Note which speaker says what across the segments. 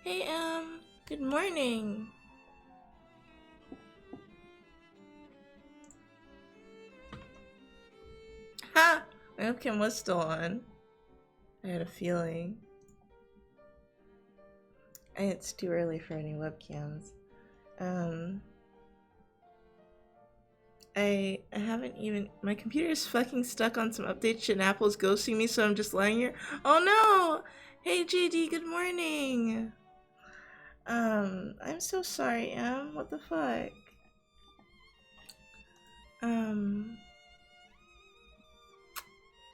Speaker 1: Hey, good morning. Ha! My webcam was still on. I had a feeling. It's too early for any webcams. I haven't even. My computer's fucking stuck on some update shit and Apple's ghosting me, so I'm just lying here. Oh no! Hey, JD, good morning. I'm so sorry, What the fuck? I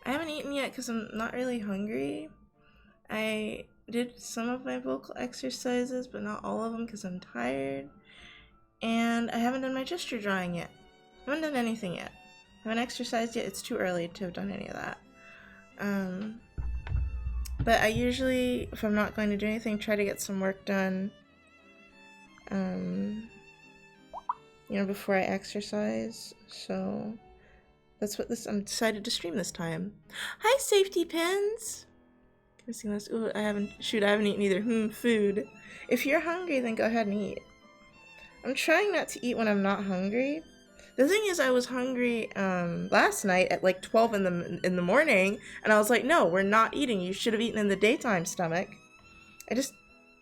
Speaker 1: haven't eaten yet because I'm not really hungry. I did some of my vocal exercises, but not all of them because I'm tired. And I haven't done my gesture drawing yet. I haven't done anything yet. I haven't exercised yet. It's too early to have done any of that. But I usually, if I'm not going to do anything, try to get some work done, before I exercise. So that's what I'm decided to stream this time. Hi, safety pins! Ooh, I haven't eaten either. Food. If you're hungry, then go ahead and eat. I'm trying not to eat when I'm not hungry. The thing is, I was hungry last night at like 12 in the morning, and I was like, no, we're not eating. You should have eaten in the daytime, stomach. I just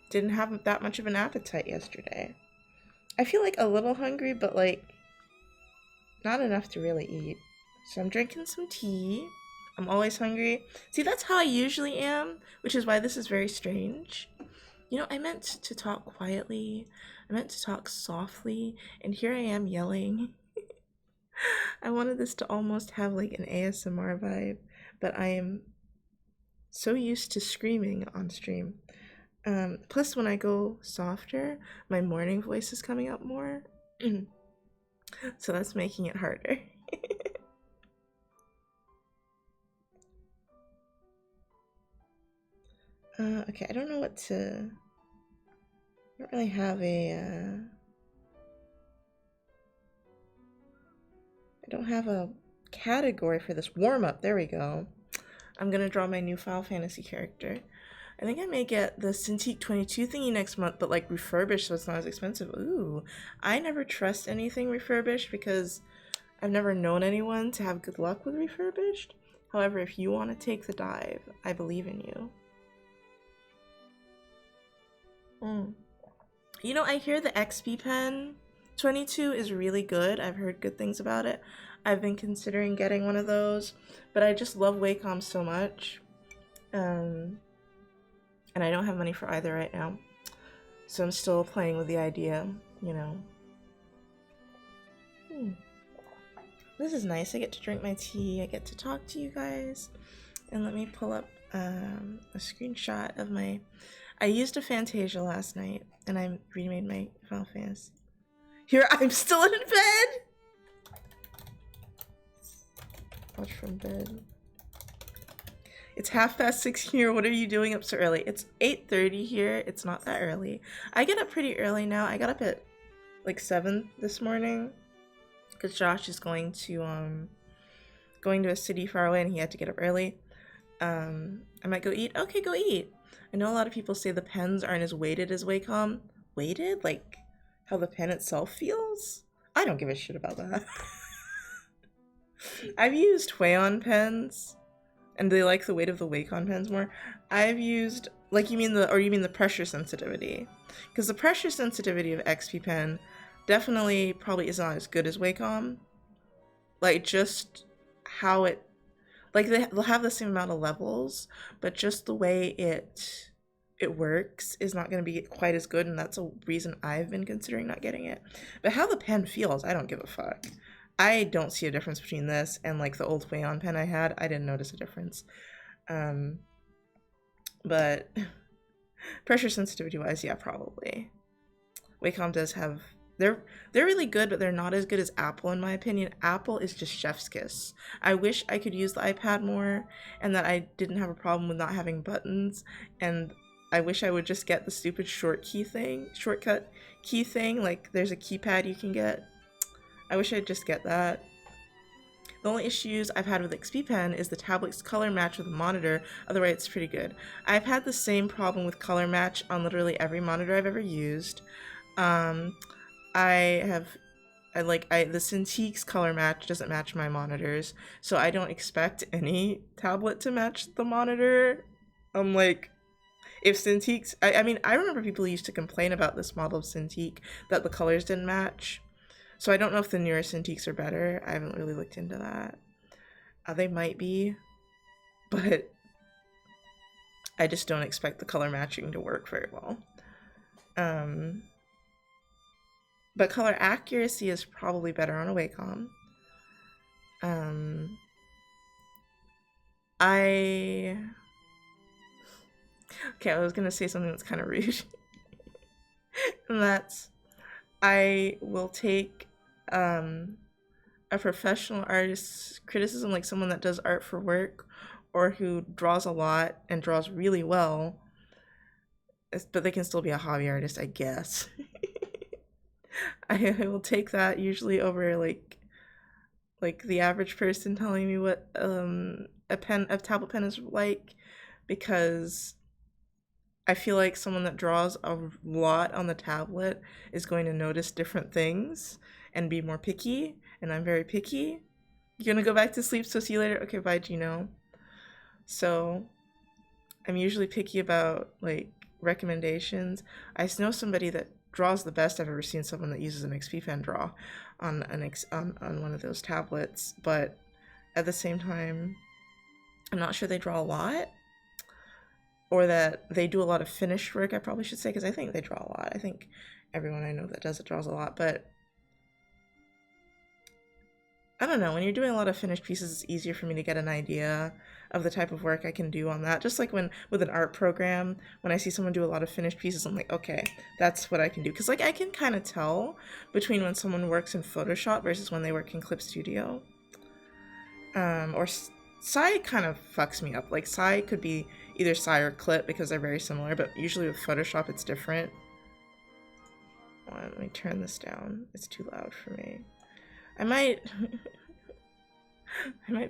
Speaker 1: didn't have that much of an appetite yesterday. I feel like a little hungry, but like not enough to really eat. So I'm drinking some tea. I'm always hungry. See, that's how I usually am, which is why this is very strange. You know, I meant to talk quietly. I meant to talk softly, and here I am yelling. I wanted this to almost have like an ASMR vibe, but I am so used to screaming on stream. Plus, when I go softer, my morning voice is coming up more. So that's making it harder. Okay, I don't know what to... I don't really have I don't have a category for this warm-up. There we go. I'm gonna draw my new Final Fantasy character. I think I may get the Cintiq 22 thingy next month, but like refurbished so it's not as expensive. Ooh, I never trust anything refurbished because I've never known anyone to have good luck with refurbished. However, if you want to take the dive, I believe in you. You know, I hear the XP pen 22 is really good. I've heard good things about it. I've been considering getting one of those, but I just love Wacom so much. And I don't have money for either right now. So I'm still playing with the idea, you know. This is nice. I get to drink my tea. I get to talk to you guys. And let me pull up a screenshot of my... I used a Fantasia last night, and I remade my Final Fantasy. Here, I'm still in bed! Watch from bed. It's 6:30 here. What are you doing up so early? It's 8:30 here. It's not that early. I get up pretty early now. I got up at like 7 this morning because Josh is going to a city far away and he had to get up early. I might go eat. Okay, go eat. I know a lot of people say the pens aren't as weighted as Wacom. Weighted? Like how the pen itself feels? I don't give a shit about that. I've used Huion pens, and they like the weight of the Wacom pens more. I've used, like, you mean the pressure sensitivity? Because the pressure sensitivity of XP pen definitely probably is not as good as Wacom. Like, just how it, like, they'll have the same amount of levels, but just the way it works is not going to be quite as good, and that's a reason I've been considering not getting it. But how the pen feels, I don't give a fuck. I don't see a difference between this and like the old Huion pen I had. I didn't notice a difference. But pressure sensitivity wise, yeah, probably. Wacom does have, they're really good, but they're not as good as Apple in my opinion. Apple is just chef's kiss. I wish I could use the iPad more and that I didn't have a problem with not having buttons, and I wish I would just get the stupid shortcut key thing. Like there's a keypad you can get. I wish I'd just get that. The only issues I've had with XP Pen is the tablet's color match with the monitor. Otherwise, it's pretty good. I've had the same problem with color match on literally every monitor I've ever used. The Cintiq's color match doesn't match my monitors, so I don't expect any tablet to match the monitor. Like, if Cintiq's, I mean, I remember people used to complain about this model of Cintiq that the colors didn't match. So I don't know if the newer Cintiqs are better. I haven't really looked into that. They might be, but I just don't expect the color matching to work very well. But color accuracy is probably better on a Wacom. Okay, I was gonna say something that's kind of rude. And that's, I will take a professional artist's criticism, like someone that does art for work or who draws a lot and draws really well, but they can still be a hobby artist, I guess. I will take that usually over like the average person telling me what a tablet pen is like, because I feel like someone that draws a lot on the tablet is going to notice different things and be more picky, and I'm very picky. You're gonna go back to sleep, so see you later. Okay, bye, Gino. So I'm usually picky about like recommendations. I know somebody that draws the best I've ever seen, someone that uses an XP Pen draw on one of those tablets, but at the same time, I'm not sure they draw a lot, or that they do a lot of finished work, I probably should say, because I think they draw a lot. I think everyone I know that does it draws a lot, but I don't know, when you're doing a lot of finished pieces, it's easier for me to get an idea of the type of work I can do on that. Just like when with an art program, when I see someone do a lot of finished pieces, I'm like, okay, that's what I can do. Because like I can kind of tell between when someone works in Photoshop versus when they work in Clip Studio. Or Sai kind of fucks me up. Like Sai could be either Sai or Clip because they're very similar, but usually with Photoshop it's different. Let me turn this down. It's too loud for me. I might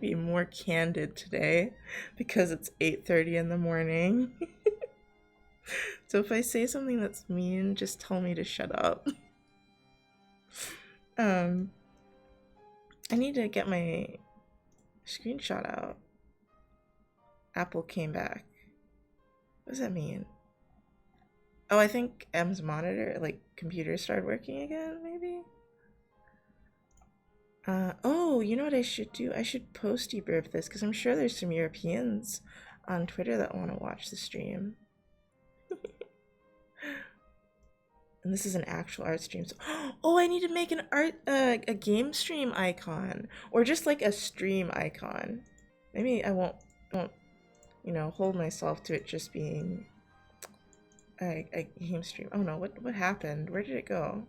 Speaker 1: be more candid today because it's 8:30 in the morning. So if I say something that's mean, just tell me to shut up. I need to get my screenshot out. Apple came back. What does that mean? Oh, I think M's monitor, like computer, started working again, maybe? Oh, you know what I should do? I should post debrief this, because I'm sure there's some Europeans on Twitter that want to watch the stream. And this is an actual art stream. So, oh, I need to make a game stream icon, or just like a stream icon. Maybe I won't, hold myself to it just being a game stream. Oh no, what happened? Where did it go?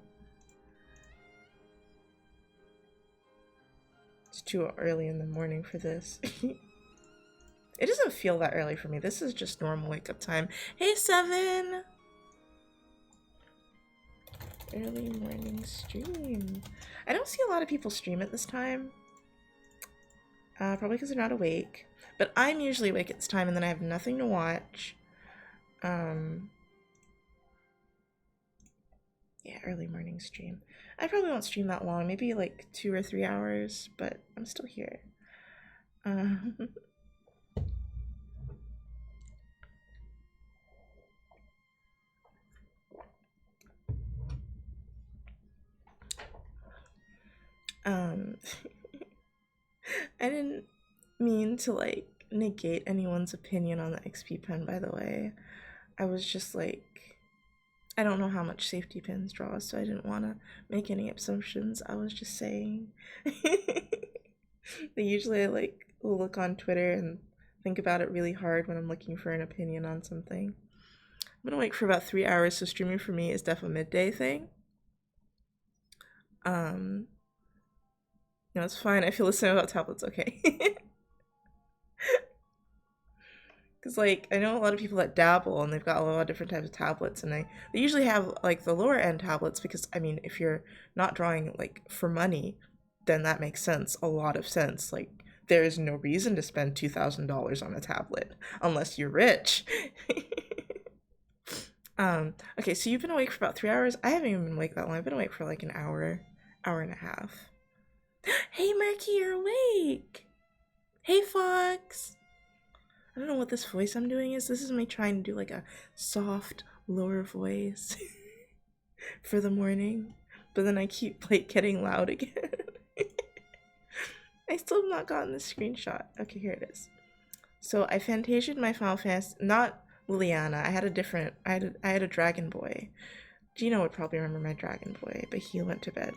Speaker 1: It's too early in the morning for this. It doesn't feel that early for me. This is just normal wake up time. Hey, Seven! Early morning stream. I don't see a lot of people stream at this time. Probably because they're not awake. But I'm usually awake at this time and then I have nothing to watch. Yeah, early morning stream. I probably won't stream that long, maybe like 2 or 3 hours, but I'm still here. I didn't mean to like negate anyone's opinion on the XP pen, by the way. I was just like, I don't know how much Safety Pins draw, so I didn't want to make any assumptions. I was just saying. Usually I like will look on Twitter and think about it really hard when I'm looking for an opinion on something. I'm gonna wait for about 3 hours, so streaming for me is definitely a midday thing. No, it's fine. I feel the same about tablets, okay. Because, like, I know a lot of people that dabble and they've got a lot of different types of tablets, and they usually have, like, the lower end tablets because, I mean, if you're not drawing, like, for money, then that makes sense, a lot of sense. Like, there is no reason to spend $2,000 on a tablet unless you're rich. Okay, so you've been awake for about 3 hours. I haven't even been awake that long. I've been awake for like an hour, hour and a half. Hey, Murky, you're awake. Hey, Fox. I don't know what this voice I'm doing is. This is me trying to do like a soft, lower voice for the morning. But then I keep like getting loud again. I still have not gotten the screenshot. Okay, here it is. So I fantasied my Final Fantasy, not Liliana. I had a different. I had a Dragon Boy. Gino would probably remember my Dragon Boy, but he went to bed.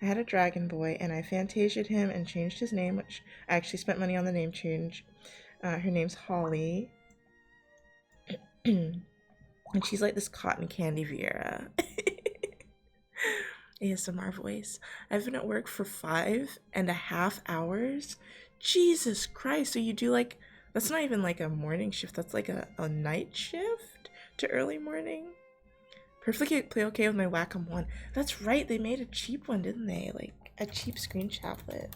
Speaker 1: I had a Dragon Boy, and I fantasied him and changed his name, which I actually spent money on the name change. Her name's Holly. And she's like this cotton candy Vieira. ASMR voice. I've been at work for 5.5 hours. Jesus Christ. So you do like, that's not even like a morning shift. That's like a night shift to early morning. Perfectly play okay with my Wacom 1. That's right. They made a cheap one, didn't they? Like a cheap screen tablet.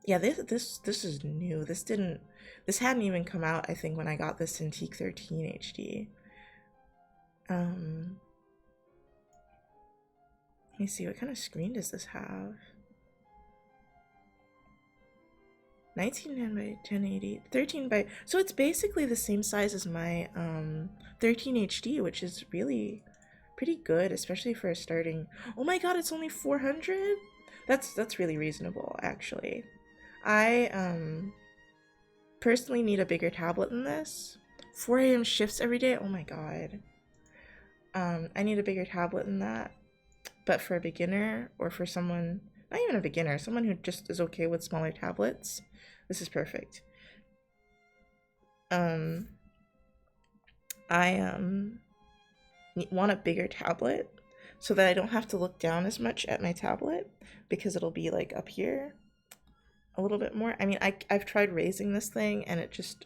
Speaker 1: Yeah, this is new. This hadn't even come out, I think, when I got the Cintiq 13 HD. Let me see, what kind of screen does this have? 19 by 1080, 13 by, so it's basically the same size as my 13 HD, which is really pretty good, especially for starting. Oh my god, it's only 400? That's really reasonable, actually. I personally need a bigger tablet than this. 4 a.m. shifts every day. Oh my god. I need a bigger tablet than that. But for a beginner, or for someone, not even a beginner, someone who just is okay with smaller tablets, this is perfect. I want a bigger tablet so that I don't have to look down as much at my tablet, because it'll be like up here a little bit more. I mean, I've tried raising this thing and it just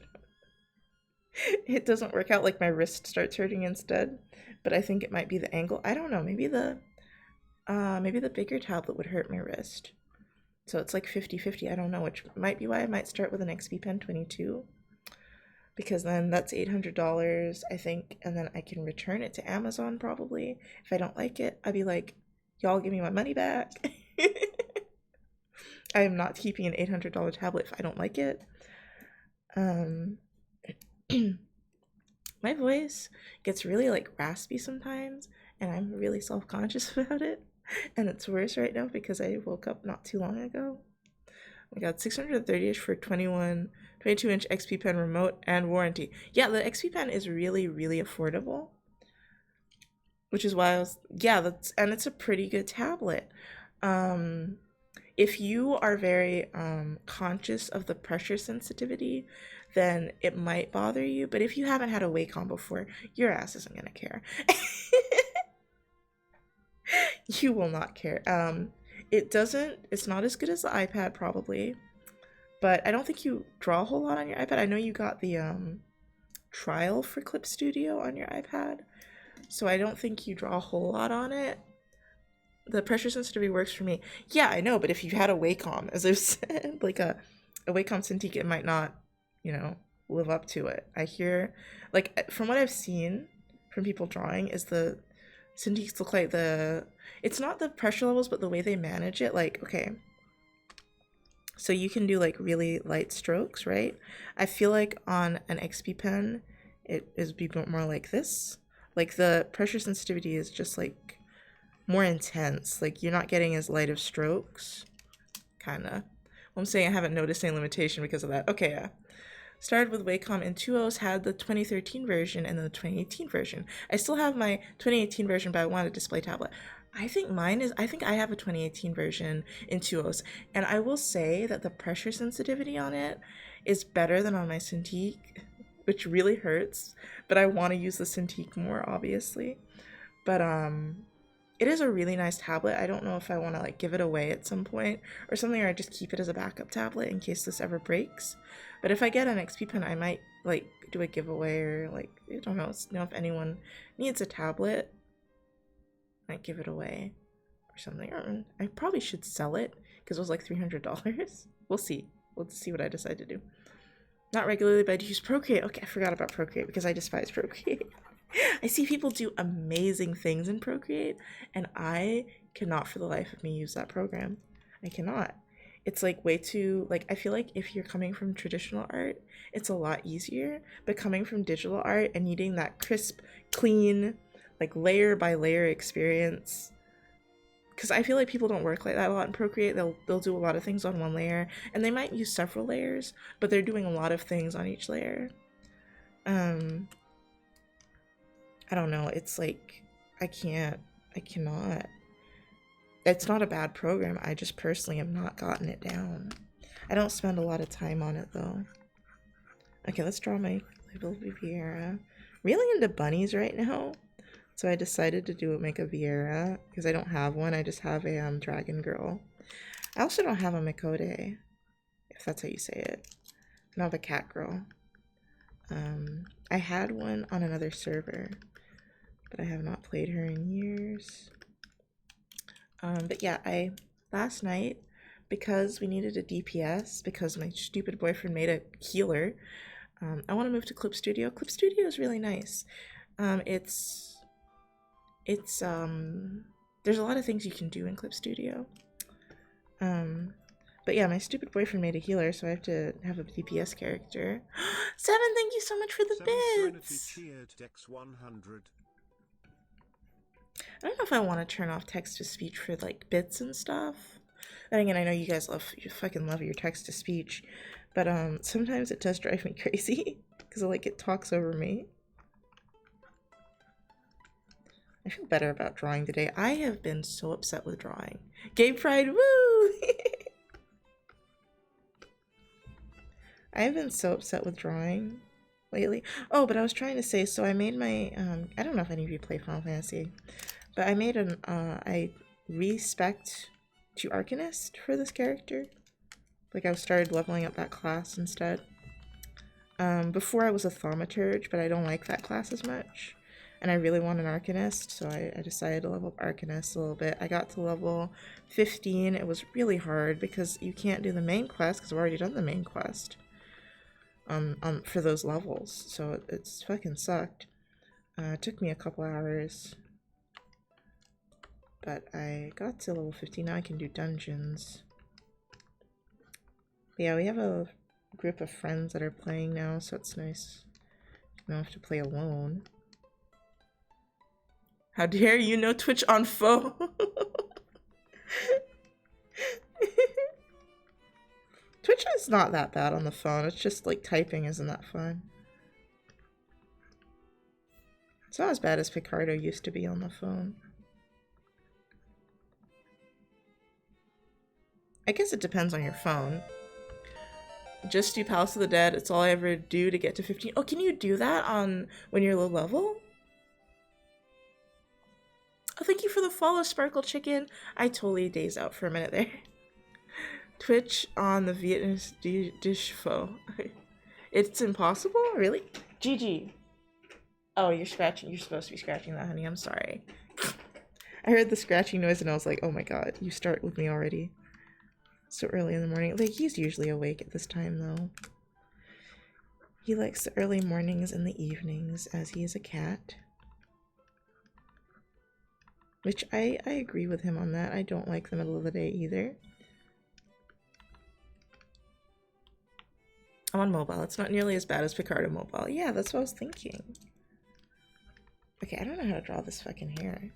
Speaker 1: it doesn't work out. Like my wrist starts hurting instead. But I think it might be the angle. I don't know. Maybe the bigger tablet would hurt my wrist. So it's like 50-50. I don't know, which might be why I might start with an XP Pen 22. Because then that's $800, I think, and then I can return it to Amazon probably. If I don't like it, I'd be like, y'all give me my money back. I am not keeping an $800 tablet if I don't like it. My voice gets really like raspy sometimes, and I'm really self-conscious about it. And it's worse right now because I woke up not too long ago. I got $630-ish for 22-inch XP Pen remote and warranty. Yeah, the XP Pen is really, really affordable. Which is why I was, yeah, and it's a pretty good tablet. If you are very conscious of the pressure sensitivity, then it might bother you. But if you haven't had a Wacom before, your ass isn't gonna care. You will not care. It's not as good as the iPad probably, but I don't think you draw a whole lot on your iPad. I know you got the trial for Clip Studio on your iPad, so I don't think you draw a whole lot on it. The pressure sensitivity works for me. Yeah, I know, but if you had a Wacom, as I've said, like a Wacom Cintiq, it might not, live up to it. I hear, like, from what I've seen from people drawing, is the Cintiqs look like it's not the pressure levels, but the way they manage it. Like, okay, so you can do like really light strokes, right? I feel like on an XP Pen, it is be more like this. Like the pressure sensitivity is just like more intense. Like you're not getting as light of strokes, kind of. Well, I'm saying I haven't noticed any limitation because of that. Okay, yeah. Started with Wacom in 2.0s, had the 2013 version and then the 2018 version. I still have my 2018 version, but I want a display tablet. I think I have a 2018 version in 2.0s, and I will say that the pressure sensitivity on it is better than on my Cintiq, which really hurts, but I want to use the Cintiq more, obviously. But It is a really nice tablet. I don't know if I want to like give it away at some point or something, or I just keep it as a backup tablet in case this ever breaks. But if I get an XP pen, I might like do a giveaway, or like, I don't know if anyone needs a tablet, I might give it away or something. Or I probably should sell it because it was like $300. We'll see. We'll see what I decide to do. Not regularly, but I'd use Procreate. Okay, I forgot about Procreate because I despise Procreate. I see people do amazing things in Procreate, and I cannot for the life of me use that program. I cannot. It's like way too, like, I feel like if you're coming from traditional art, it's a lot easier, but coming from digital art and needing that crisp, clean, like layer by layer experience, because I feel like people don't work like that a lot in Procreate. They'll do a lot of things on one layer, and they might use several layers, but they're doing a lot of things on each layer. I don't know, it's like, I cannot. It's not a bad program, I just personally have not gotten it down. I don't spend a lot of time on it though. Okay, let's draw my little Viera. Really into bunnies right now, so I decided to make a Viera, because I don't have one, I just have a dragon girl. I also don't have a Mikode, if that's how you say it. I don't have a cat girl. I had one on another server, but I have not played her in years. But yeah, last night, because we needed a DPS, because my stupid boyfriend made a healer, I want to move to Clip Studio. Clip Studio is really nice. There's a lot of things you can do in Clip Studio. But yeah, my stupid boyfriend made a healer, so I have to have a DPS character. Seven, thank you so much for the bits! I don't know if I want to turn off text-to-speech for like bits and stuff. And again, I know you guys fucking love your text-to-speech, but sometimes it does drive me crazy because like it talks over me. I feel better about drawing today. I have been so upset with drawing. Gay Pride, woo! I have been so upset with drawing lately. Oh, but I was trying to say, so I made my, I don't know if any of you play Final Fantasy, but I made I respect to Arcanist for this character. Like, I started leveling up that class instead. Before I was a Thaumaturge, but I don't like that class as much. And I really want an Arcanist, so I decided to level up Arcanist a little bit. I got to level 15. It was really hard because you can't do the main quest because I've already done the main quest for those levels. So it's fucking sucked. It took me a couple hours. But I got to level 15. Now I can do dungeons. But yeah, we have a group of friends that are playing now, so it's nice. You don't have to play alone. How dare you know Twitch on phone? Twitch is not that bad on the phone. It's just like typing isn't that fun. It's not as bad as Picardo used to be on the phone. I guess it depends on your phone. Just do Palace of the Dead. It's all I ever do to get to 15. Oh, can you do that on when you're low level? Oh, thank you for the follow, Sparkle Chicken. I totally dazed out for a minute there. Twitch on the Vietnamese dish pho. It's impossible? Really? GG. Oh, you're scratching. You're supposed to be scratching that, honey. I'm sorry. I heard the scratching noise and I was like, oh my god, you start with me already. So early in the morning. Like, he's usually awake at this time, though. He likes the early mornings and the evenings, as he is a cat. Which, I agree with him on that. I don't like the middle of the day, either. I'm on mobile. It's not nearly as bad as Picardo mobile. Yeah, that's what I was thinking. Okay, I don't know how to draw this fucking hair.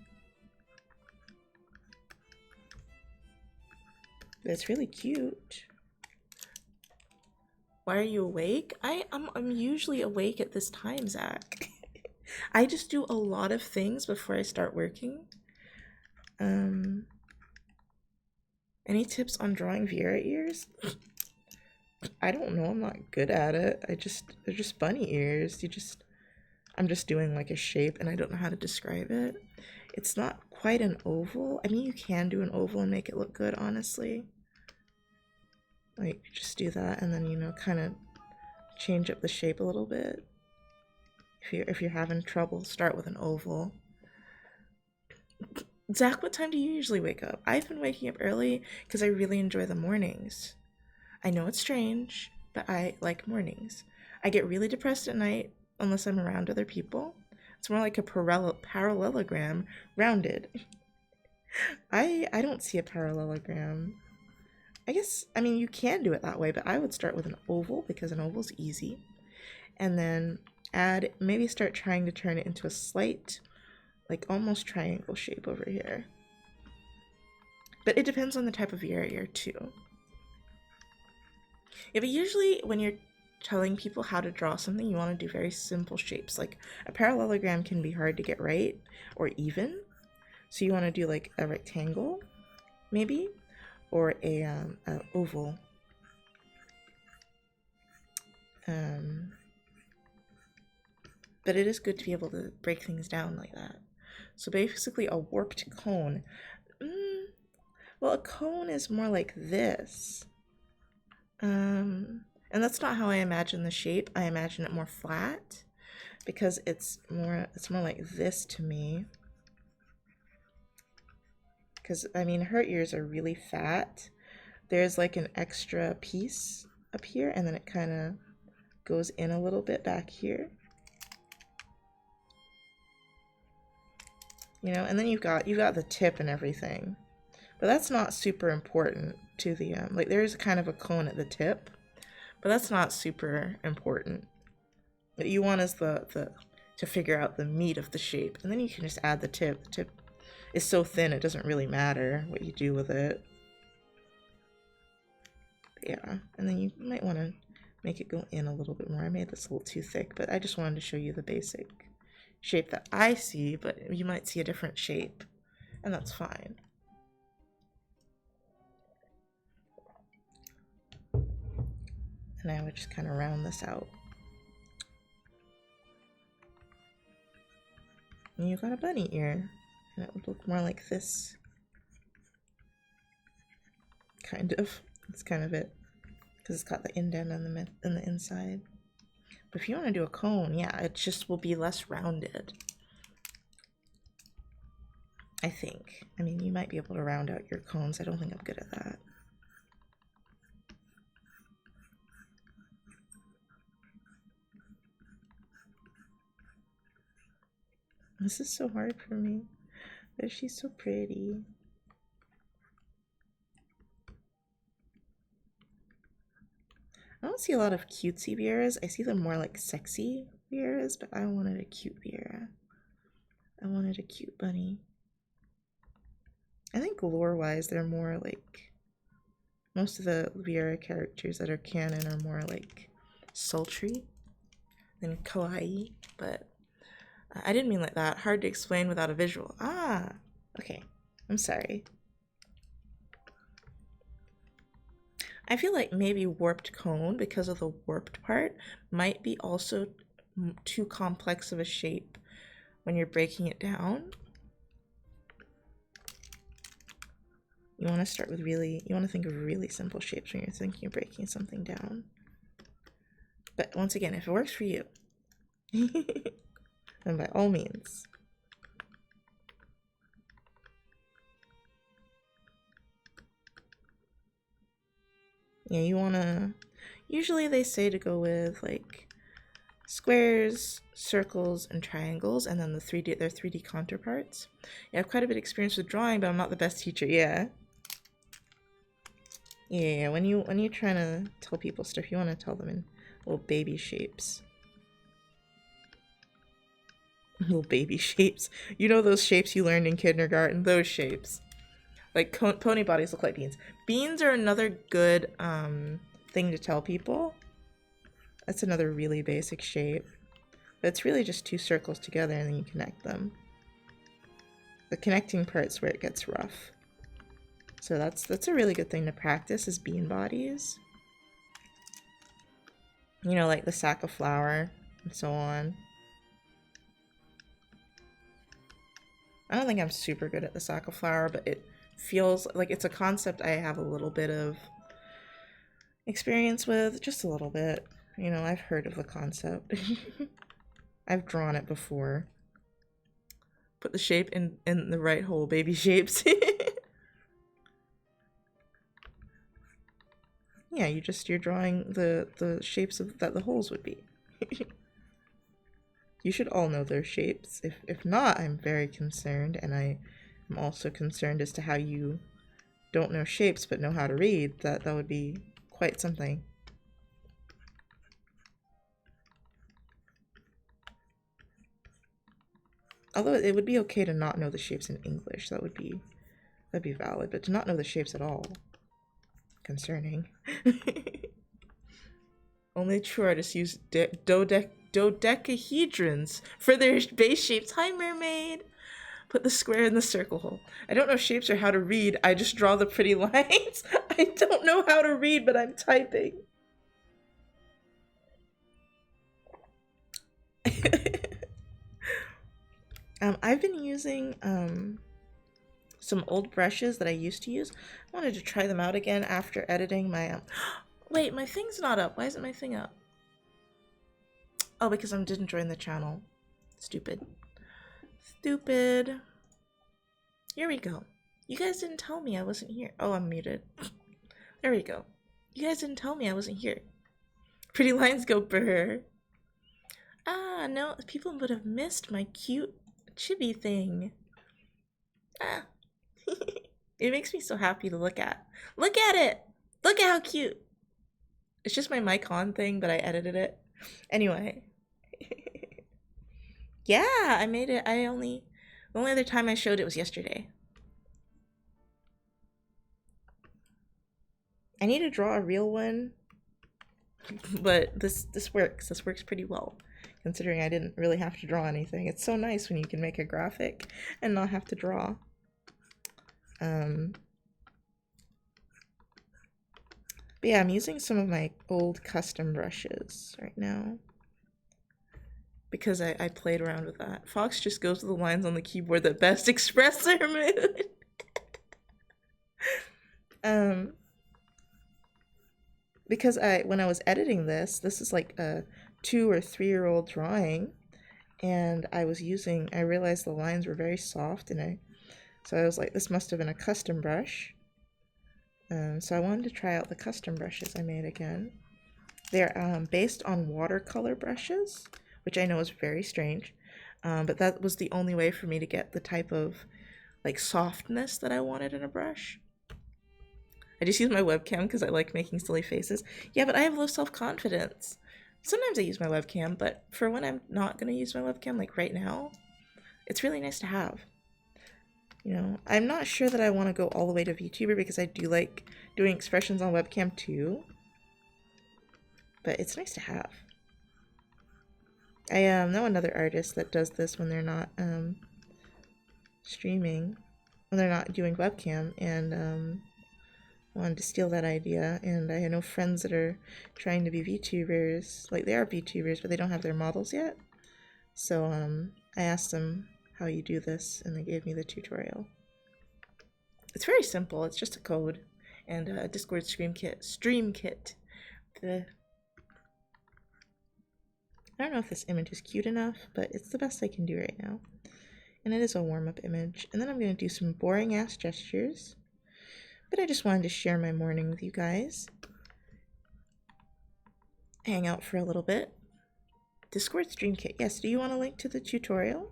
Speaker 1: But it's really cute. Why are you awake? I'm usually awake at this time, Zach. I just do a lot of things before I start working. Any tips on drawing Viera ears? I don't know, I'm not good at it. They're just bunny ears. I'm just doing like a shape and I don't know how to describe it. It's not quite an oval. I mean, you can do an oval and make it look good, honestly. Like, just do that and then, you know, kind of change up the shape a little bit. If you're having trouble, start with an oval. Zach, what time do you usually wake up? I've been waking up early because I really enjoy the mornings. I know it's strange, but I like mornings. I get really depressed at night unless I'm around other people. It's more like a parallelogram rounded. I don't see a parallelogram. I guess, I mean, you can do it that way, but I would start with an oval because an oval's easy. And then maybe start trying to turn it into a slight, like almost triangle shape over here. But it depends on the type of ear too. Yeah, but usually when you're telling people how to draw something, you want to do very simple shapes. Like a parallelogram can be hard to get right or even. So you want to do like a rectangle, maybe, or a oval. But it is good to be able to break things down like that. So basically a warped cone. Well, a cone is more like this. And that's not how I imagine the shape. I imagine it more flat because it's more like this to me. Because, I mean, her ears are really fat. There's like an extra piece up here, and then it kind of goes in a little bit back here. You know, and then you've got the tip and everything. But that's not super important to the, like there's kind of a cone at the tip, but that's not super important. What you want is to figure out the meat of the shape, and then you can just add the tip. The tip is so thin it doesn't really matter what you do with it. But yeah, and then you might want to make it go in a little bit more. I made this a little too thick, but I just wanted to show you the basic shape that I see, but you might see a different shape, and that's fine. And I would just kind of round this out. And you got a bunny ear, and it would look more like this. Kind of. That's kind of it. Because it's got the indent in the inside. But if you want to do a cone, yeah, it just will be less rounded. I think. I mean, you might be able to round out your cones. I don't think I'm good at that. This is so hard for me. But she's so pretty. I don't see a lot of cutesy Vieras. I see them more like sexy Vieras, but I wanted a cute Viera. I wanted a cute bunny. I think lore-wise, they're more like... Most of the Viera characters that are canon are more like sultry than kawaii, but I didn't mean like that. Hard to explain without a visual. Ah, okay. I'm sorry. I feel like maybe warped cone, because of the warped part, might be also too complex of a shape when you're breaking it down. You want to start with you want to think of really simple shapes when you're thinking of breaking something down. But once again, if it works for you, then by all means. Yeah, you want to... Usually they say to go with like squares, circles, and triangles, and then their 3D counterparts. Yeah, I have quite a bit of experience with drawing, but I'm not the best teacher. Yeah. Yeah, when you're trying to tell people stuff, you want to tell them in little baby shapes. Little baby shapes. You know those shapes you learned in kindergarten? Those shapes. Like pony bodies look like beans. Beans are another good thing to tell people. That's another really basic shape. But it's really just two circles together and then you connect them. The connecting part's where it gets rough. So that's a really good thing to practice, is bean bodies. You know, like the sack of flour and so on. I don't think I'm super good at the sack of flour, but it feels like it's a concept I have a little bit of experience with, just a little bit. You know, I've heard of the concept. I've drawn it before. Put the shape in the right hole, baby shapes. Yeah, you're drawing the shapes of that the holes would be. You should all know their shapes. If not, I'm very concerned, and I am also concerned as to how you don't know shapes but know how to read. That would be quite something. Although it would be okay to not know the shapes in English, that'd be valid, but to not know the shapes at all, concerning. Only true artists use dodecahedrons for their base shapes. Hi, mermaid! Put the square in the circle hole. I don't know shapes or how to read. I just draw the pretty lines. I don't know how to read, but I'm typing. I've been using some old brushes that I used to use. I wanted to try them out again after editing my wait, my thing's not up. Why isn't my thing up? Oh, because I didn't join the channel. Stupid. Stupid. Here we go. You guys didn't tell me I wasn't here. Oh, I'm muted. There we go. You guys didn't tell me I wasn't here. Pretty lines go brr. Ah, no, people would have missed my cute chibi thing. Ah. It makes me so happy to look at. Look at it! Look at how cute! It's just my mic on thing, but I edited it. Anyway. Yeah, I made it. The only other time I showed it was yesterday. I need to draw a real one, but this works. This works pretty well, considering I didn't really have to draw anything. It's so nice when you can make a graphic and not have to draw. But yeah, I'm using some of my old custom brushes right now because I played around with that. Fox just goes with the lines on the keyboard that best express their mood. Because when I was editing this is like a 2 or 3 year old drawing, and I realized the lines were very soft, and so I was like, this must have been a custom brush. So I wanted to try out the custom brushes I made again. They're based on watercolor brushes, which I know is very strange, but that was the only way for me to get the type of like softness that I wanted in a brush. I just use my webcam because I like making silly faces. Yeah, but I have low self-confidence. Sometimes I use my webcam, but for when I'm not going to use my webcam, like right now, it's really nice to have. You know, I'm not sure that I want to go all the way to VTuber because I do like doing expressions on webcam too. But it's nice to have. I know another artist that does this when they're not streaming, when they're not doing webcam, and wanted to steal that idea. And I know friends that are trying to be VTubers, like they are VTubers, but they don't have their models yet. So I asked them how you do this, and they gave me the tutorial. It's very simple. It's just a code and a Discord stream kit. I don't know if this image is cute enough, but it's the best I can do right now. And it is a warm-up image. And then I'm going to do some boring-ass gestures. But I just wanted to share my morning with you guys. Hang out for a little bit. Discord stream kit. Yes, do you want a link to the tutorial?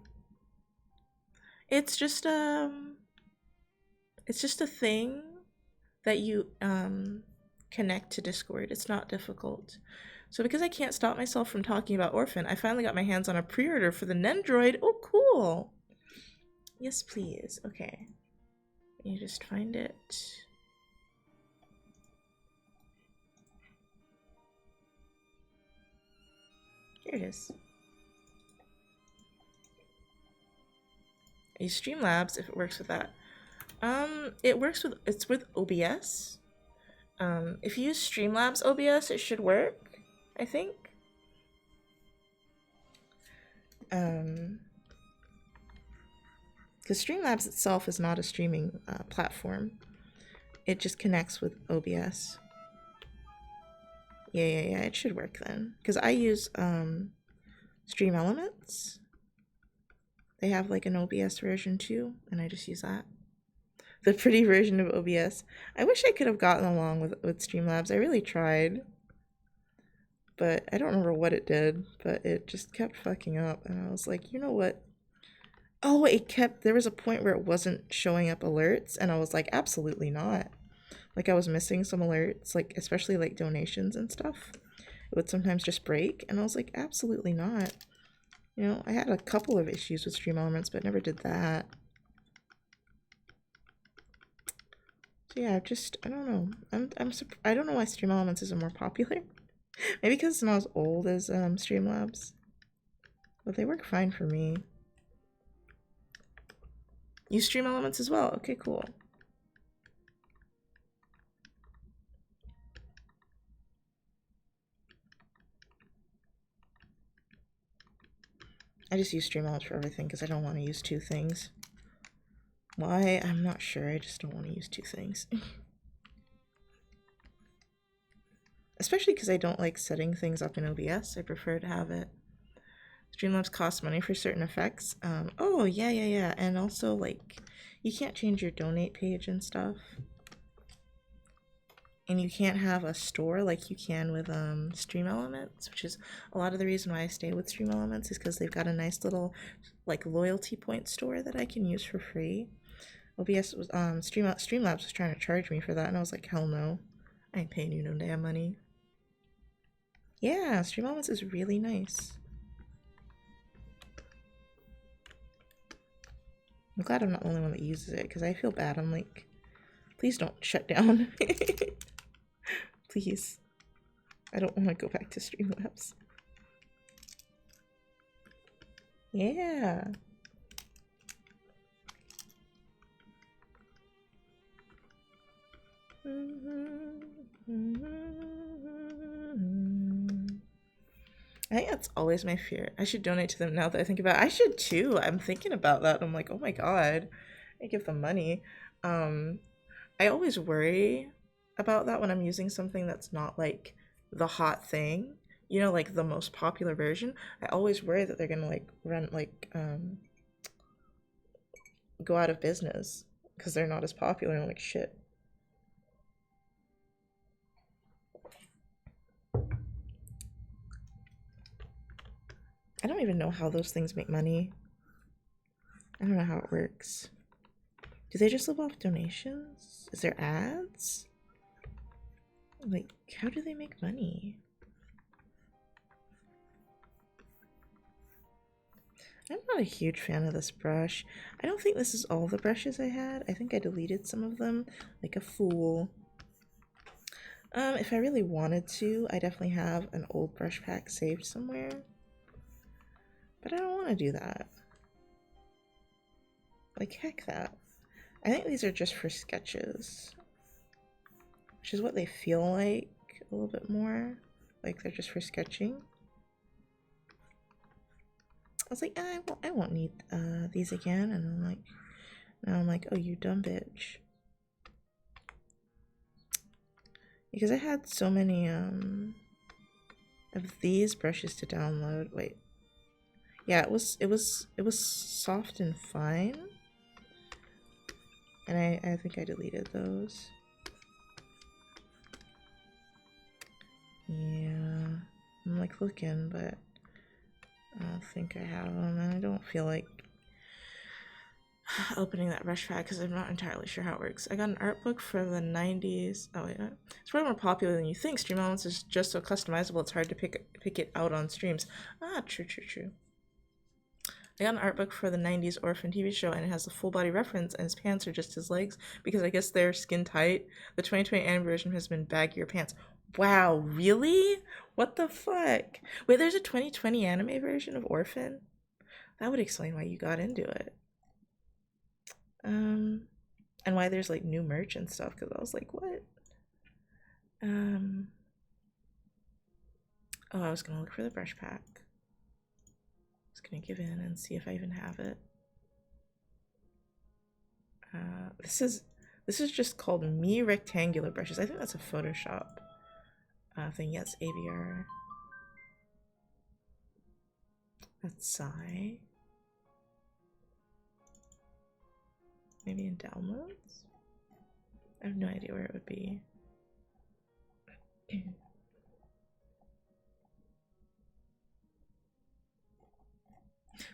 Speaker 1: It's just a thing that you connect to Discord. It's not difficult. So because I can't stop myself from talking about Orphan, I finally got my hands on a pre-order for the Nendroid. Oh, cool. Yes, please. Okay. Let me just find it. Here it is. I use Streamlabs if it works with that. It's with OBS. If you use Streamlabs OBS, it should work, I think. Because Streamlabs itself is not a streaming platform. It just connects with OBS. Yeah, it should work then. Because I use Stream Elements. They have like an OBS version too, and I just use that. The pretty version of OBS. I wish I could have gotten along with Streamlabs. I really tried. But I don't remember what it did, but it just kept fucking up. And I was like, you know what? Oh, there was a point where it wasn't showing up alerts, and I was like, absolutely not. Like I was missing some alerts, like especially like donations and stuff. It would sometimes just break, and I was like, absolutely not. You know, I had a couple of issues with Stream Elements, but never did that. So yeah, I don't know. I don't know why Stream Elements isn't more popular. Maybe because it's not as old as Streamlabs. But they work fine for me. You Stream Elements as well? Okay, cool. I just use Stream Elements for everything because I don't want to use two things. Why? I'm not sure. I just don't want to use two things. Especially because I don't like setting things up in OBS. I prefer to have it. Streamlabs costs money for certain effects. Oh, yeah. And also, like, you can't change your donate page and stuff. And you can't have a store like you can with Stream Elements, which is a lot of the reason why I stay with Stream Elements is because they've got a nice little, like, loyalty point store that I can use for free. OBS was, Streamlabs was trying to charge me for that, and I was like, hell no. I ain't paying you no damn money. Yeah, Stream Elements is really nice. I'm glad I'm not the only one that uses it, because I feel bad. I'm like, please don't shut down. Please. I don't want to go back to Streamlabs. Yeah. I think that's always my fear. I should donate to them now that I think about it. I should too. I'm thinking about that. I'm like, oh my god, I give them money. I always worry about that when I'm using something that's not like the hot thing, you know, like the most popular version. I always worry that they're gonna like go out of business because they're not as popular. I'm like, shit. I don't even know how those things make money. I don't know how it works. Do they just live off donations? Is there ads? Like, how do they make money? I'm not a huge fan of this brush. I don't think this is all the brushes I had. I think I deleted some of them, like a fool. If I really wanted to, I definitely have an old brush pack saved somewhere. But I don't want to do that. Like, heck that. I think these are just for sketches. Which is what they feel like a little bit more. Like they're just for sketching. I was like, I won't need these again. And now I'm like, oh, you dumb bitch. Because I had so many of these brushes to download. Wait. Yeah, it was soft and fine. And I think I deleted those. Yeah. I'm like looking, but I don't think I have them, and I don't feel like opening that brush pack because I'm not entirely sure how it works. I got an art book from the 90s. Oh wait, it's probably more popular than you think. Stream Elements is just so customizable, it's hard to pick it out on streams. Ah, true. I got an art book for the 90s Orphan TV show, and it has a full body reference, and his pants are just his legs because I guess they're skin tight. The 2020 anime version has been baggier pants. Wow, really? What the fuck? Wait, there's a 2020 anime version of Orphan? That would explain why you got into it. And why there's like new merch and stuff, because I was like, what? Oh, I was gonna look for the brush pack. I was gonna give in and see if I even have it. This is just called Me Rectangular Brushes. I think that's a Photoshop thing. Yes, ABR. That's Psy. Maybe in downloads? I have no idea where it would be.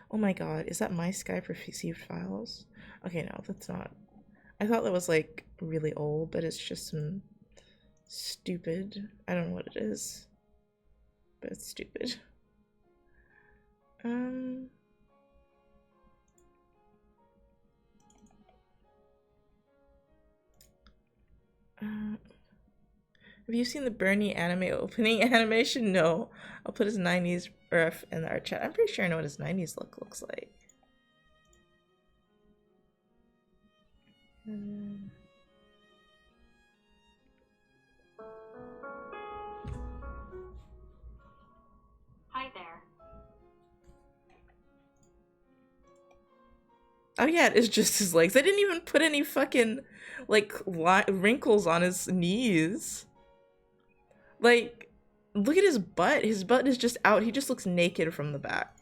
Speaker 1: Oh my god, is that my Skype received files? Okay, no, that's not. I thought that was like really old, but it's just some stupid. I don't know what it is, but it's stupid. Have you seen the Bernie anime opening animation? No. I'll put his 90s ref in our chat. I'm pretty sure I know what his 90s look looks like.
Speaker 2: Hi there.
Speaker 1: Oh yeah, it is just his legs. They didn't even put any fucking, like, wrinkles on his knees. Like, look at his butt. His butt is just out. He just looks naked from the back.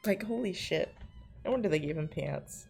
Speaker 1: Like, holy shit. No wonder they gave him pants.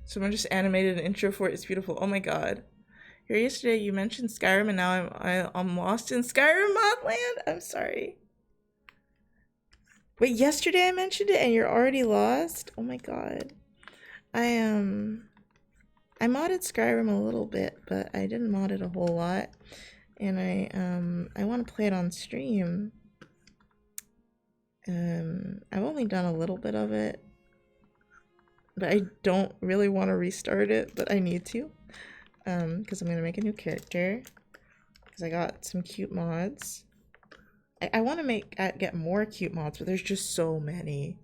Speaker 1: Someone just animated an intro for it. It's beautiful. Oh my god. Here yesterday you mentioned Skyrim and now I'm lost in Skyrim modland. I'm sorry. Wait, yesterday I mentioned it and you're already lost? Oh my god. I modded Skyrim a little bit, but I didn't mod it a whole lot. And I want to play it on stream. I've only done a little bit of it. But I don't really want to restart it, but I need to. Because I'm going to make a new character. Because I got some cute mods. I want to get more cute mods, but there's just so many.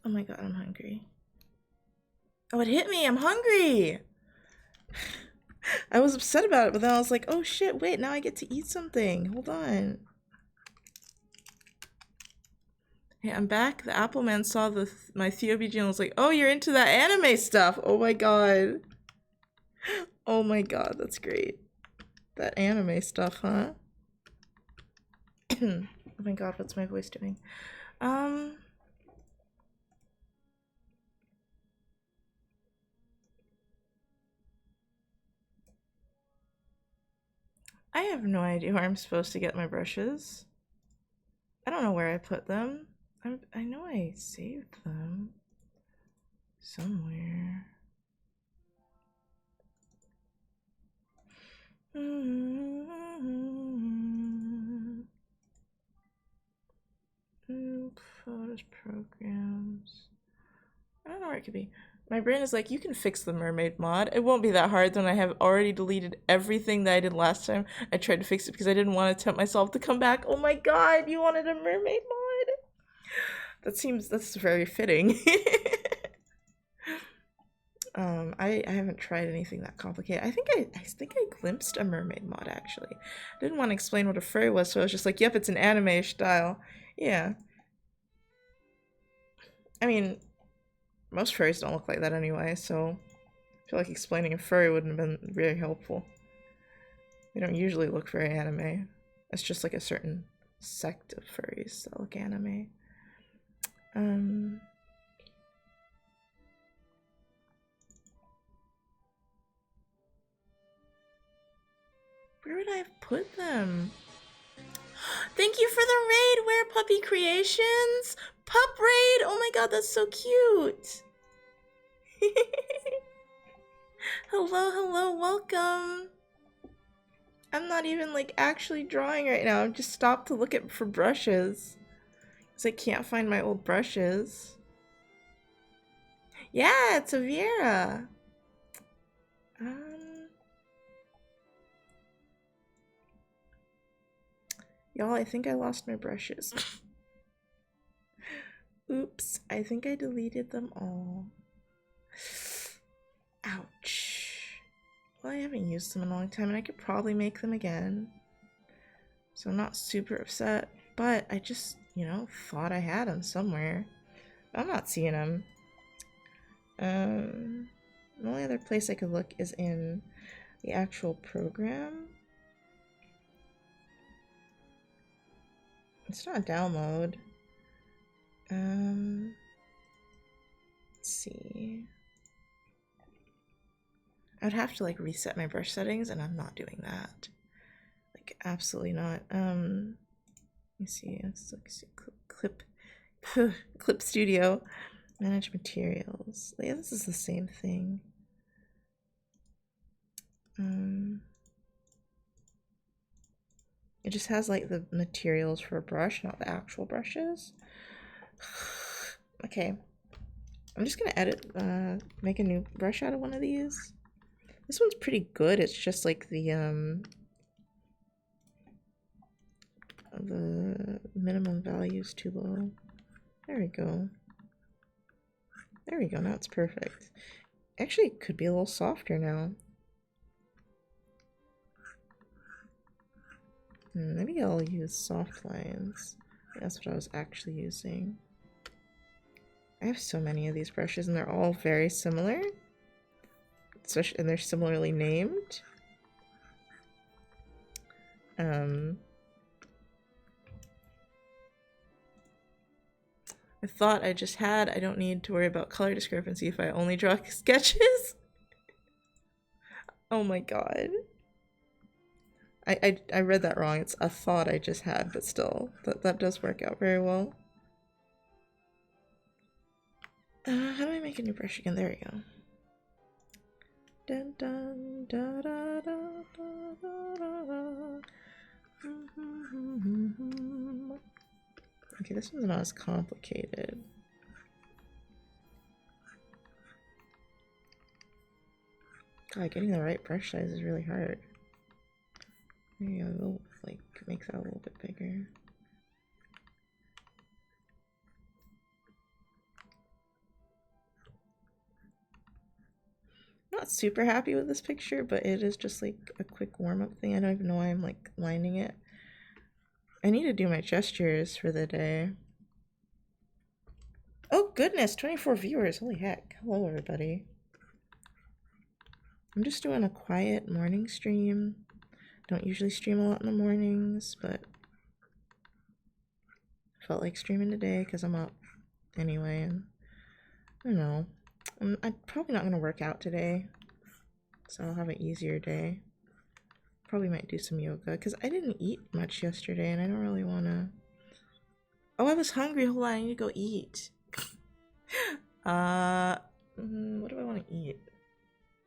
Speaker 1: Oh my god, I'm hungry. Oh, it hit me! I'm hungry! I was upset about it, but then I was like, oh shit, wait, now I get to eat something. Hold on. Hey, I'm back. The Apple Man saw my TOBG and was like, oh, you're into that anime stuff. Oh my god. Oh my god, that's great. That anime stuff, huh? Oh my god, what's my voice doing? I have no idea where I'm supposed to get my brushes. I don't know where I put them. I know I saved them somewhere. Photos, programs. I don't know where it could be. My brain is like, you can fix the mermaid mod. It won't be that hard when I have already deleted everything that I did last time. I tried to fix it because I didn't want to tempt myself to come back. Oh my god, you wanted a mermaid mod? That's very fitting. I haven't tried anything that complicated. I think I glimpsed a mermaid mod actually. I didn't want to explain what a furry was, so I was just like, yep, it's an anime style. Yeah. I mean, most furries don't look like that anyway, so I feel like explaining a furry wouldn't have been very helpful. They don't usually look very anime. It's just like a certain sect of furries that look anime. Where would I have put them? Thank you for the raid, Where Puppy Creations! Pup raid! Oh my god, that's so cute! Hello, welcome! I'm not even like actually drawing right now. I've just stopped to look for brushes. Because I can't find my old brushes. Yeah, it's a Viera. Y'all, I think I lost my brushes. Oops, I think I deleted them all. Ouch. Well, I haven't used them in a long time and I could probably make them again. So I'm not super upset, but I just, you know, thought I had them somewhere. I'm not seeing them. The only other place I could look is in the actual program. It's not a download. Let's see. I'd have to like reset my brush settings and I'm not doing that. Like absolutely not. Let me see. Let's see. Clip Studio. Manage materials. Yeah, this is the same thing. It just has like the materials for a brush, not the actual brushes. Okay. I'm just gonna edit, make a new brush out of one of these. This one's pretty good. It's just like the minimum value is too low. There we go. There we go. Now it's perfect. Actually, it could be a little softer now. Maybe I'll use soft lines. That's what I was actually using. I have so many of these brushes and they're all very similar. Especially, and they're similarly named. I thought I just had, I don't need to worry about color discrepancy if I only draw sketches. Oh my god. I read that wrong. It's a thought I just had, but still, that does work out very well. How do I make a new brush again? There we go. Dun, dun, da, da, da, da, da, da. Okay, this one's not as complicated. God, getting the right brush size is really hard. Maybe I will like make that a little bit bigger. Not super happy with this picture, but it is just like a quick warm-up thing. I don't even know why I'm like lining it. I need to do my gestures for the day. Oh goodness, 24 viewers. Holy heck. Hello everybody. I'm just doing a quiet morning stream. Don't usually stream a lot in the mornings, but I felt like streaming today because I'm up anyway, and I don't know. I'm probably not going to work out today, so I'll have an easier day. Probably might do some yoga because I didn't eat much yesterday and I don't really want to. Oh, I was hungry. Hold on, I need to go eat. What do I want to eat?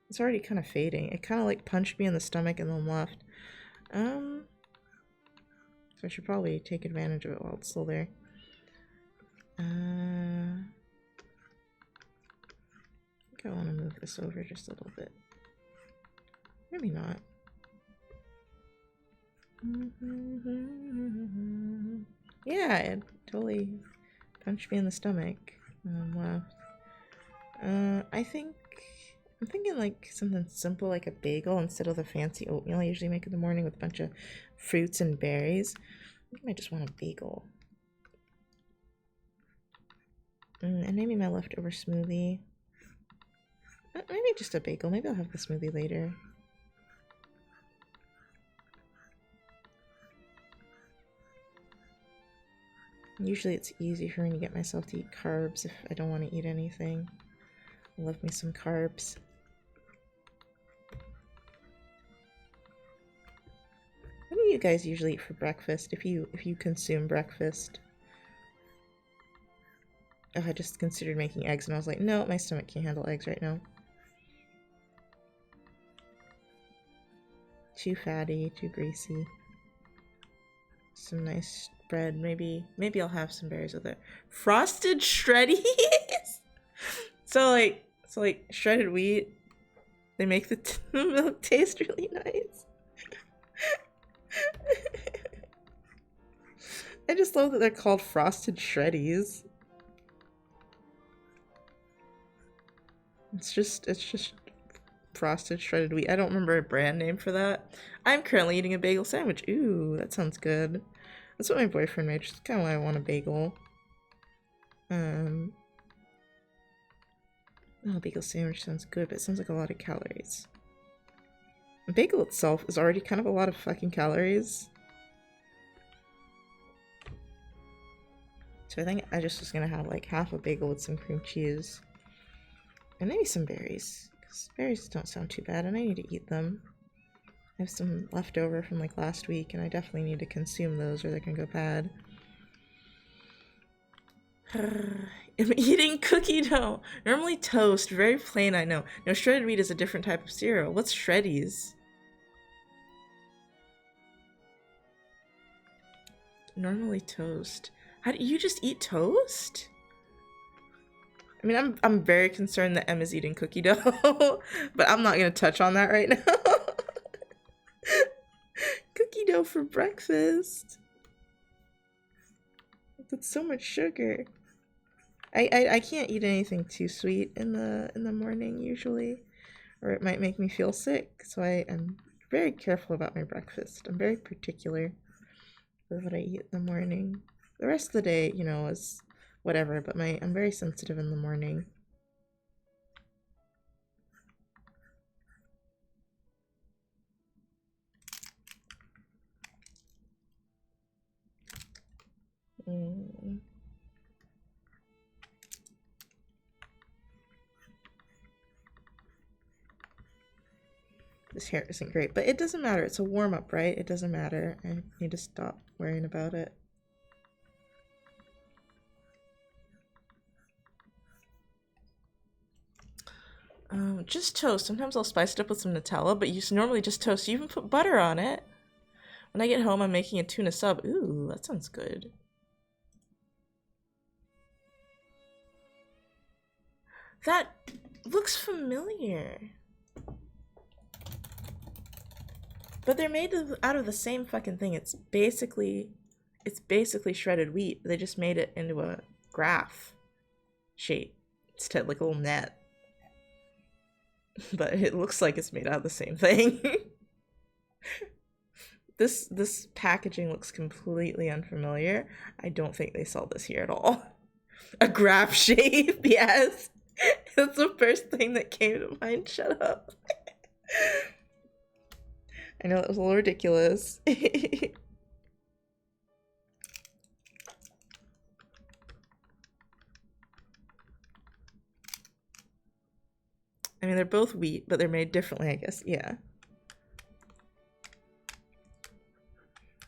Speaker 1: It's already kind of fading. It kind of like punched me in the stomach and then left. So I should probably take advantage of it while it's still there. I want to move this over just a little bit. Maybe not. Yeah, it totally punched me in the stomach. Left. I'm thinking like something simple like a bagel instead of the fancy oatmeal I usually make in the morning with a bunch of fruits and berries. I think I might just want a bagel. And maybe my leftover smoothie. Maybe just a bagel. Maybe I'll have the smoothie later. Usually it's easy for me to get myself to eat carbs if I don't want to eat anything. I love me some carbs. What do you guys usually eat for breakfast if you consume breakfast? Oh, I just considered making eggs and I was like, no, my stomach can't handle eggs right now. Too fatty, too greasy. Some nice bread. Maybe I'll have some berries with it. Frosted shreddies? So like shredded wheat. They make the milk taste really nice. I just love that they're called frosted shreddies. It's just frosted shredded wheat. I don't remember a brand name for that. I'm currently eating a bagel sandwich. Ooh, that sounds good. That's what my boyfriend made, which is kind of why I want a bagel. Oh, bagel sandwich sounds good, but it sounds like a lot of calories. A bagel itself is already kind of a lot of fucking calories. So I think I just was gonna have like half a bagel with some cream cheese. And maybe some berries. Because berries don't sound too bad and I need to eat them. I have some left over from like last week and I definitely need to consume those or they're gonna go bad. I'm eating cookie dough. Normally toast, very plain, I know. No, shredded wheat is a different type of cereal. What's shreddies? Normally toast. How do you just eat toast? I mean, I'm very concerned that Emma's eating cookie dough, but I'm not gonna touch on that right now. Cookie dough for breakfast. That's so much sugar. I can't eat anything too sweet in the morning usually, or it might make me feel sick. So I am very careful about my breakfast. I'm very particular with what I eat in the morning. The rest of the day, you know, is whatever, but I'm very sensitive in the morning. This hair isn't great, but it doesn't matter. It's a warm-up, right? It doesn't matter. I need to stop worrying about it. Just toast. Sometimes I'll spice it up with some Nutella, but you normally just toast. You even put butter on it. When I get home, I'm making a tuna sub. Ooh, that sounds good. That looks familiar. But they're made out of the same fucking thing. It's basically shredded wheat. They just made it into a graph shape. It's like a little net. But it looks like it's made out of the same thing. This packaging looks completely unfamiliar. I don't think they sell this here at all. A graph shape, yes. That's the first thing that came to mind. Shut up. I know that was a little ridiculous. I mean, they're both wheat, but they're made differently, I guess. Yeah.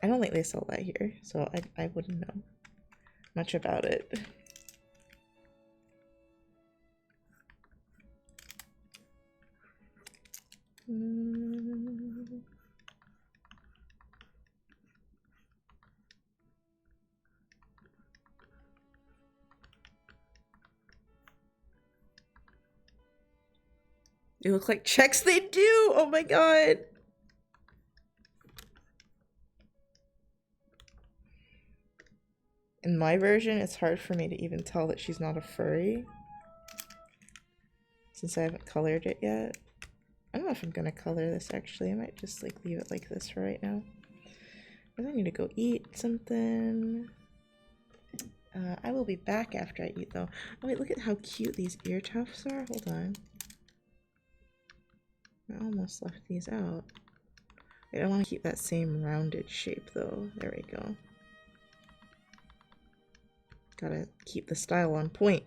Speaker 1: I don't think they sell that here, so I wouldn't know much about it. They look like checks. They do. Oh my god. In my version, it's hard for me to even tell that she's not a furry, since I haven't colored it yet. I don't know if I'm gonna color this actually. I might just like leave it like this for right now. I really need to go eat something. I will be back after I eat though. Oh wait, look at how cute these ear tufts are. Hold on. I almost left these out. Wait, I want to keep that same rounded shape though. There we go. Gotta keep the style on point.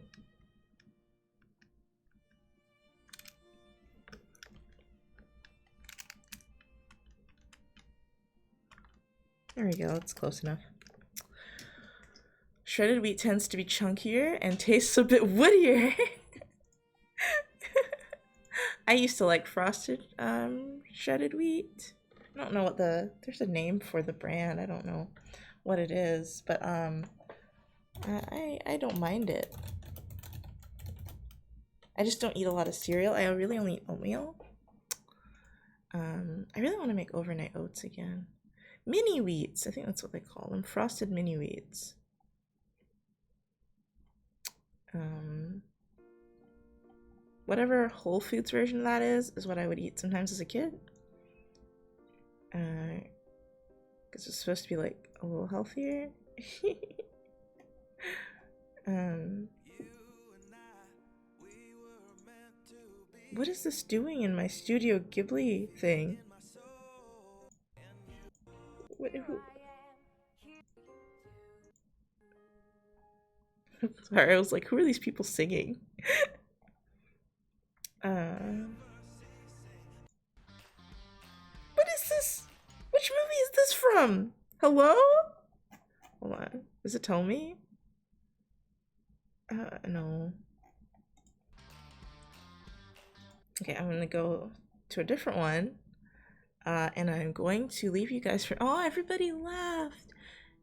Speaker 1: There we go, that's close enough. Shredded wheat tends to be chunkier and tastes a bit woodier. I used to like frosted shredded wheat. I don't know what there's a name for the brand. I don't know what it is, but I don't mind it. I just don't eat a lot of cereal. I really only eat oatmeal. I really want to make overnight oats again. Mini wheats, I think that's what they call them. Frosted mini wheats. Whatever Whole Foods version of that is what I would eat sometimes as a kid. Because it's supposed to be like a little healthier. What is this doing in my Studio Ghibli thing? What, who? Sorry, I was like, who are these people singing? What is this? Which movie is this from? Hello? Hold on. Does it tell me? No. Okay, I'm gonna go to a different one. And I'm going to leave you guys for. Oh, everybody laughed.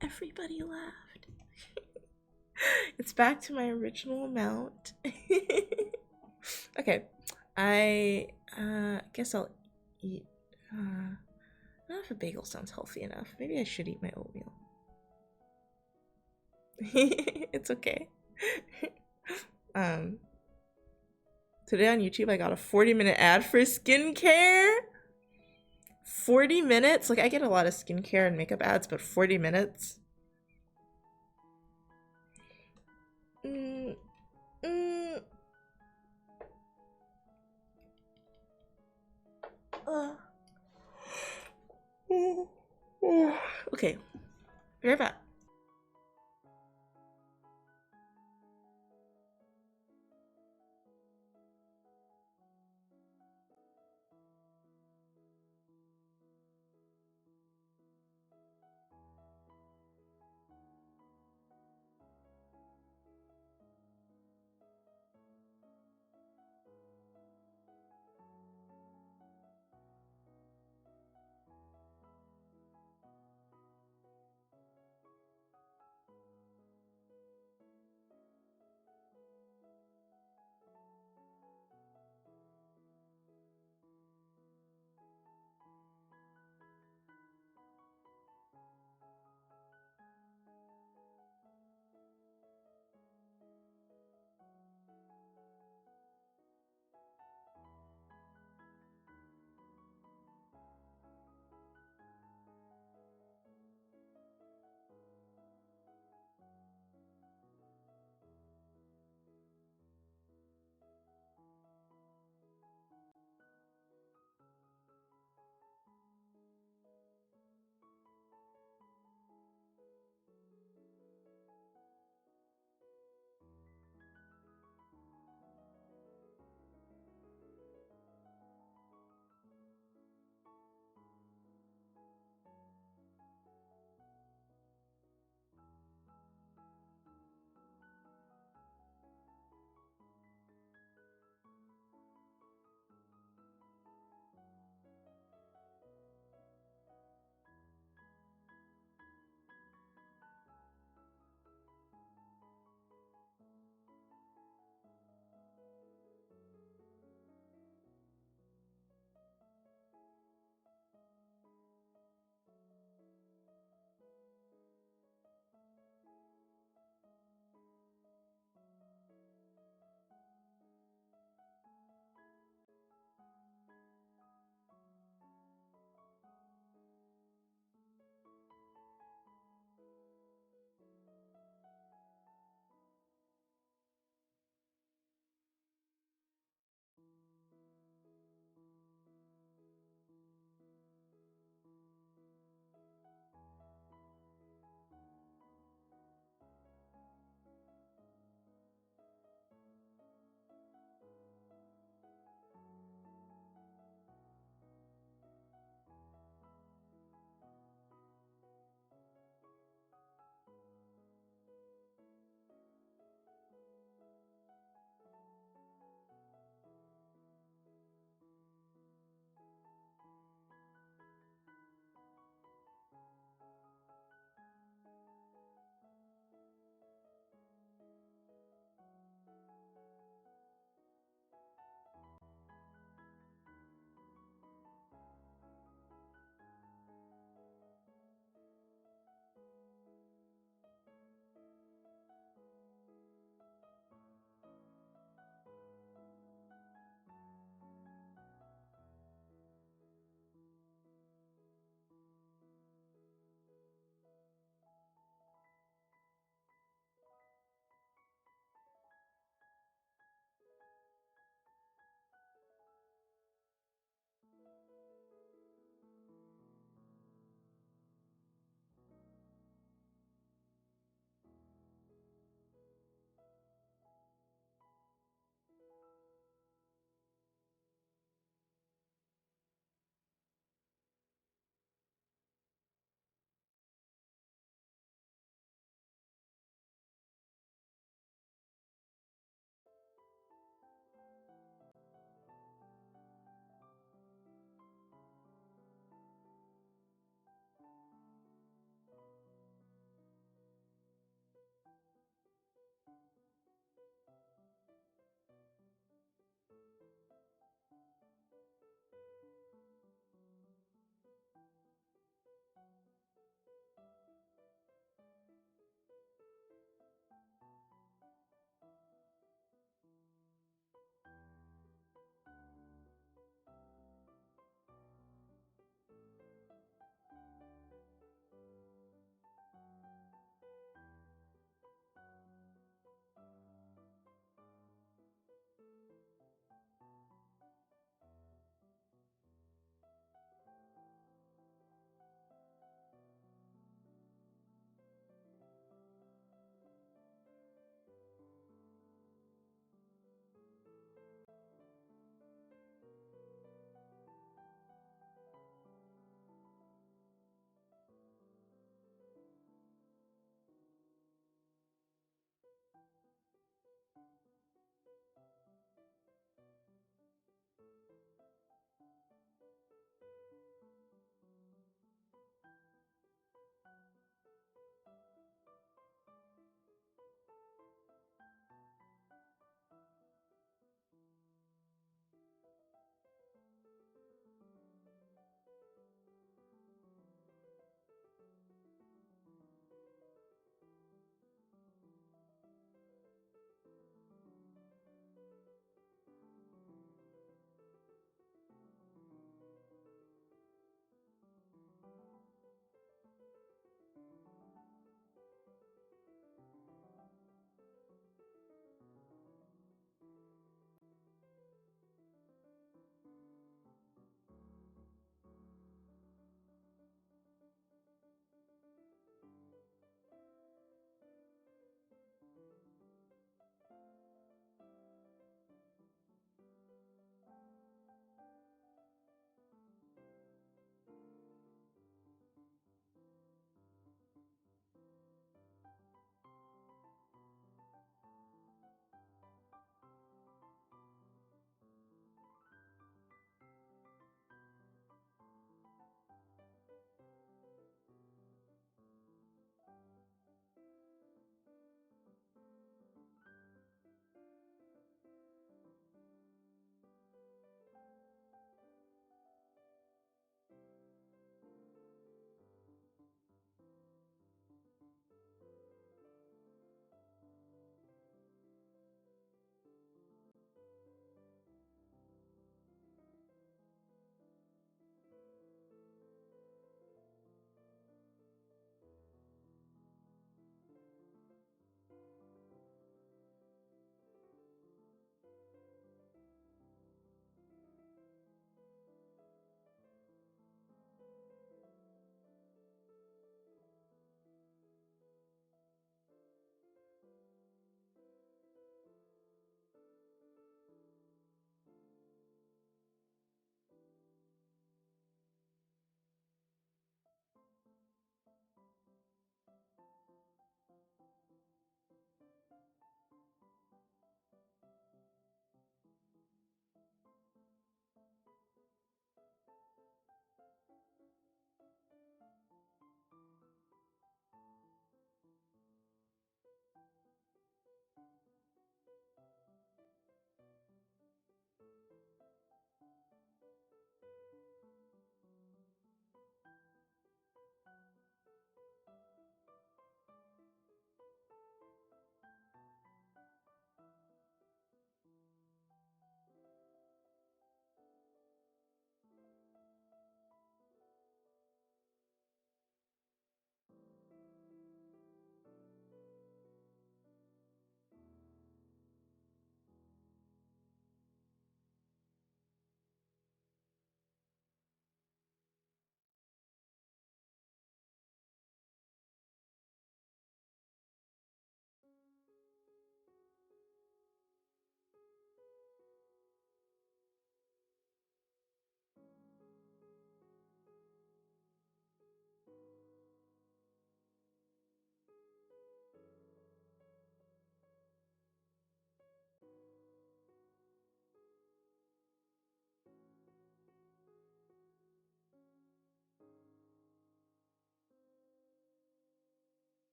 Speaker 1: Everybody laughed. It's back to my original amount. Okay, I guess I'll eat. I don't know if a bagel sounds healthy enough. Maybe I should eat my oatmeal. It's okay. Today on YouTube, I got a 40-minute ad for skincare. 40 minutes? Like, I get a lot of skincare and makeup ads, but 40 minutes? Okay, be right back.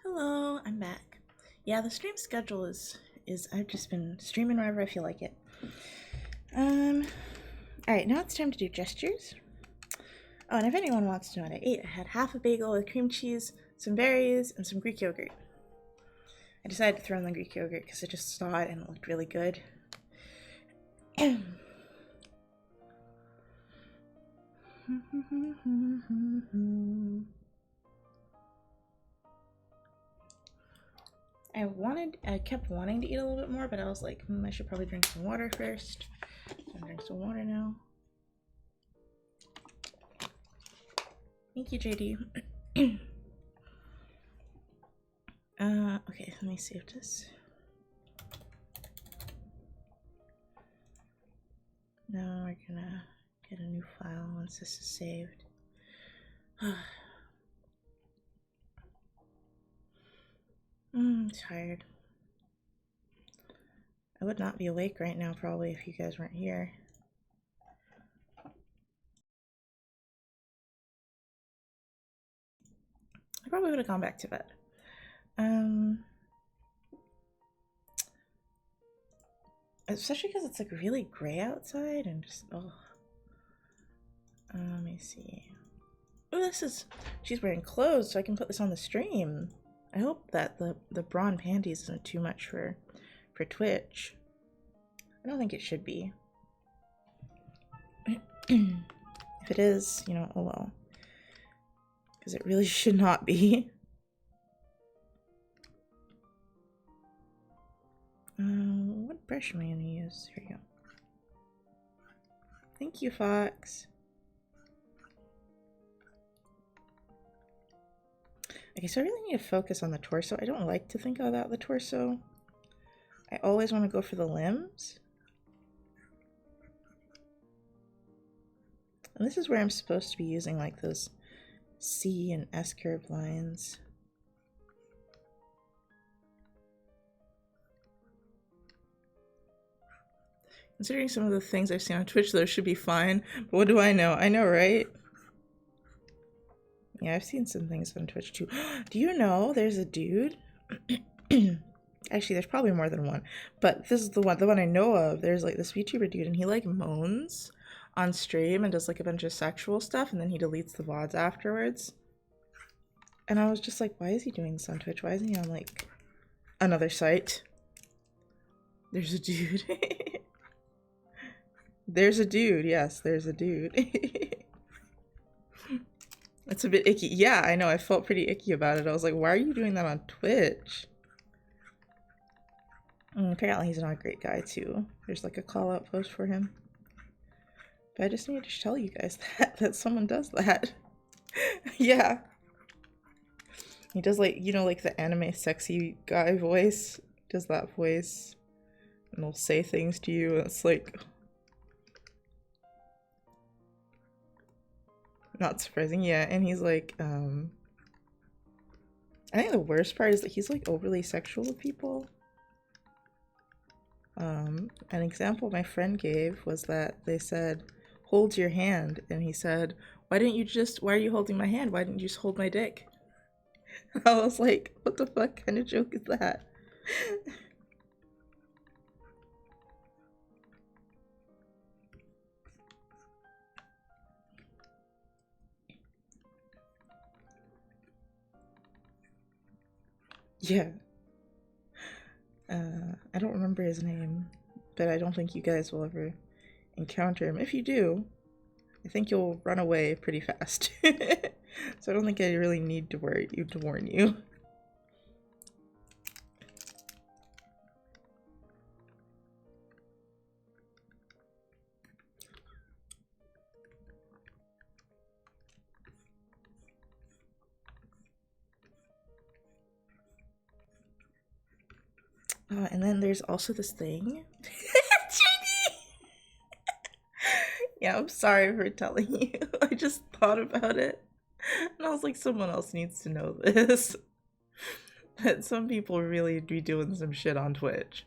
Speaker 1: Hello, I'm back. Yeah, the stream schedule is I've just been streaming wherever I feel like it. Alright, now it's time to do gestures. Oh, and if anyone wants to know what I ate, I had half a bagel with cream cheese, some berries, and some Greek yogurt. I decided to throw in the Greek yogurt because I just saw it and it looked really good. I kept wanting to eat a little bit more, but I was like, I should probably drink some water first. So I'm drinking some water now. Thank you, JD. Okay, let me save this. Now we're gonna get a new file once this is saved. I'm tired. I would not be awake right now probably if you guys weren't here. I probably would have gone back to bed. Especially because it's like really gray outside and just, oh. Let me see. Oh, she's wearing clothes so I can put this on the stream. I hope that the brawn panties isn't too much for Twitch. I don't think it should be. If it is, you know, oh well. Because it really should not be. What brush am I going to use? Here we go. Thank you, Fox. Okay, so I really need to focus on the torso. I don't like to think about the torso. I always want to go for the limbs. And this is where I'm supposed to be using like those C and S curve lines. Considering some of the things I've seen on Twitch, those should be fine. But what do I know? I know, right? Yeah, I've seen some things on Twitch too. Do you know there's a dude? Actually, there's probably more than one. But this is the one I know of. There's like this VTuber dude and he like moans on stream and does like a bunch of sexual stuff and then he deletes the VODs afterwards. And I was just like, why is he doing this on Twitch? Why isn't he on like another site? There's a dude. There's a dude. Yes, there's a dude. It's a bit icky. Yeah, I know. I felt pretty icky about it. I was like, why are you doing that on Twitch? Apparently he's not a great guy too. There's like a call out post for him. But I just needed to tell you guys that someone does that. Yeah. He does like, you know, like the anime sexy guy voice. Does that voice. And he'll say things to you and it's like... Not surprising, yeah. And he's like, I think the worst part is that he's like overly sexual with people. An example my friend gave was that they said, hold your hand. And he said, why are you holding my hand? Why didn't you just hold my dick? I was like, what the fuck kind of joke is that? Yeah. I don't remember his name, but I don't think you guys will ever encounter him. If you do, I think you'll run away pretty fast. So I don't think I really need to warn you. And then there's also this thing. JD! Yeah, I'm sorry for telling you. I just thought about it. And I was like, someone else needs to know this. But some people really be doing some shit on Twitch.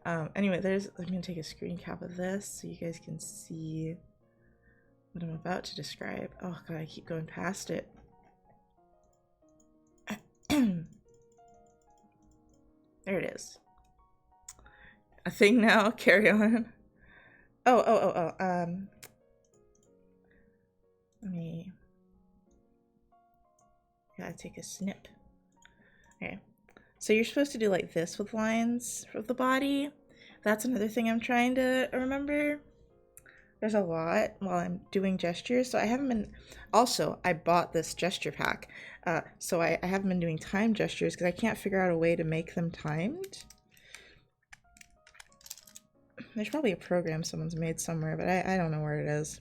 Speaker 1: Anyway, I'm gonna take a screen cap of this so you guys can see what I'm about to describe. Oh god, I keep going past it. There it is. A thing now. Carry on. Oh. Let me. Gotta take a snip. Okay. So you're supposed to do like this with lines of the body. That's another thing I'm trying to remember. There's a lot while I'm doing gestures. So I haven't been. Also, I bought this gesture pack. So I haven't been doing time gestures because I can't figure out a way to make them timed. There's probably a program someone's made somewhere, but I don't know where it is.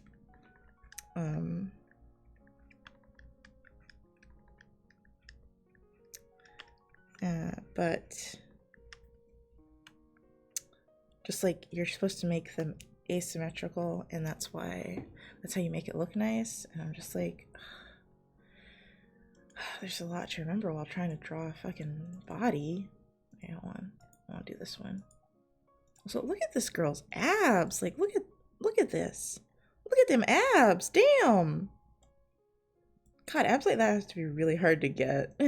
Speaker 1: But just like you're supposed to make them asymmetrical, and that's how you make it look nice. And I'm just like, there's a lot to remember while trying to draw a fucking body. Okay, hold on. I won't do this one. So look at this girl's abs. Like, look at this. Look at them abs. Damn. God, abs like that has to be really hard to get.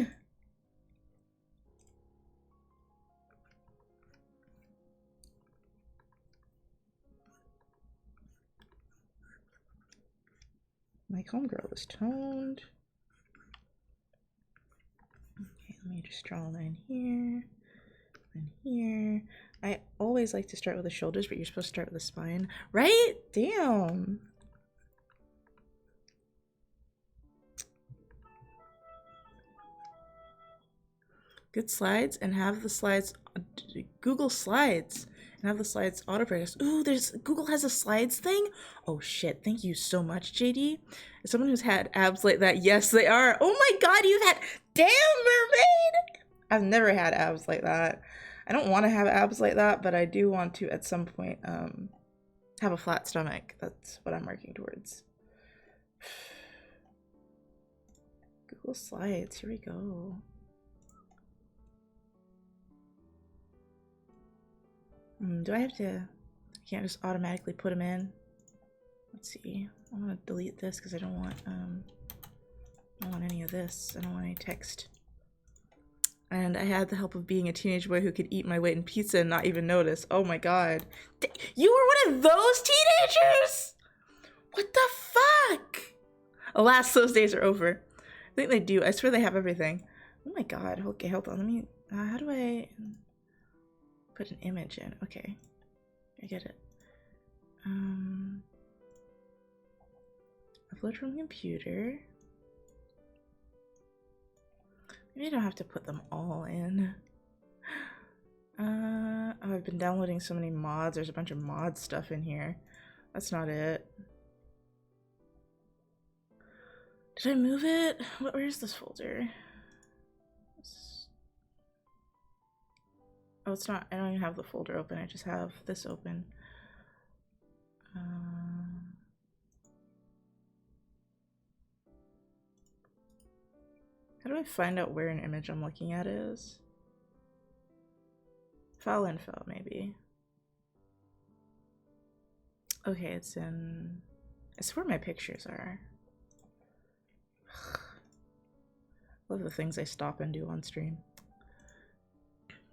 Speaker 1: My homegirl is toned. Okay, let me just draw a line here and here. I always like to start with the shoulders, but you're supposed to start with the spine, right? Damn. Good slides and have the slides, Google Slides, and have the slides auto-practice. Ooh, Google has a slides thing? Oh shit, thank you so much, JD. As someone who's had abs like that, yes they are. Oh my god, you've had, damn mermaid! I've never had abs like that. I don't want to have abs like that, but I do want to at some point have a flat stomach. That's what I'm working towards. Google Slides, here we go. Do I have to? I can't just automatically put them in. Let's see. I want to delete this because I don't want any of this. I don't want any text. And I had the help of being a teenage boy who could eat my weight in pizza and not even notice. Oh my god. You were one of those teenagers? What the fuck? Alas, those days are over. I think they do. I swear they have everything. Oh my god. Okay, hold on. Let me. How do I put an image in? Okay. I get it. Upload from computer. Maybe I don't have to put them all in. Oh, I've been downloading so many mods. There's a bunch of mod stuff in here. That's not it. Did I move it? Where is this folder? Oh, it's not. I don't even have the folder open. I just have this open. How do I find out where an image I'm looking at is? File info, maybe. Okay, it's where my pictures are. Love the things I stop and do on stream.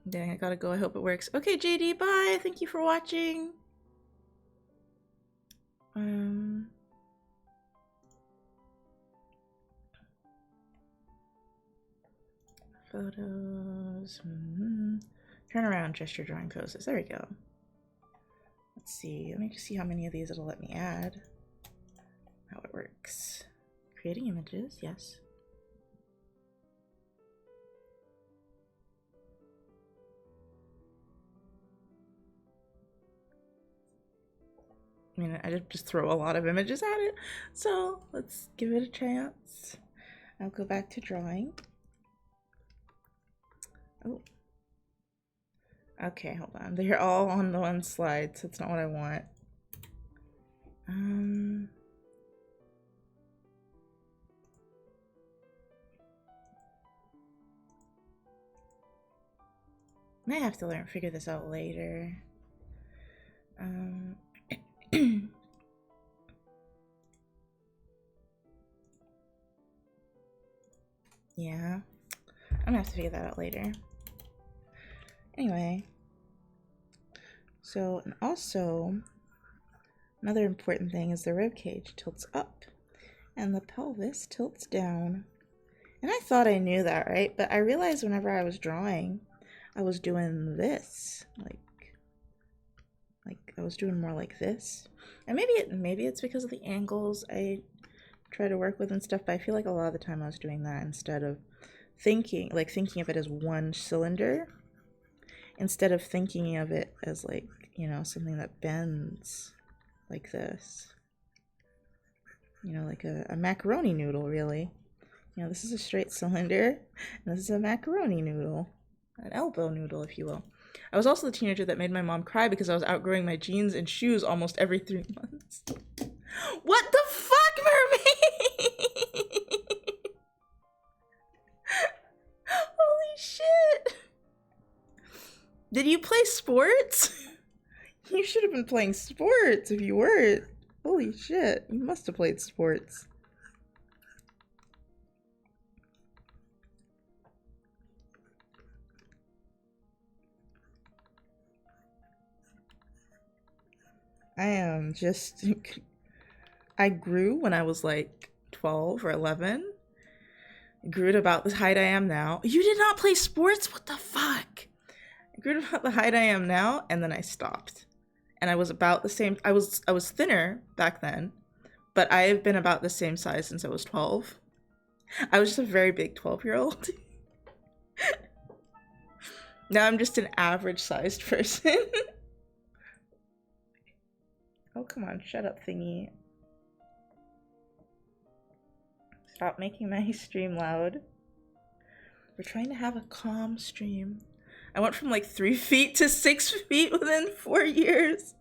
Speaker 1: Dang, I gotta go. I hope it works. Okay, JD, bye. Thank you for watching. Photos. Turn around gesture drawing poses. There we go. Let's see. Let me just see how many of these it'll let me add. How it works. Creating images, yes. I mean, I did just throw a lot of images at it, so let's give it a chance. I'll go back to drawing. Oh. Okay, hold on. They're all on the one slide, so it's not what I want. Might have to figure this out later. Yeah, I'm gonna have to figure that out later. Anyway. So, and also, another important thing is the rib cage tilts up and the pelvis tilts down. And I thought I knew that, right? But I realized whenever I was drawing, I was doing this. Like I was doing more like this. And maybe it's because of the angles I try to work with and stuff, but I feel like a lot of the time I was doing that instead of thinking of it as one cylinder, instead of thinking of it as like, you know, something that bends like this. You know, like a macaroni noodle, really. You know, this is a straight cylinder, and this is a macaroni noodle. An elbow noodle, if you will. I was also the teenager that made my mom cry because I was outgrowing my jeans and shoes almost every 3 months. What the fuck, mermaid? Holy shit. Did you play sports? You should have been playing sports if you weren't. Holy shit, you must have played sports. I grew when I was like 12 or 11. I grew to about the height I am now. You did not play sports? What the fuck? I grew to about the height I am now, and then I stopped. And I was about the same. I was thinner back then, but I've been about the same size since I was 12. I was just a very big 12-year-old. Now I'm just an average-sized person. Oh, come on, shut up, thingy. Stop making my stream loud. We're trying to have a calm stream. I went from like 3 feet to 6 feet within 4 years.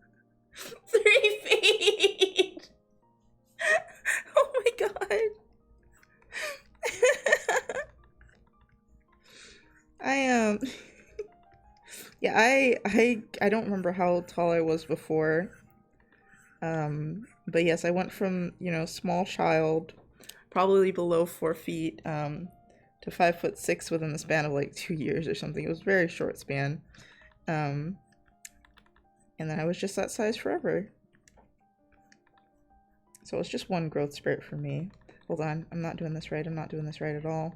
Speaker 1: 3 feet! Oh my god. Yeah, I don't remember how tall I was before. But yes, I went from, you know, small child, probably below 4 feet, to 5'6" within the span of like 2 years or something. It was a very short span. And then I was just that size forever. So it's just one growth spurt for me. Hold on, I'm not doing this right. I'm not doing this right at all.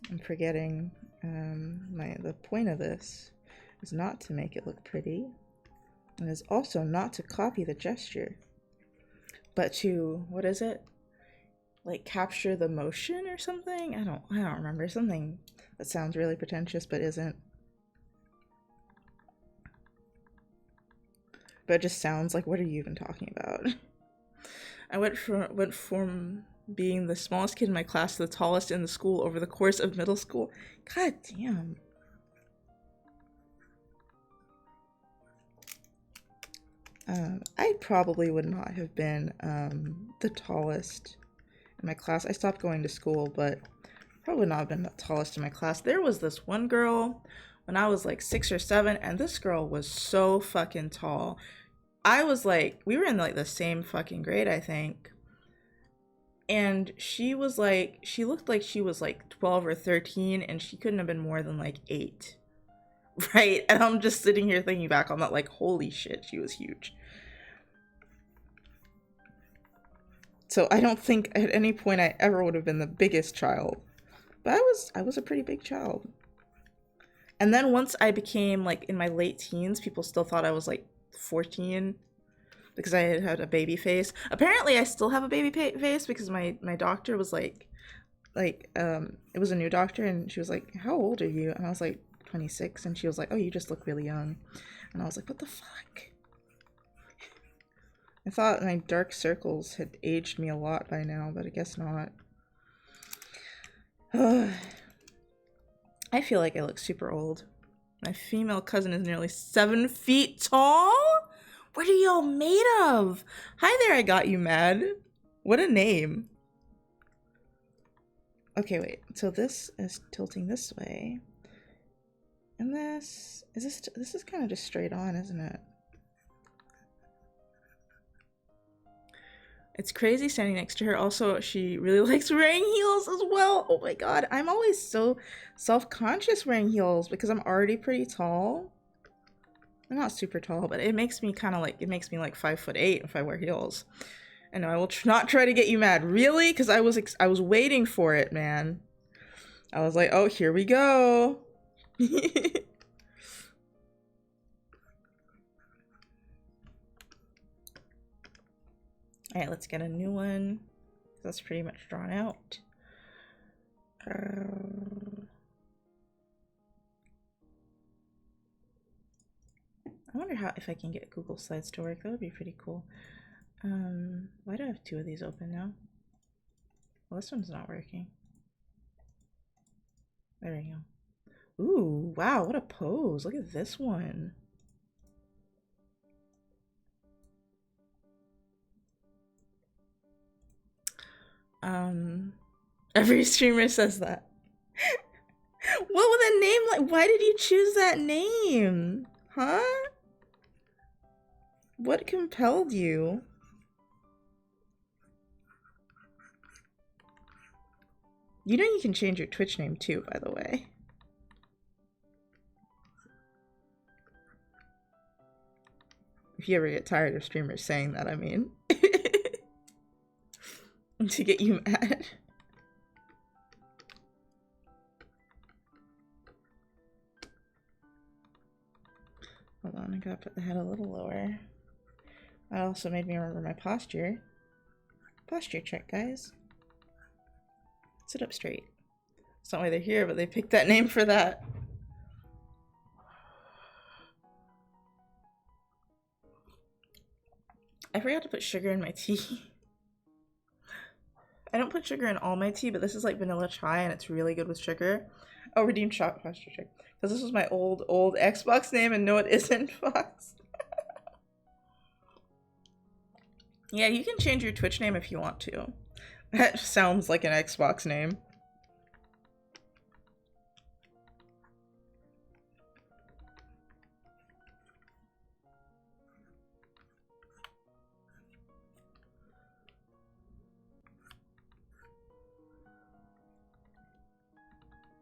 Speaker 1: I'm forgetting the point of this is not to make it look pretty. And is also not to copy the gesture, but to, what is it? Like capture the motion or something? I don't remember. Something that sounds really pretentious but isn't. But it just sounds like, what are you even talking about? I went from being the smallest kid in my class to the tallest in the school over the course of middle school. God damn. I probably would not have been the tallest in my class. I stopped going to school, but probably would not have been the tallest in my class. There was this one girl when I was like 6 or 7, and this girl was so fucking tall. I was like, we were in like the same fucking grade, I think. And she was like, she looked like she was like 12 or 13, and she couldn't have been more than like 8. Right? And I'm just sitting here thinking back on that, like, holy shit, she was huge. So I don't think at any point I ever would have been the biggest child. But I was a pretty big child. And then once I became like in my late teens, people still thought I was like 14 because I had a baby face. Apparently I still have a baby face because my doctor was like it was a new doctor, and she was like, "How old are you?" And I was like 26, and she was like, "Oh, you just look really young." And I was like, "What the fuck?" I thought my dark circles had aged me a lot by now, but I guess not. I feel like I look super old. My female cousin is nearly 7 feet tall? What are y'all made of? Hi there, I got you mad. What a name. Okay, wait. So this is tilting this way. And this is kind of just straight on, isn't it? It's crazy standing next to her. Also, she really likes wearing heels as well. Oh my god, I'm always so self-conscious wearing heels because I'm already pretty tall. I'm not super tall, but it makes me kind of like, it makes me like 5'8" if I wear heels. I know I will not try to get you mad. Really? Because I was waiting for it, man. I was like, oh, here we go. Alright, let's get a new one. That's pretty much drawn out. I wonder if I can get Google Slides to work. That would be pretty cool. Why do I have two of these open now? Well, this one's not working. There we go. Ooh, wow, what a pose. Look at this one. Every streamer says that. What was a name like? Why did you choose that name? Huh? What compelled you? You know you can change your Twitch name too, by the way. If you ever get tired of streamers saying that, I mean. To get you mad. Hold on, I gotta put the head a little lower. That also made me remember my posture. Posture check, guys. Sit up straight. It's not why they're here, but they picked that name for that. I forgot to put sugar in my tea. I don't put sugar in all my tea, but this is like vanilla chai and it's really good with sugar. Oh, redeem shop posture check. Because this was my old Xbox name and no it isn't, Fox. Yeah, you can change your Twitch name if you want to. That sounds like an Xbox name.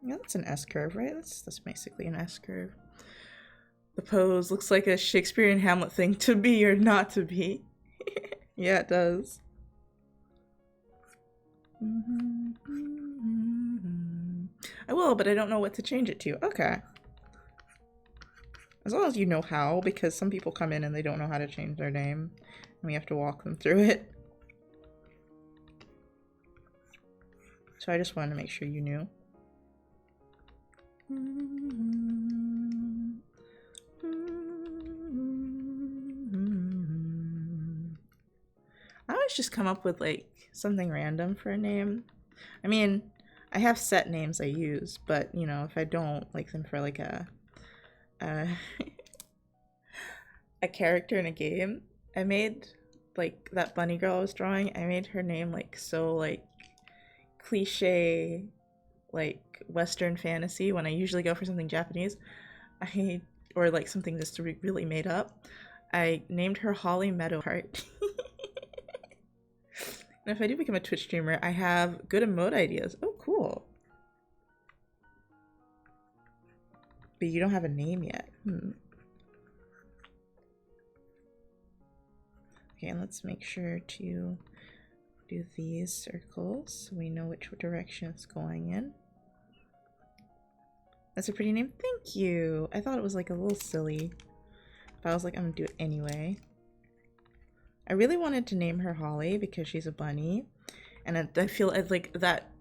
Speaker 1: Yeah, that's an S-curve, right? That's basically an S-curve. The pose looks like a Shakespearean Hamlet thing, to be or not to be. Yeah, it does. I will, but I don't know what to change it to. Okay. As long as you know how, because some people come in and they don't know how to change their name, and we have to walk them through it. So I just wanted to make sure you knew. I always just come up with like something random for a name. I mean, I have set names I use, but you know, if I don't like them for like a a character in a game, I made like that bunny girl I was drawing, I made her name like so like cliche, like Western fantasy when I usually go for something Japanese. Or like something just really made up. I named her Holly Meadowheart. And if I do become a Twitch streamer, I have good emote ideas. Oh, cool. But you don't have a name yet. Okay, and let's make sure to do these circles so we know which direction it's going in. That's a pretty name. Thank you. I thought it was like a little silly, but I was like, I'm gonna do it anyway. I really wanted to name her Holly because she's a bunny, and I feel like that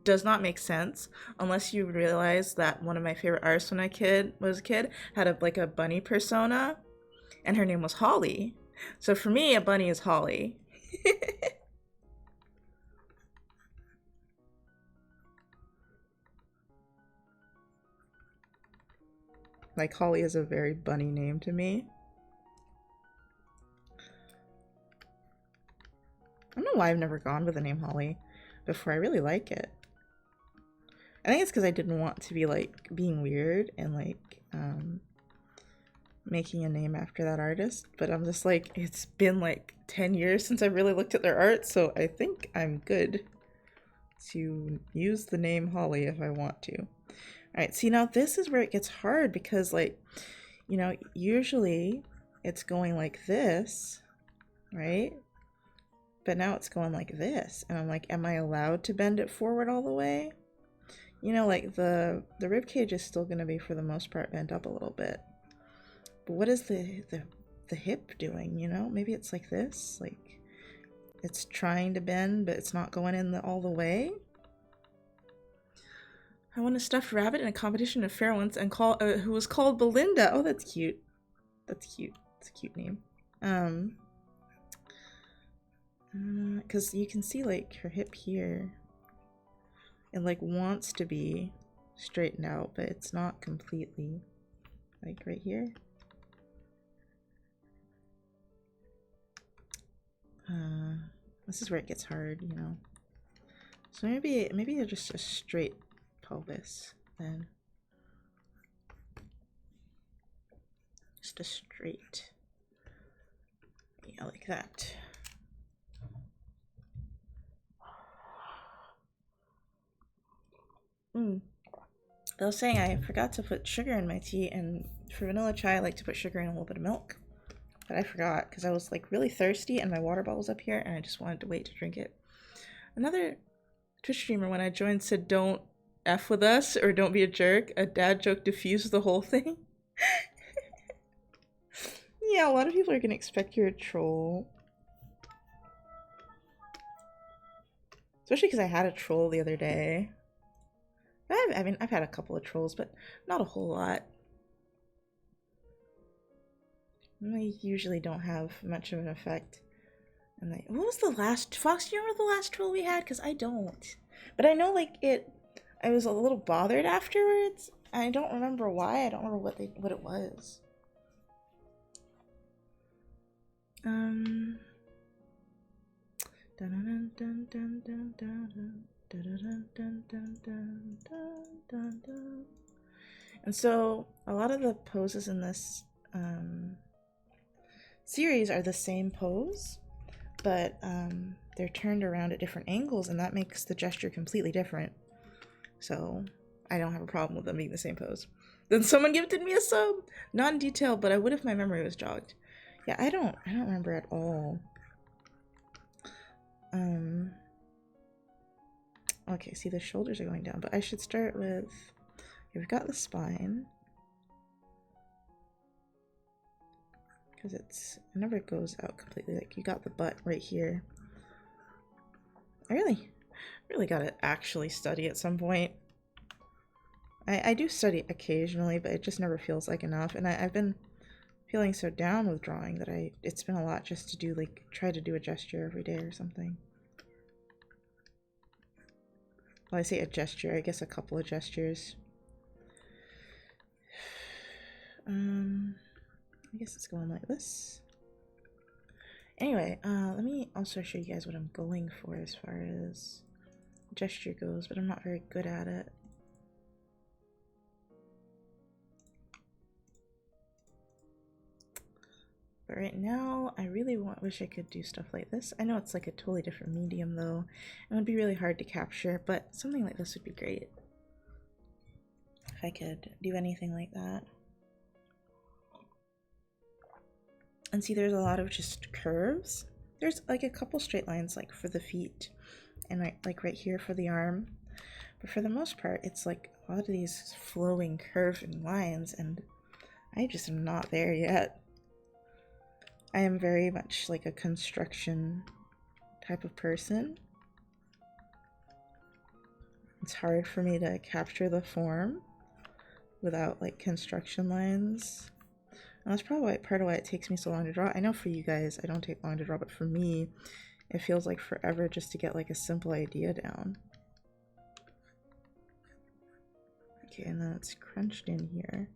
Speaker 1: does not make sense unless you realize that one of my favorite artists when I was a kid had a bunny persona, and her name was Holly. So for me, a bunny is Holly. Like, Holly is a very bunny name to me. I don't know why I've never gone with the name Holly before. I really like it. I think it's because I didn't want to be like being weird and like making a name after that artist, but I'm just like, it's been like 10 years since I really looked at their art, so I think I'm good to use the name Holly if I want to. All right, see, now this is where it gets hard because, like, you know, usually it's going like this, right? But now it's going like this, and I'm like, am I allowed to bend it forward all the way? You know, like the rib cage is still going to be for the most part bent up a little bit. But what is the hip doing, you know? Maybe it's like this, like it's trying to bend, but it's not going in all the way. I won a stuffed rabbit in a competition of fair once and who was called Belinda. Oh, that's cute. That's cute. It's a cute name. Because you can see like her hip here. It like wants to be straightened out, but it's not completely. Like right here. This is where it gets hard, you know. So maybe they're just a straight pelvis then. Just a straight. Yeah, like that. I was saying I forgot to put sugar in my tea, and for vanilla chai I like to put sugar in a little bit of milk. But I forgot because I was like really thirsty and my water bottle's up here and I just wanted to wait to drink it. Another Twitch streamer when I joined said don't F with us or don't be a jerk. A dad joke diffused the whole thing. Yeah, a lot of people are gonna expect you're a troll. Especially because I had a troll the other day. I mean, I've had a couple of trolls, but not a whole lot. They usually don't have much of an effect. And like, what was the last Fox? Do you remember the last troll we had? Because I don't. But I know like I was a little bothered afterwards. I don't remember why. I don't remember what it was. And so a lot of the poses in this series are the same pose, but they're turned around at different angles, and that makes the gesture completely different. So I don't have a problem with them being the same pose. Then someone gifted me a sub, not in detail, but I would if my memory was jogged. Yeah, I don't remember at all. Okay, see the shoulders are going down, but I should start with. Okay, we've got the spine. Because it never goes out completely. Like you got the butt right here. I really gotta actually study at some point. I do study occasionally, but it just never feels like enough. And I've been feeling so down with drawing that it's been a lot just to do like try to do a gesture every day or something. Well, I say a gesture, I guess a couple of gestures. I guess it's going like this. Anyway, let me also show you guys what I'm going for as far as gesture goes, but I'm not very good at it. But right now, I really wish I could do stuff like this. I know it's like a totally different medium though. It would be really hard to capture, but something like this would be great. If I could do anything like that. And see, there's a lot of just curves. There's like a couple straight lines like for the feet and right here for the arm. But for the most part, it's like a lot of these flowing curving lines, and I just am not there yet. I am very much like a construction type of person. It's hard for me to capture the form without like construction lines. And that's probably part of why it takes me so long to draw. I know for you guys, I don't take long to draw, but for me, it feels like forever just to get like a simple idea down. Okay, and then it's crunched in here.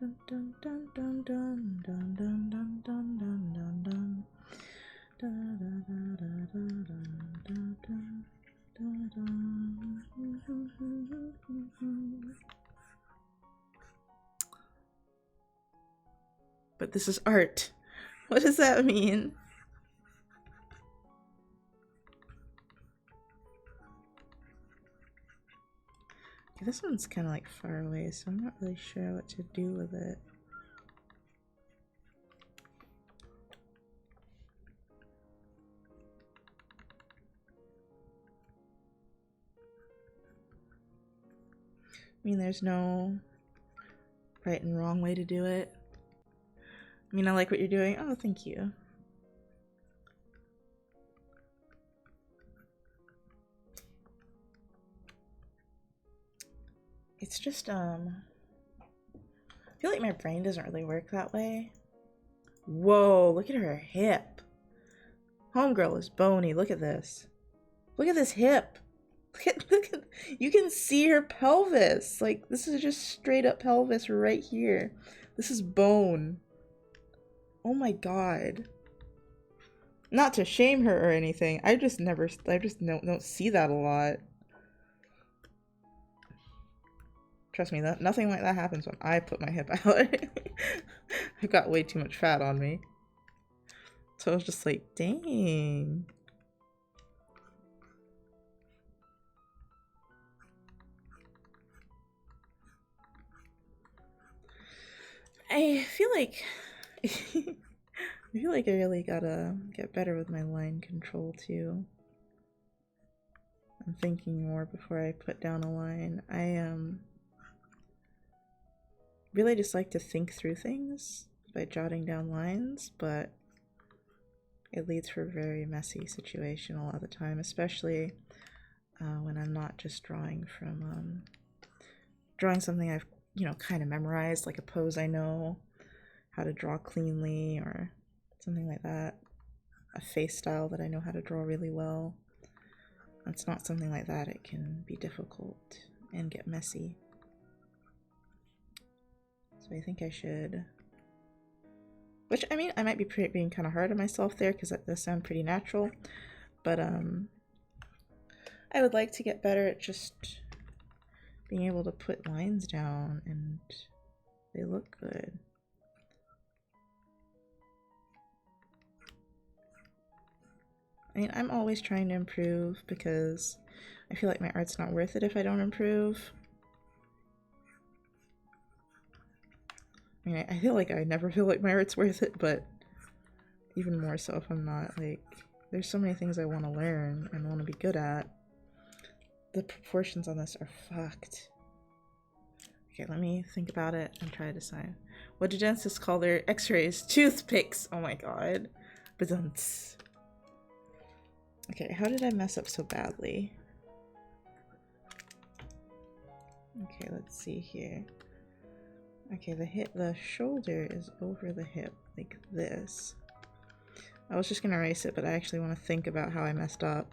Speaker 1: Dun, dun, dun, dun, dun, dun, dun, dun, dun, dun, dun, dun. Da, da, da, da, da, da, da, da, da. And so a lot of the poses in this series are the same pose, but they're turned around at different angles, and that makes the gesture completely different. So I don't have a problem with them being the same pose. I But this is art. What does that mean? Okay, this one's kind of like far away, so I'm not really sure what to do with it. I mean, there's no right and wrong way to do it. I mean, I like what you're doing. Oh, thank you. It's just, I feel like my brain doesn't really work that way. Whoa, look at her hip. Homegirl is bony. Look at this. Look at this hip. Look at, you can see her pelvis. Like, this is just straight up pelvis right here. This is bone. Oh my god. Not to shame her or anything. I just don't see that a lot. Trust me, that nothing like that happens when I put my hip out. I've got way too much fat on me. So I was just like, dang. I feel like I really gotta get better with my line control too. I'm thinking more before I put down a line. I really just like to think through things by jotting down lines, but it leads for a very messy situation a lot of the time, especially when I'm not just drawing from drawing something I've kind of memorized, like a pose I know how to draw cleanly or something like that, a face style that I know how to draw really well. It's not something like that, it can be difficult and get messy. So I think I should, which I mean, I might be being kind of hard on myself there because that does sound pretty natural, but I would like to get better at just being able to put lines down and they look good. I mean, I'm always trying to improve because I feel like my art's not worth it if I don't improve. I mean, I feel like I never feel like my art's worth it, but even more so if I'm not. Like, there's so many things I want to learn and want to be good at. The proportions on this are fucked. Okay, let me think about it and try to decide. What do dentists call their x-rays? Toothpicks! Oh my god. Badunts. Okay, how did I mess up so badly? Okay, let's see here. Okay, the shoulder is over the hip, like this. I was just gonna erase it, but I actually want to think about how I messed up.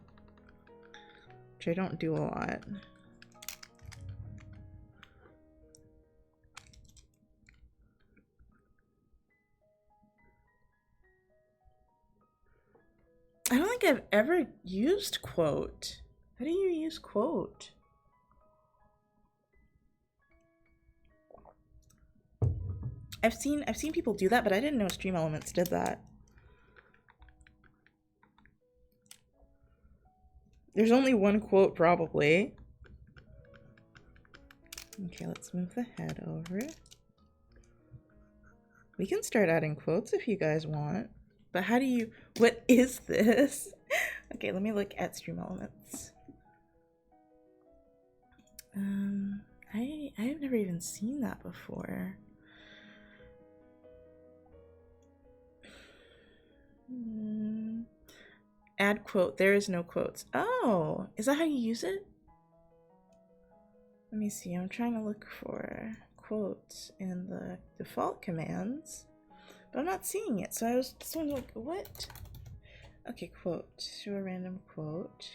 Speaker 1: Which I don't do a lot. I don't think I've ever used quote. How do you use quote? I've seen people do that, but I didn't know Stream Elements did that. There's only one quote, probably. Okay, let's move the head over. We can start adding quotes if you guys want. But how do you... What is this? Okay, let me look at Stream Elements. I've never even seen that before. Add quote. There is no quotes. Oh, is that how you use it? Let me see. I'm trying to look for quotes in the default commands, but I'm not seeing it. So I was just wondering, like, what? Okay, quote. Show a random quote.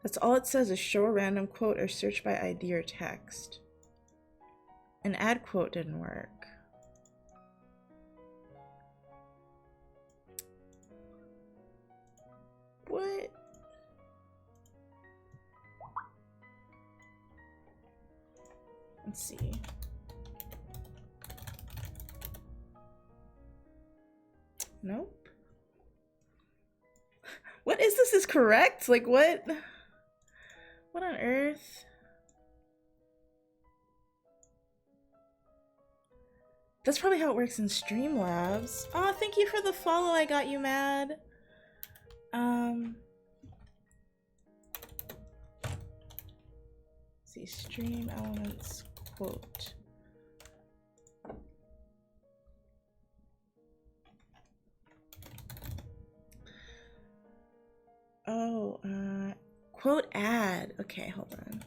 Speaker 1: That's all it says is show a random quote or search by ID or text. An add quote didn't work. What? Let's see. Nope. What is this is correct? Like what? What on earth? That's probably how it works in Streamlabs. Oh, thank you for the follow. I got you mad. See, stream elements quote. Oh, quote add. Okay, hold on.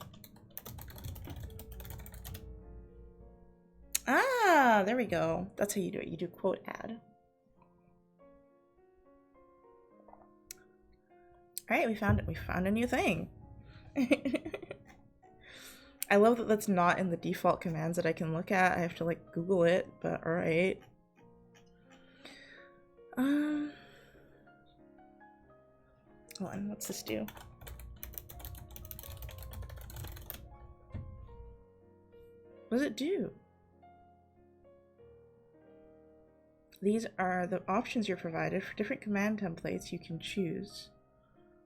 Speaker 1: Ah, there we go. That's how you do it. You do quote add. All right, we found it. We found a new thing. I love that that's not in the default commands that I can look at. I have to like Google it, but all right. Hold on, what's this do? What does it do? These are the options you're provided for different command templates you can choose.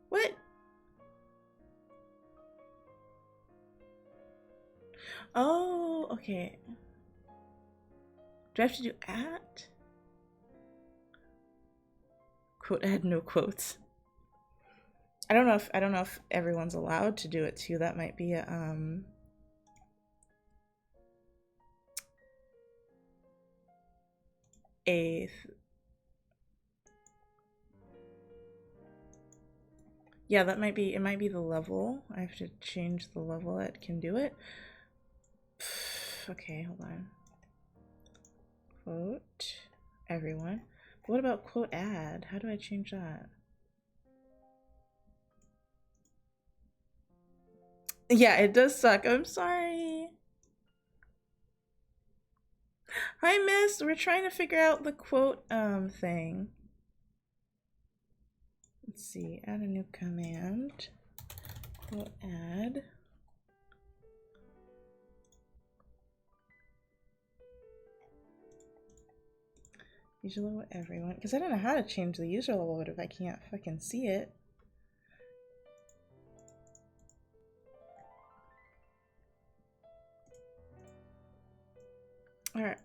Speaker 1: What? Oh, okay. Do I have to do at? Quote add no quotes. I don't know if everyone's allowed to do it too. That might be a yeah, that might be, it might be the level. I have to change the level that can do it. Okay, hold on. Quote everyone. What about quote add? How do I change that? Yeah, it does suck. I'm sorry. Hi, miss. We're trying to figure out the quote thing. Let's see. Add a new command. Quote add. User level everyone. Because I don't know how to change the user level if I can't fucking see it.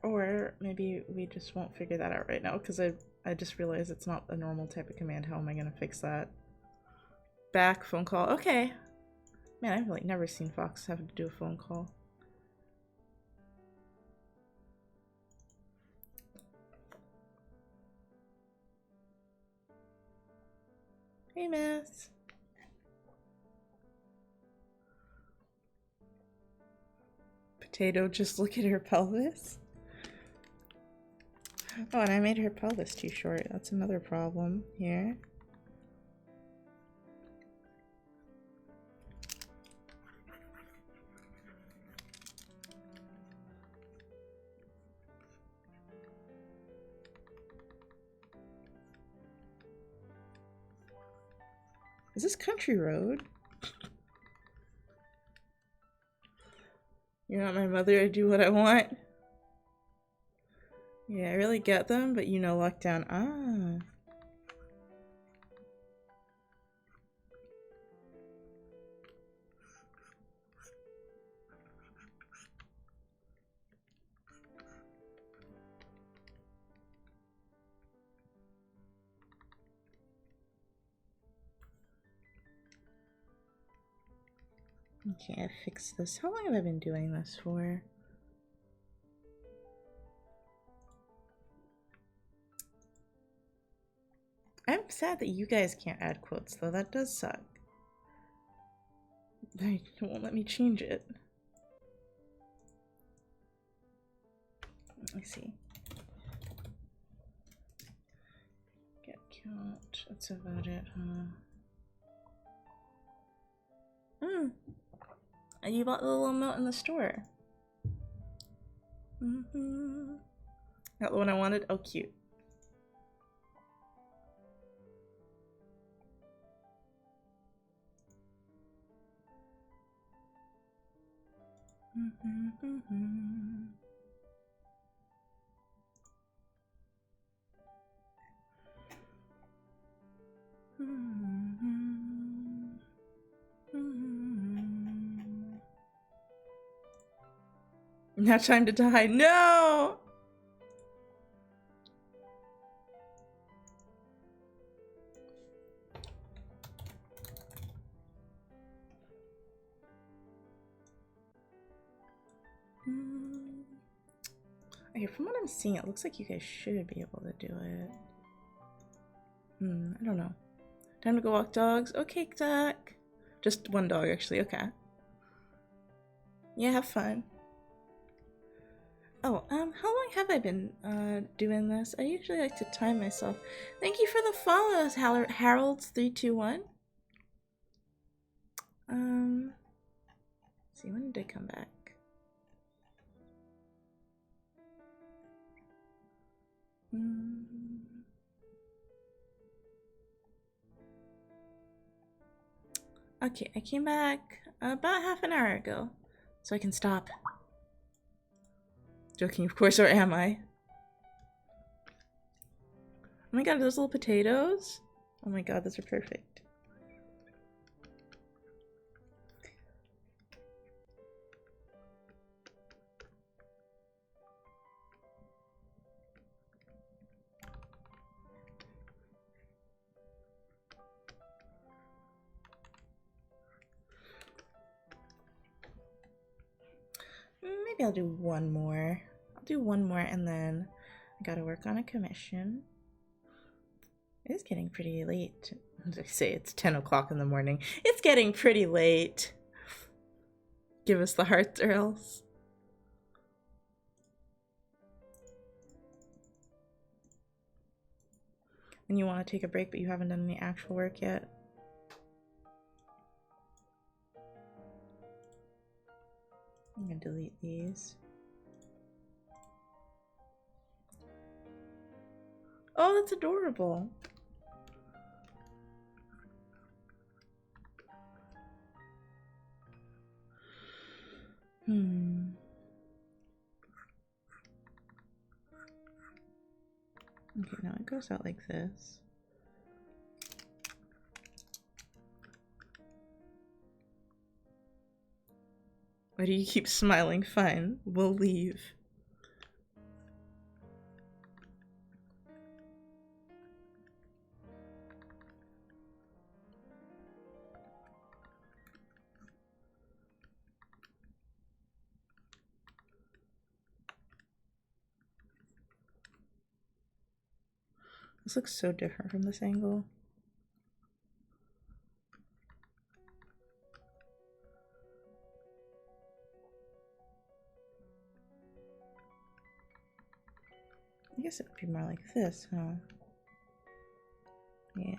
Speaker 1: Or maybe we just won't figure that out right now because I just realized it's not a normal type of command. How am I going to fix that? Back, phone call. Okay. Man, I've like never seen Fox have to do a phone call. Hey, miss. Potato, just look at her pelvis. Oh, and I made her pelvis too short. That's another problem here. Is this Country Road? You're not my mother, I do what I want. Yeah, I really get them, but you know, lockdown. Ah. Okay, I fixed this. How long have I been doing this for? I'm sad that you guys can't add quotes, though. That does suck. It won't let me change it. Let me see. Get count. That's about it, huh? And you bought the little emote in the store. Not the one I wanted? Oh, cute. Now time to die. No! Okay, from what I'm seeing, it looks like you guys should be able to do it. I don't know. Time to go walk dogs. Okay, Duck. Just one dog, actually. Okay. Yeah, have fun. Oh, how long have I been doing this? I usually like to time myself. Thank you for the follows, Harold's321. Let's see, when did I come back? Okay, I came back about half an hour ago, so I can stop. Joking, of course, or am I? Oh my god, those little potatoes? Oh my god, those are perfect. Maybe I'll do one more. I'll do one more and then I gotta work on a commission. It is getting pretty late. As I say, it's 10 o'clock in the morning. It's getting pretty late. Give us the hearts or else. And you want to take a break, but you haven't done any actual work yet. I'm gonna delete these. Oh, that's adorable. Okay, now it goes out like this. Why do you keep smiling? Fine, we'll leave. This looks so different from this angle. I guess it would be more like this, huh? Yeah.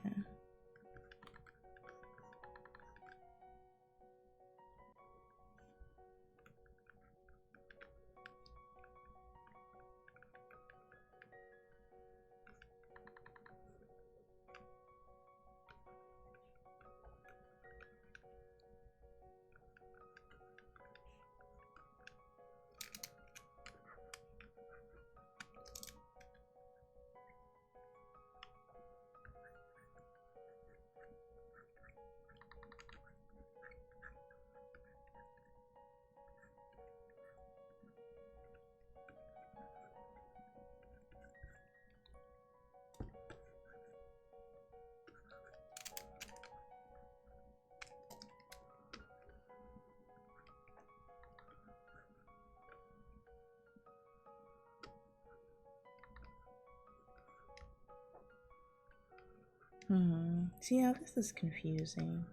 Speaker 1: See how this is confusing.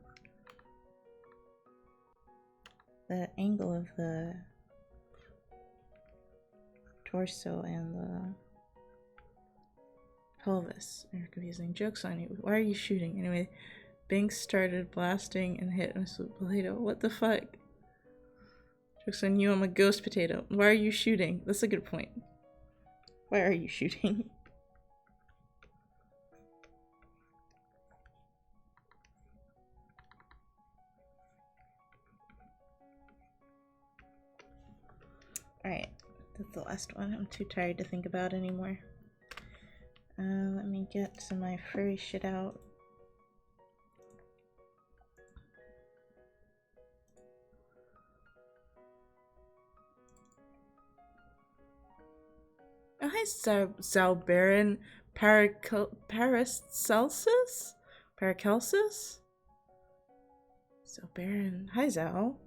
Speaker 1: The angle of the torso and the pelvis are confusing. Joke's on you. Why are you shooting? Anyway, Binks started blasting and hit a sweet potato. What the fuck? Joke's on you, I'm a ghost potato. Why are you shooting? That's a good point. Why are you shooting? Alright, that's the last one. I'm too tired to think about anymore. Let me get some of my furry shit out. Oh, hi, Zalbaran Paracelsus? Paracelsus? Zalbaran. Hi, Zal.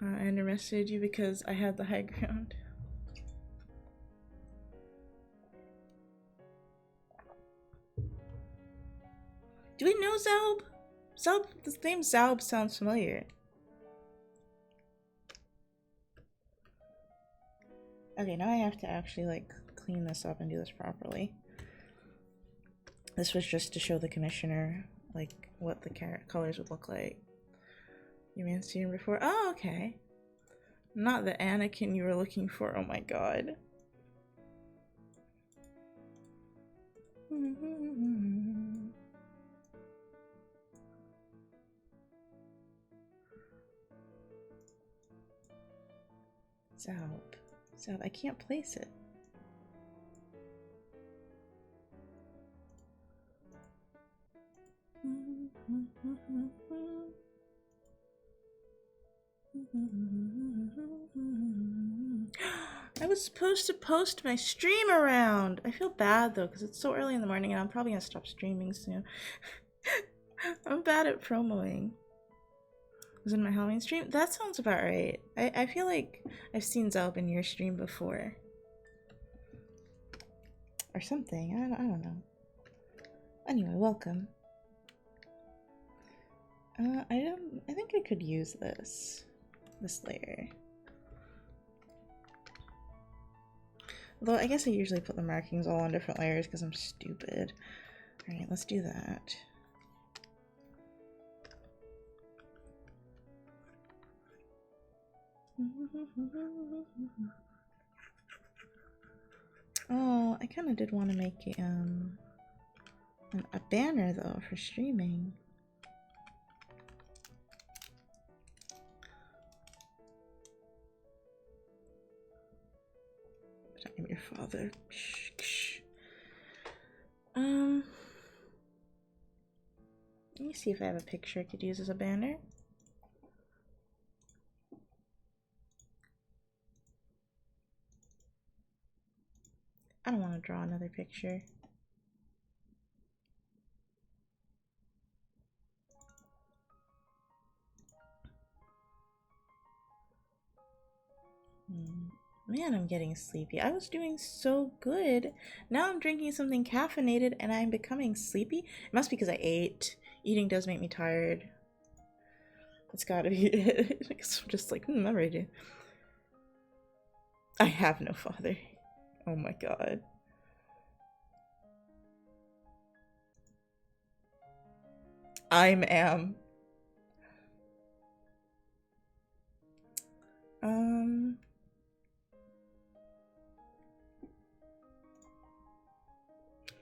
Speaker 1: I underestimated you because I had the high ground. Do we know Zalb? Zalb, the name Zalb sounds familiar. Okay, now I have to actually, like, clean this up and do this properly. This was just to show the commissioner, like, what the colors would look like. You may have seen him before. Oh, okay. Not the Anakin you were looking for. Oh my god. Zalb. Zalb. I can't place it. I was supposed to post my stream around. I feel bad though because it's so early in the morning and I'm probably gonna stop streaming soon. I'm bad at promoing. Was in my Halloween stream? That sounds about right. I feel like I've seen Zelb in your stream before. Or something. I don't know. Anyway, welcome. I think I could use this layer. Although I guess I usually put the markings all on different layers because I'm stupid. Alright, let's do that. Oh, I kind of did want to make a banner though for streaming. But I'm your father. Let me see if I have a picture I could use as a banner. I don't want to draw another picture. Man, I'm getting sleepy. I was doing so good. Now I'm drinking something caffeinated and I'm becoming sleepy. It must be because I ate. Eating does make me tired. It's gotta be it. I'm just like, I'm ready. I have no father. Oh my god. am.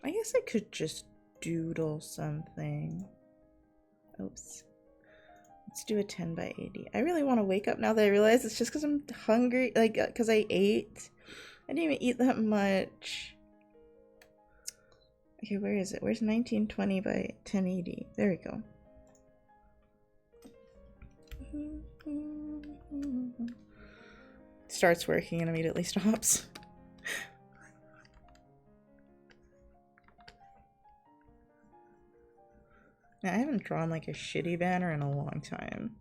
Speaker 1: I guess I could just doodle something. Oops. Let's do a 10 by 80. I really want to wake up now that I realize it's just because I'm hungry, like, because I ate. I didn't even eat that much. Okay, where is it? Where's 1920 by 1080? There we go. Starts working and immediately stops. Now, I haven't drawn like a shitty banner in a long time.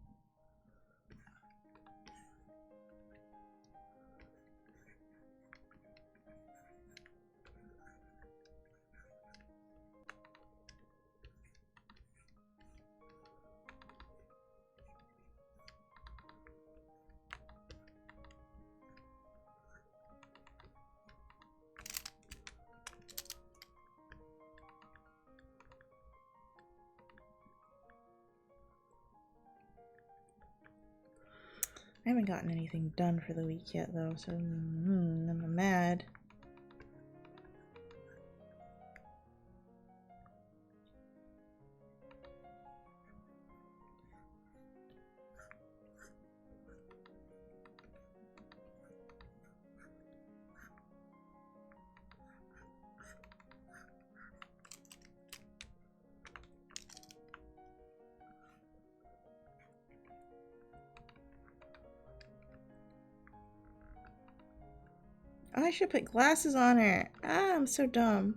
Speaker 1: I haven't gotten anything done for the week yet, though, so I'm mad. I should put glasses on her. Ah, I'm so dumb.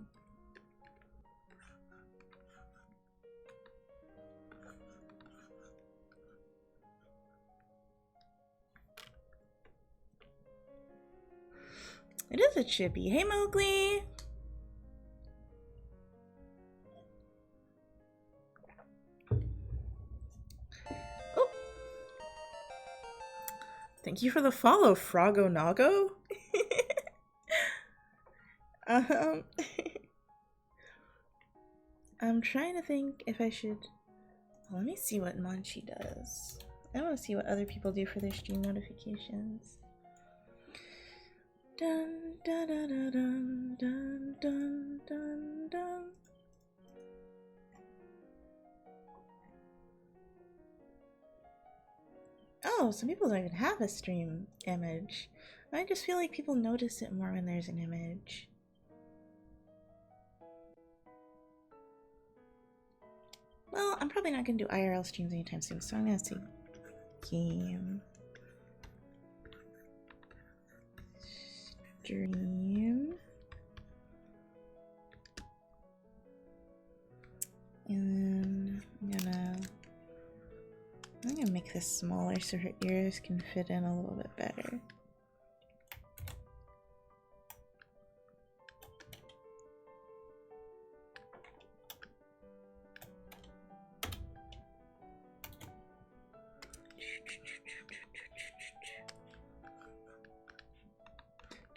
Speaker 1: It is a chippy. Hey, Mowgli. Oh. Thank you for the follow, Frogo Nago. I'm trying to think if I should... Let me see what Manchi does. I want to see what other people do for their stream notifications. Dun dun dun dun dun dun dun dun. Oh, some people don't even have a stream image. I just feel like people notice it more when there's an image. Well, I'm probably not going to do IRL streams anytime soon, so I'm going to say game stream. And then I'm gonna make this smaller so her ears can fit in a little bit better.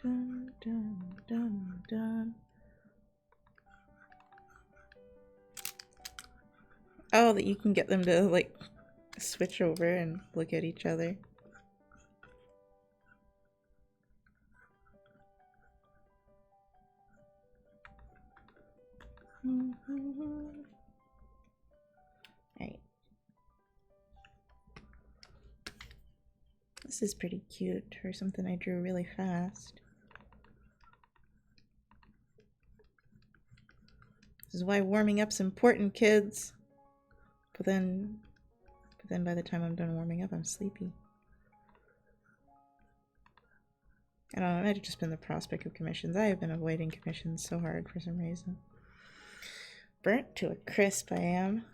Speaker 1: Dun, dun, dun, dun. Oh, that you can get them to like switch over and look at each other. Alright. This is pretty cute for something I drew really fast. This is why warming up's important, kids. But then by the time I'm done warming up, I'm sleepy. I don't know, it might have just been the prospect of commissions. I have been avoiding commissions so hard for some reason. Burnt to a crisp I am.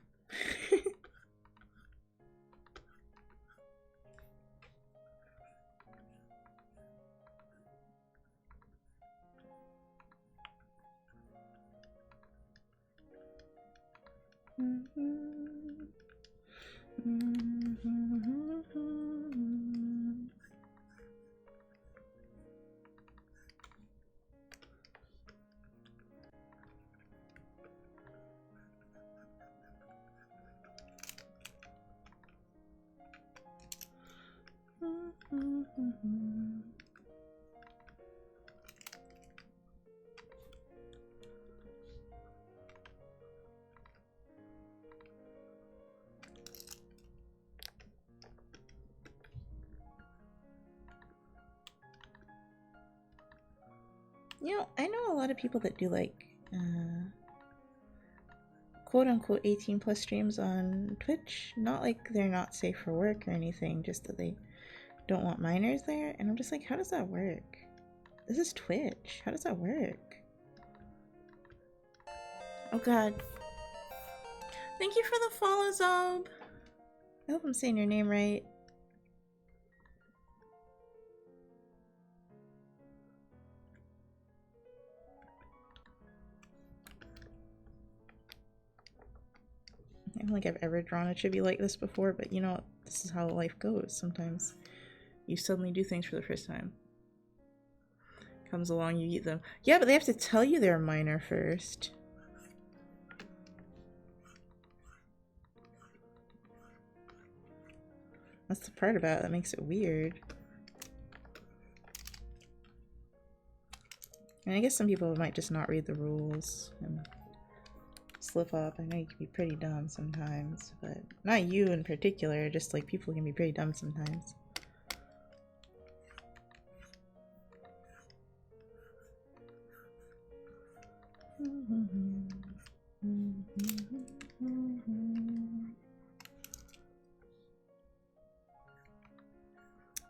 Speaker 1: You know, I know a lot of people that do like quote-unquote 18 plus streams on Twitch. Not like they're not safe for work or anything, just that they don't want minors there. And I'm just like, how does that work? This is Twitch. How does that work? Oh god. Thank you for the follow, Zob. I hope I'm saying your name right. I don't think I've ever drawn a chibi like this before, but you know, this is how life goes. Sometimes you suddenly do things for the first time. Comes along, you eat them. Yeah, but they have to tell you they're a minor first. That's the part about it that makes it weird. And I guess some people might just not read the rules and slip up. I know you can be pretty dumb sometimes, but not you in particular, just like people can be pretty dumb sometimes.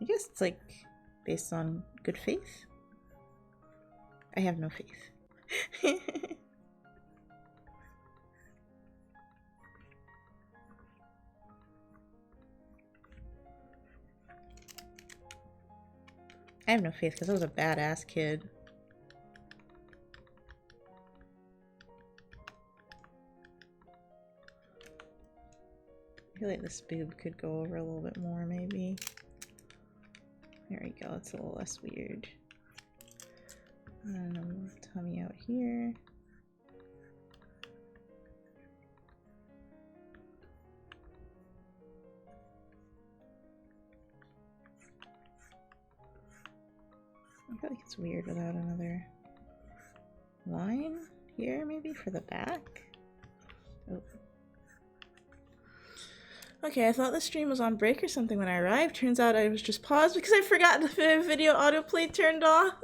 Speaker 1: I guess it's like based on good faith. I have no faith. I have no faith because I was a badass kid. I feel like this boob could go over a little bit more, maybe. There we go, it's a little less weird. And I'll move tummy out here. I feel like it's weird without another line here, maybe for the back. Oh. Okay, I thought the stream was on break or something when I arrived. Turns out I was just paused because I forgot the video autoplay turned off.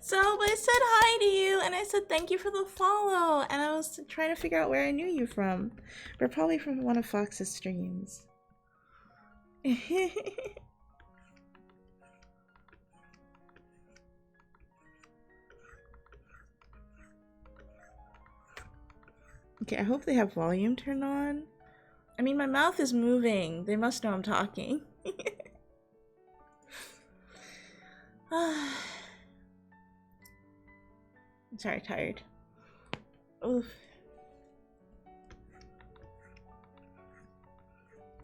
Speaker 1: So I said hi to you and I said thank you for the follow, and I was trying to figure out where I knew you from. We're probably from one of Fox's streams. Okay, I hope they have volume turned on. I mean, my mouth is moving. They must know I'm talking. I'm sorry, tired. Oof.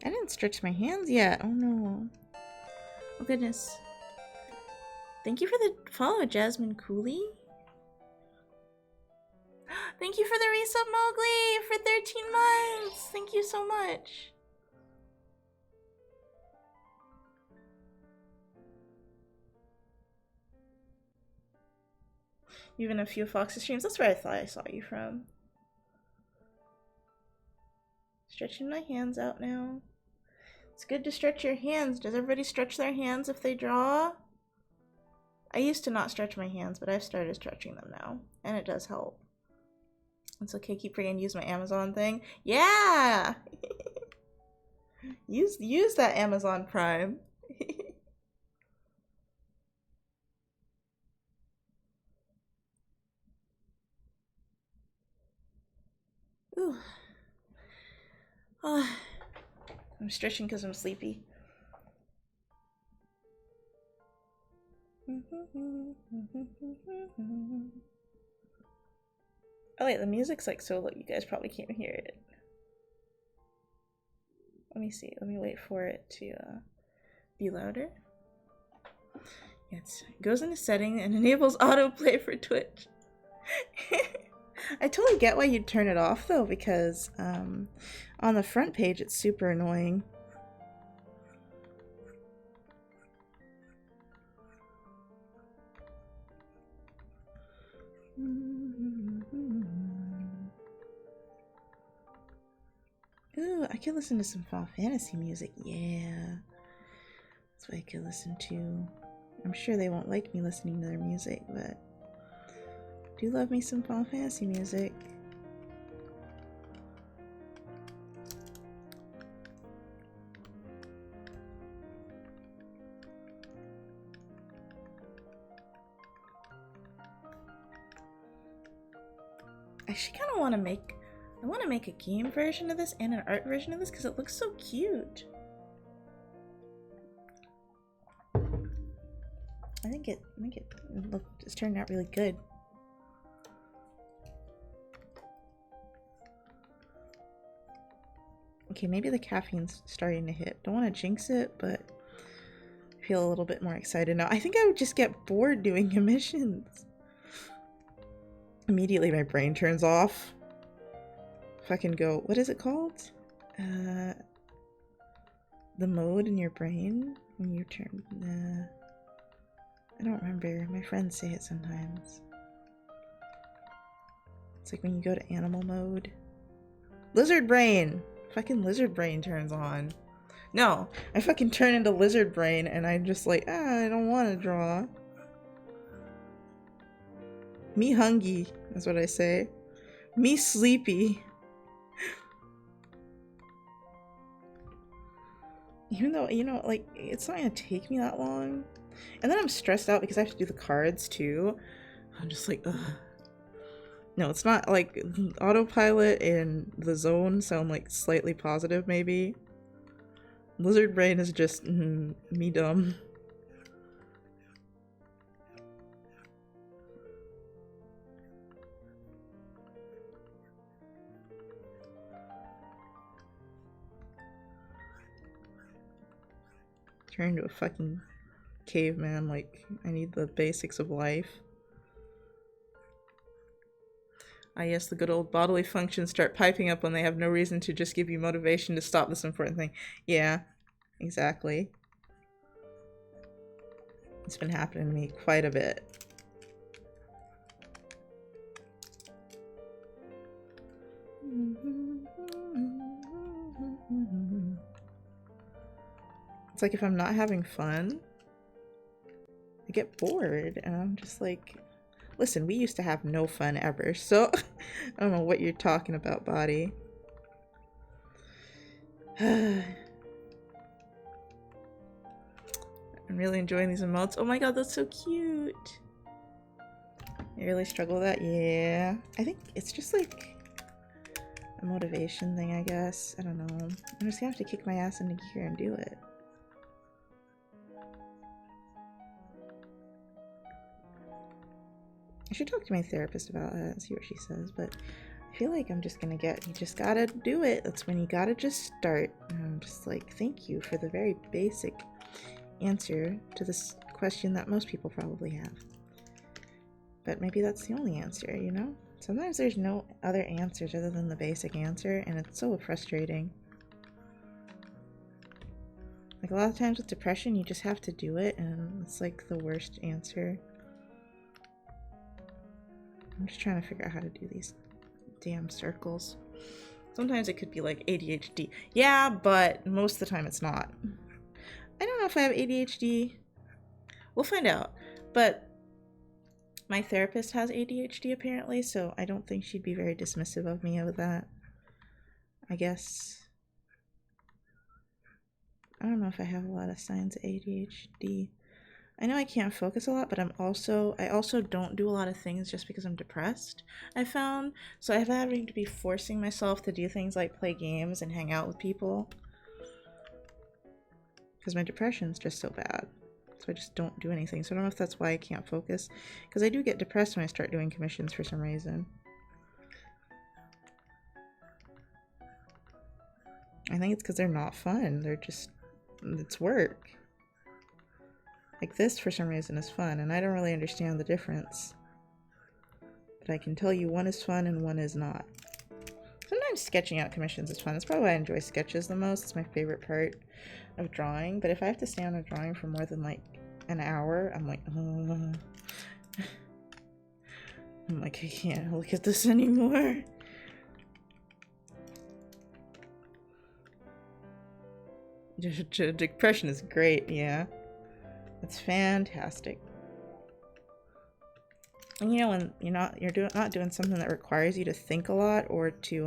Speaker 1: I didn't stretch my hands yet. Oh no. Oh goodness. Thank you for the follow, Jasmine Cooley. Thank you for the resub, Mowgli, for 13 months. Thank you so much. Even a few Fox's streams. That's where I thought I saw you from. Stretching my hands out now. It's good to stretch your hands. Does everybody stretch their hands if they draw? I used to not stretch my hands, but I've started stretching them now, and it does help. It's okay, keep forgetting to use my Amazon thing. Yeah! use that Amazon Prime. Ooh. I'm stretching because I'm sleepy. Oh wait, the music's like so low, you guys probably can't hear it. Let me see, let me wait for it to be louder. Yeah, it goes into setting and enables autoplay for Twitch. I totally get why you'd turn it off though, because on the front page it's super annoying. Ooh, I could listen to some Final Fantasy music. Yeah. That's what I could listen to. I'm sure they won't like me listening to their music, but I do love me some Final Fantasy music. I actually kind of want to make a game version of this and an art version of this because it looks so cute. I think it's turned out really good. Okay, maybe the caffeine's starting to hit. Don't want to jinx it, but I feel a little bit more excited now. I think I would just get bored doing emissions. Immediately my brain turns off. If I can go, what is it called? The mode in your brain when you turn I don't remember. My friends say it sometimes. It's like when you go to animal mode. Lizard brain! Fucking lizard brain turns on. No, I fucking turn into lizard brain and I'm just like, I don't want to draw. Me hungry, that's what I say. Me sleepy. Even though, you know, like, it's not gonna take me that long. And then I'm stressed out because I have to do the cards too. I'm just like, ugh. No, it's not like autopilot and the zone sound like slightly positive, maybe. Lizard brain is just me dumb. Turn into a fucking caveman, like, I need the basics of life. Ah, yes, the good old bodily functions start piping up when they have no reason to, just give you motivation to stop this important thing. Yeah, exactly. It's been happening to me quite a bit. It's like if I'm not having fun, I get bored, and I'm just like, listen, we used to have no fun ever, so I don't know what you're talking about, body. I'm really enjoying these emotes. Oh my god, that's so cute. I really struggle with that. Yeah. I think it's just like a motivation thing, I guess. I don't know. I'm just gonna have to kick my ass into gear and do it. I should talk to my therapist about that and see what she says, but I feel like I'm just gonna get, you just gotta do it. That's when you gotta just start. And I'm just like, thank you for the very basic answer to this question that most people probably have. But maybe that's the only answer, you know? Sometimes there's no other answers other than the basic answer, and it's so frustrating. Like, a lot of times with depression, you just have to do it, and it's like the worst answer. I'm just trying to figure out how to do these damn circles. Sometimes it could be like ADHD. Yeah, but most of the time it's not. I don't know if I have ADHD. We'll find out. But my therapist has ADHD apparently, so I don't think she'd be very dismissive of me with that. I guess. I don't know if I have a lot of signs of ADHD. I know I can't focus a lot, but I also don't do a lot of things just because I'm depressed, I found. So I'm having to be forcing myself to do things like play games and hang out with people. Because my depression's just so bad. So I just don't do anything. So I don't know if that's why I can't focus. Because I do get depressed when I start doing commissions for some reason. I think it's because they're not fun. They're just, it's work. Like this, for some reason, is fun, and I don't really understand the difference. But I can tell you one is fun and one is not. Sometimes sketching out commissions is fun. That's probably why I enjoy sketches the most. It's my favorite part of drawing. But if I have to stay on a drawing for more than like an hour, I'm like, oh. I'm like, I can't look at this anymore. Depression is great, yeah. It's fantastic. And you know, when you're not doing something that requires you to think a lot, or to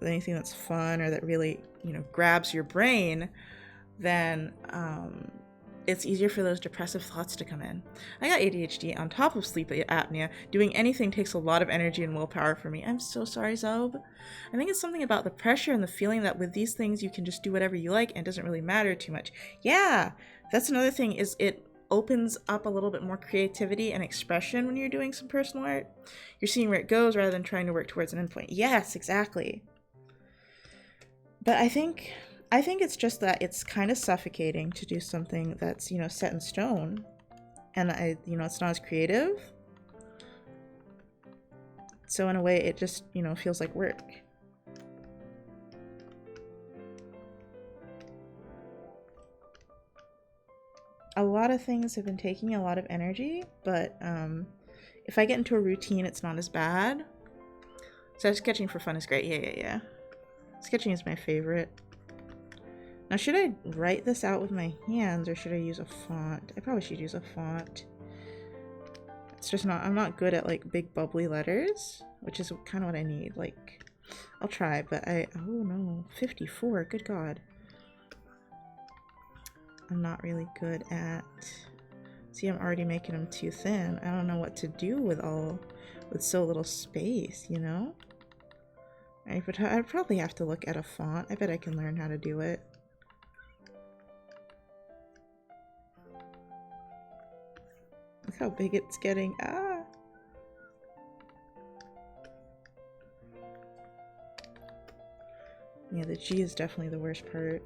Speaker 1: anything that's fun or that really, you know, grabs your brain, then it's easier for those depressive thoughts to come in. I got ADHD on top of sleep apnea. Doing anything takes a lot of energy and willpower for me. I'm so sorry, Zob. I think it's something about the pressure and the feeling that with these things you can just do whatever you like and it doesn't really matter too much. Yeah, that's another thing, is it opens up a little bit more creativity and expression when you're doing some personal art. You're seeing where it goes rather than trying to work towards an endpoint. Yes, exactly. But I think it's just that it's kind of suffocating to do something that's, you know, set in stone, and it's not as creative. So in a way, it just, you know, feels like work. A lot of things have been taking a lot of energy, but if I get into a routine, it's not as bad. So sketching for fun is great. Yeah. Sketching is my favorite. Now, should I write this out with my hands, or should I use a font? I probably should use a font. It's just not, I'm not good at like big bubbly letters, which is kind of what I need. Like, I'll try, but oh no, 54, good God. I'm not really good at. See, I'm already making them too thin. I don't know what to do with so little space, you know? I'd probably have to look at a font. I bet I can learn how to do it. Look how big it's getting. Ah! Yeah, the G is definitely the worst part.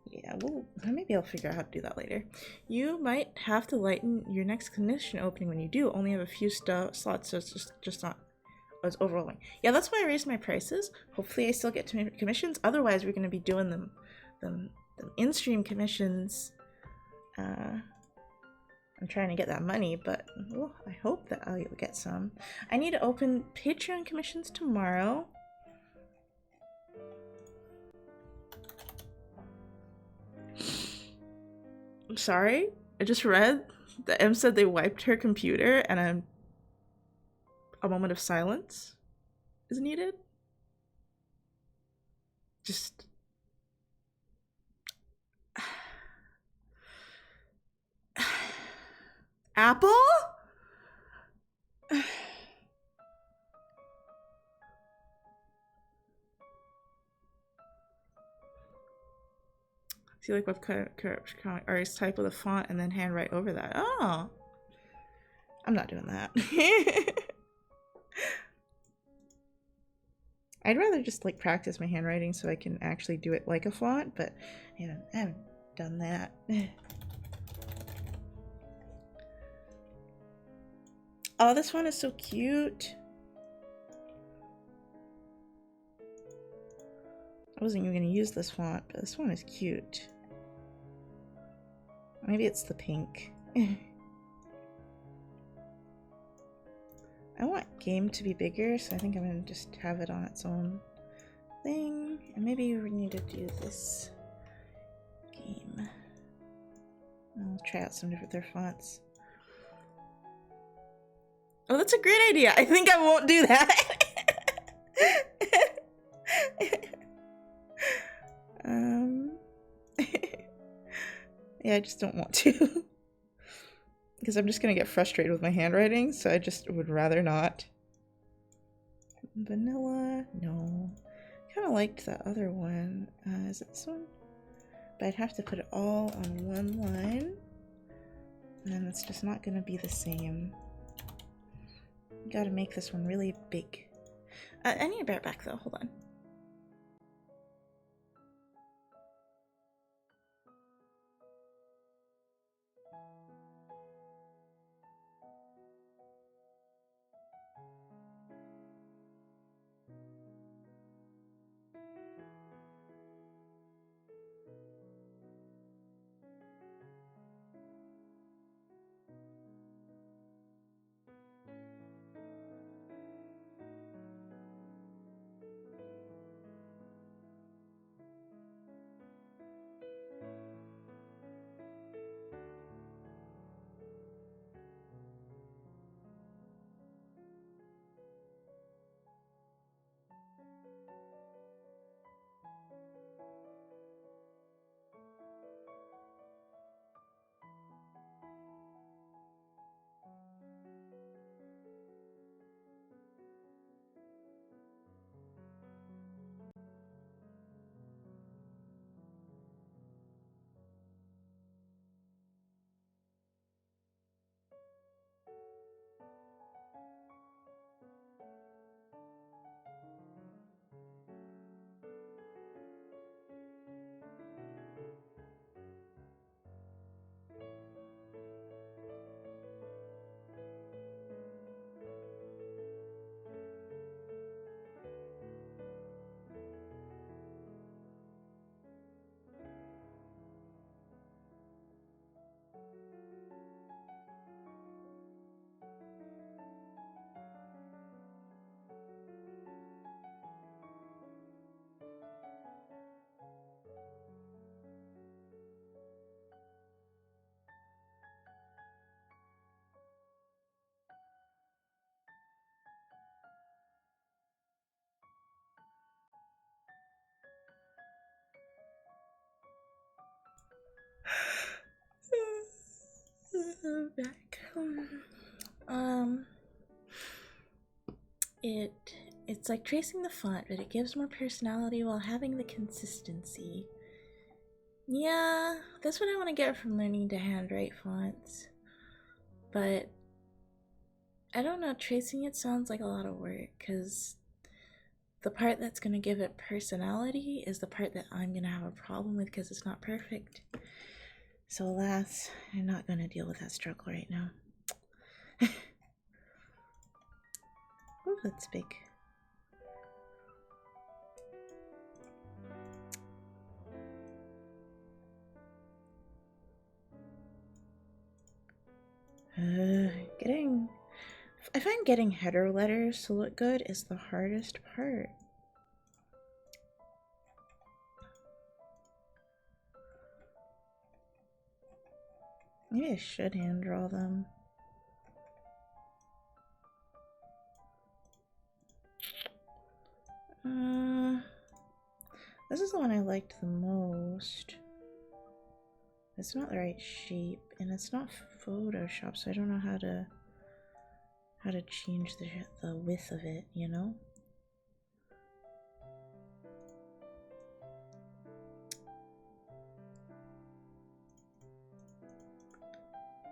Speaker 1: Yeah, well, maybe I'll figure out how to do that later. You might have to lighten your next commission opening when you do. Only have a few slots, so it's just not. Oh, it's overwhelming. Yeah, that's why I raised my prices. Hopefully, I still get commissions. Otherwise, we're going to be doing them in-stream commissions. I'm trying to get that money, but well, I hope that I'll get some. I need to open Patreon commissions tomorrow. I'm sorry. I just read that M said they wiped her computer, and a moment of silence is needed. Just Apple? See, like with artist type with a font and then handwrite over that. Oh, I'm not doing that. I'd rather just like practice my handwriting so I can actually do it like a font, but I haven't done that. Oh, this one is so cute. I wasn't even gonna use this font, but this one is cute. Maybe it's the pink. I want game to be bigger, so I think I'm gonna just have it on its own thing. And maybe we need to do this game. I'll try out some different fonts. Oh, that's a great idea. I think I won't do that. Yeah, I just don't want to. Because I'm just gonna get frustrated with my handwriting, so I just would rather not. Vanilla, no. Kind of liked that other one. Is it this one? But I'd have to put it all on one line. And then it's just not gonna be the same. Gotta make this one really big. I need a bear back though, hold on. it's like tracing the font, but it gives more personality while having the consistency. Yeah, that's what I want to get from learning to handwrite fonts. But I don't know, tracing it sounds like a lot of work, because the part that's going to give it personality is the part that I'm going to have a problem with because it's not perfect. So alas, I'm not going to deal with that struggle right now. Oh, that's big. I find getting header letters to look good is the hardest part. Maybe I should hand draw them. This is the one I liked the most. It's not the right shape, and it's not Photoshop, so I don't know how to change the width of it, you know?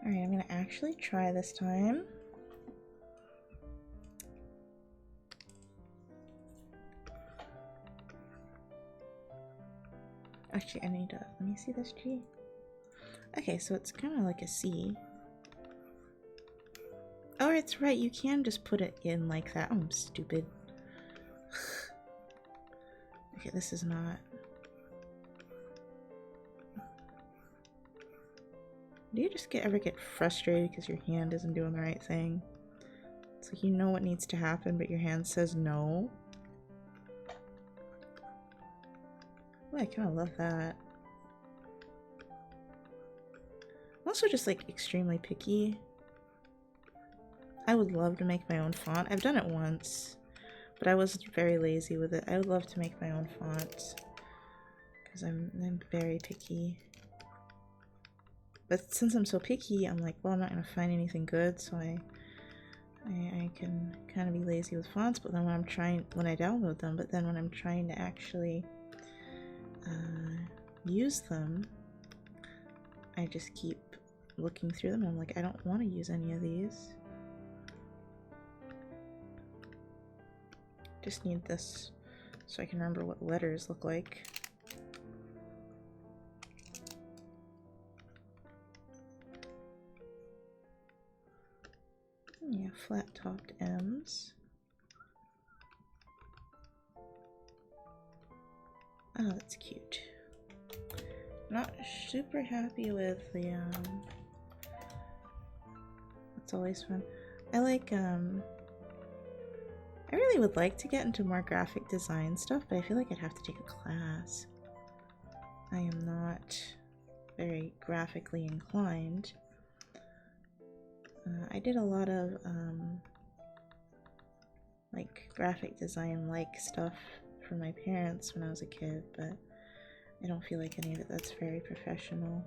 Speaker 1: Alright, I'm gonna actually try this time. Actually, I need to, let me see this G. Okay, so it's kind of like a C. Oh, it's right, you can just put it in like that. Oh, I'm stupid. Okay, this is not. Do you just ever get frustrated because your hand isn't doing the right thing? It's like you know what needs to happen, but your hand says no. Oh, I kind of love that. I'm also just like extremely picky. I would love to make my own font. I've done it once, but I was very lazy with it. I would love to make my own font because I'm very picky. But since I'm so picky, I'm like, well, I'm not gonna find anything good, so I can kind of be lazy with fonts. But then when I download them, but then when I'm trying to actually use them, I just keep looking through them and I'm like, I don't want to use any of these. Just need this so I can remember what letters look like. Yeah, flat-topped M's. Oh, that's cute. Not super happy with the, it's always fun. I like, I really would like to get into more graphic design stuff, but I feel like I'd have to take a class. I am not very graphically inclined. I did a lot of, like, graphic design-like stuff for my parents when I was a kid, but I don't feel like any of it that's very professional.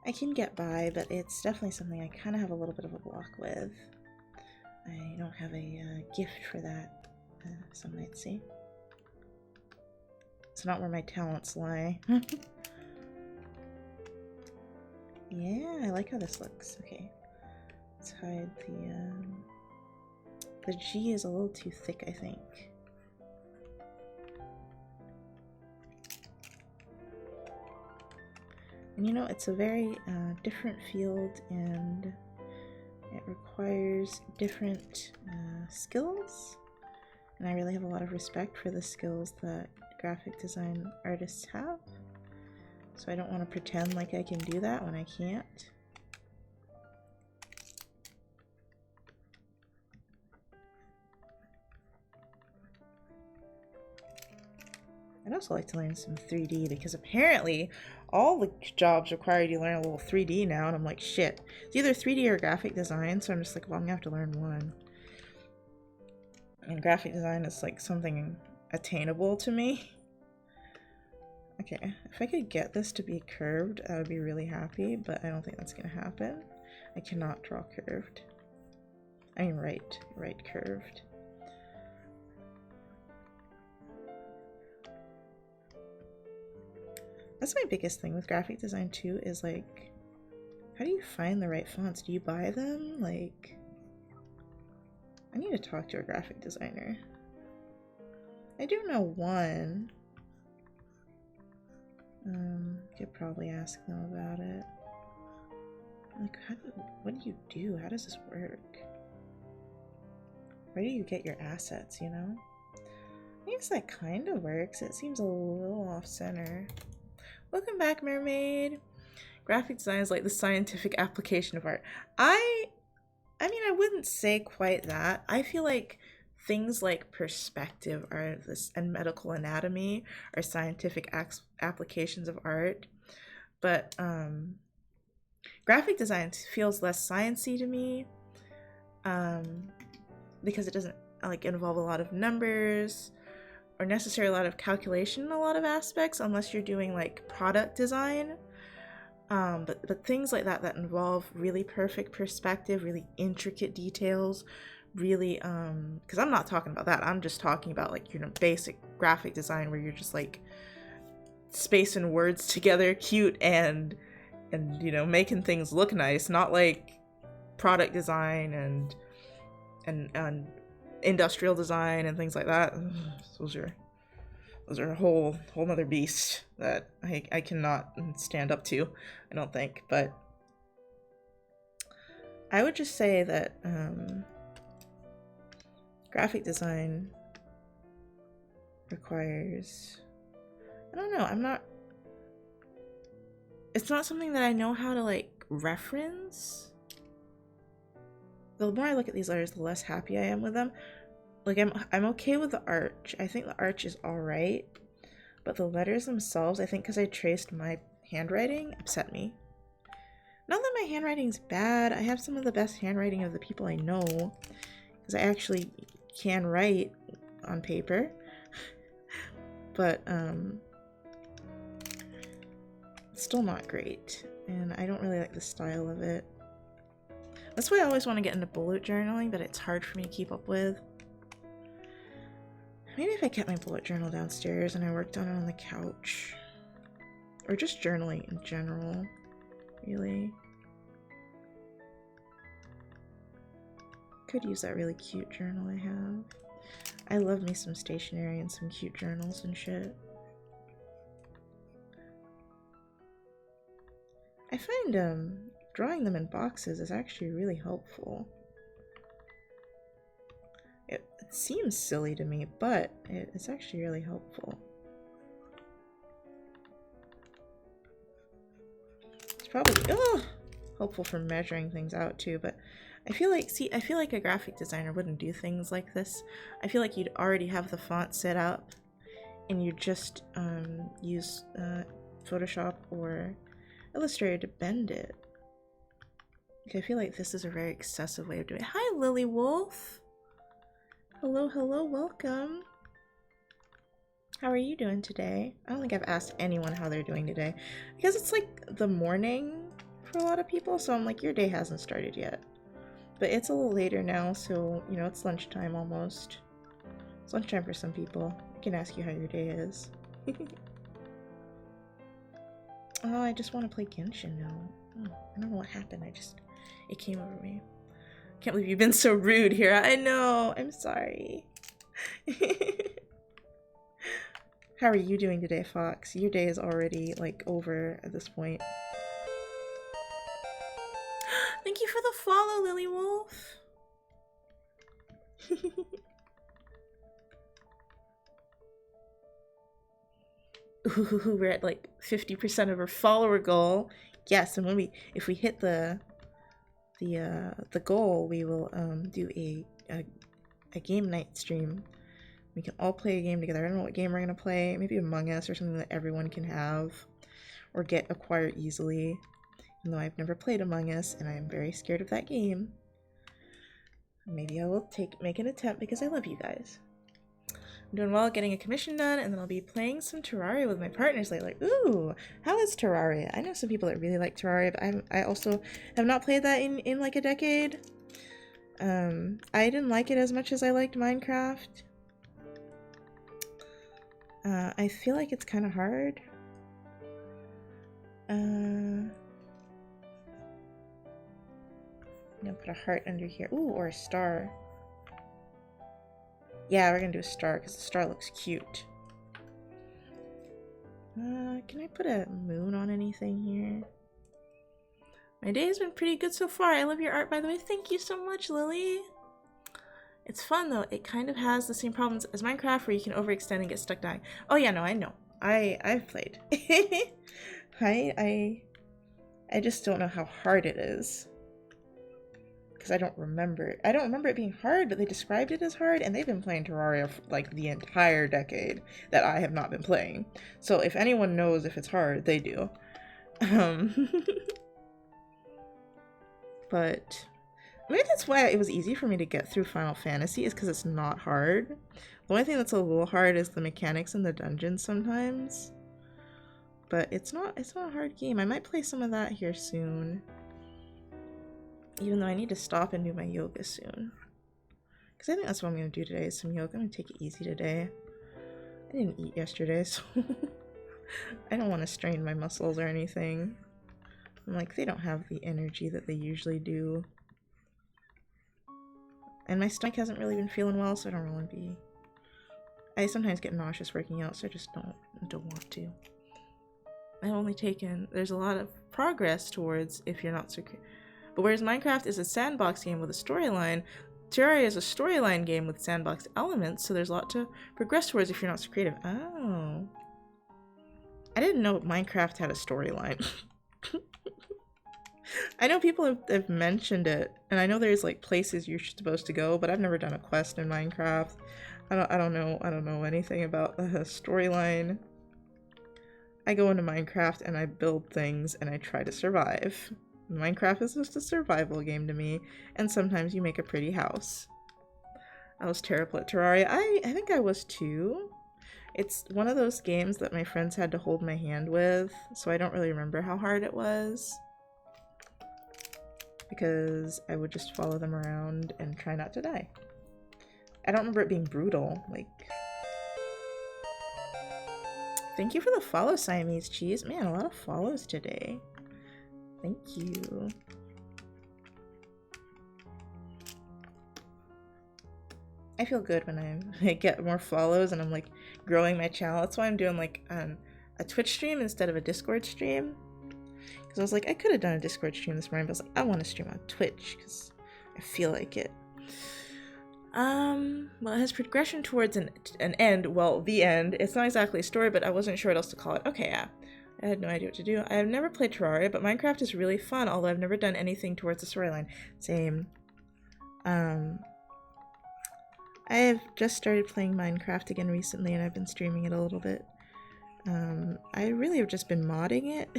Speaker 1: I can get by, but it's definitely something I kind of have a little bit of a block with. I don't have a gift for that, some might say. It's not where my talents lie. Yeah, I like how this looks. Okay, let's hide the G is a little too thick, I think. And you know, it's a very different field, and it requires different skills, and I really have a lot of respect for the skills that graphic design artists have, so I don't want to pretend like I can do that when I can't. I'd also like to learn some 3D, because apparently all the jobs require you to learn a little 3D now, and I'm like, shit. It's either 3D or graphic design, so I'm just like, well, I'm gonna have to learn one. And graphic design is like something attainable to me. Okay, if I could get this to be curved, I would be really happy, but I don't think that's gonna happen. I cannot draw curved. I mean right curved. That's my biggest thing with graphic design too, is like, how do you find the right fonts? Do you buy them? Like, I need to talk to a graphic designer. I do know one. Could probably ask them about it. Like, what do you do? How does this work? Where do you get your assets, you know? I guess that kind of works. It seems a little off-center. Welcome back, Mermaid. Graphic design is like the scientific application of art. I mean, I wouldn't say quite that. I feel like things like perspective are this, and medical anatomy are scientific applications of art. But graphic design feels less sciencey to me, because it doesn't like involve a lot of numbers or necessarily a lot of calculation in a lot of aspects, unless you're doing like product design. But things like that involve really perfect perspective, really intricate details, really because I'm not talking about that. I'm just talking about like, you know, basic graphic design where you're just like spacing words together cute and you know, making things look nice, not like product design and industrial design and things like that. Those are a whole nother beast that I cannot stand up to, I don't think. But I would just say that graphic design requires, I don't know, it's not something that I know how to like reference. The more I look at these letters, the less happy I am with them. Like, I'm okay with the arch. I think the arch is alright. But the letters themselves, I think because I traced my handwriting, upset me. Not that my handwriting's bad. I have some of the best handwriting of the people I know. Because I actually can write on paper. But, it's still not great. And I don't really like the style of it. That's why I always want to get into bullet journaling, but it's hard for me to keep up with. Maybe if I kept my bullet journal downstairs and I worked on it on the couch. Or just journaling in general, really. Could use that really cute journal I have. I love me some stationery and some cute journals and shit. I find drawing them in boxes is actually really helpful. It seems silly to me, but it's actually really helpful. It's probably helpful for measuring things out too, but I feel like a graphic designer wouldn't do things like this. I feel like you'd already have the font set up and you just use Photoshop or Illustrator to bend it. Okay, I feel like this is a very excessive way of doing it. Hi, Lily Wolf. Hello, hello, welcome. How are you doing today? I don't think I've asked anyone how they're doing today because it's like the morning for a lot of people, so I'm like, your day hasn't started yet. But it's a little later now, so, you know, it's lunchtime almost. It's lunchtime for some people. I can ask you how your day is. Oh, I just want to play Genshin now. Oh, I don't know what happened. It came over me. Can't believe you've been so rude here. I know. I'm sorry. How are you doing today, Fox? Your day is already, like, over at this point. Thank you for the follow, Lily Wolf. Ooh, we're at like 50% of our follower goal. Yes, and if we hit the goal, we will do a game night stream. We can all play a game together. I don't know what game we're gonna play. Maybe Among Us or something that everyone can have or acquire easily. Even though I've never played Among Us and I am very scared of that game. Maybe I will make an attempt because I love you guys. I'm doing well getting a commission done, and then I'll be playing some Terraria with my partners lately. Ooh, how is Terraria? I know some people that really like Terraria, but I also have not played that in like a decade. I didn't like it as much as I liked Minecraft. I feel like it's kind of hard. I'm gonna put a heart under here. Ooh, or a star. Yeah, we're gonna do a star because the star looks cute. Can I put a moon on anything here? My day has been pretty good so far. I love your art, by the way. Thank you so much, Lily. It's fun, though. It kind of has the same problems as Minecraft, where you can overextend and get stuck dying. Oh, yeah, no, I know. I've played. I just don't know how hard it is. Because I don't remember it. I don't remember it being hard, but they described it as hard, and they've been playing Terraria for, like, the entire decade that I have not been playing. So if anyone knows if it's hard, they do. But maybe that's why it was easy for me to get through Final Fantasy, is because it's not hard. The only thing that's a little hard is the mechanics in the dungeons sometimes. But it's not a hard game. I might play some of that here soon. Even though I need to stop and do my yoga soon. Because I think that's what I'm going to do today, is some yoga. I'm going to take it easy today. I didn't eat yesterday, so I don't want to strain my muscles or anything. I'm like, they don't have the energy that they usually do. And my stomach hasn't really been feeling well, so I don't really be... I sometimes get nauseous working out, so I just don't want to. I've only taken... There's a lot of progress towards if you're not so... But whereas Minecraft is a sandbox game with a storyline, Terraria is a storyline game with sandbox elements, so there's a lot to progress towards if you're not so creative. Oh. I didn't know Minecraft had a storyline. I know people have mentioned it, and I know there's like places you're supposed to go, but I've never done a quest in Minecraft. I don't know anything about the storyline. I go into Minecraft and I build things and I try to survive. Minecraft is just a survival game to me, and sometimes you make a pretty house. I was terrible at Terraria. I think I was too. It's one of those games that my friends had to hold my hand with, so I don't really remember how hard it was. Because I would just follow them around and try not to die. I don't remember it being brutal, like... Thank you for the follow, Siamese Cheese. Man, a lot of follows today. Thank you. I feel good when I get more follows and I'm like growing my channel. That's why I'm doing like a Twitch stream instead of a Discord stream. Because I was like, I could have done a Discord stream this morning, but I was like, I want to stream on Twitch because I feel like it. Well, it has progression towards an end. Well, the end. It's not exactly a story, but I wasn't sure what else to call it. Okay, yeah. I had no idea what to do. I have never played Terraria, but Minecraft is really fun, although I've never done anything towards the storyline. Same. I have just started playing Minecraft again recently, and I've been streaming it a little bit. I really have just been modding it,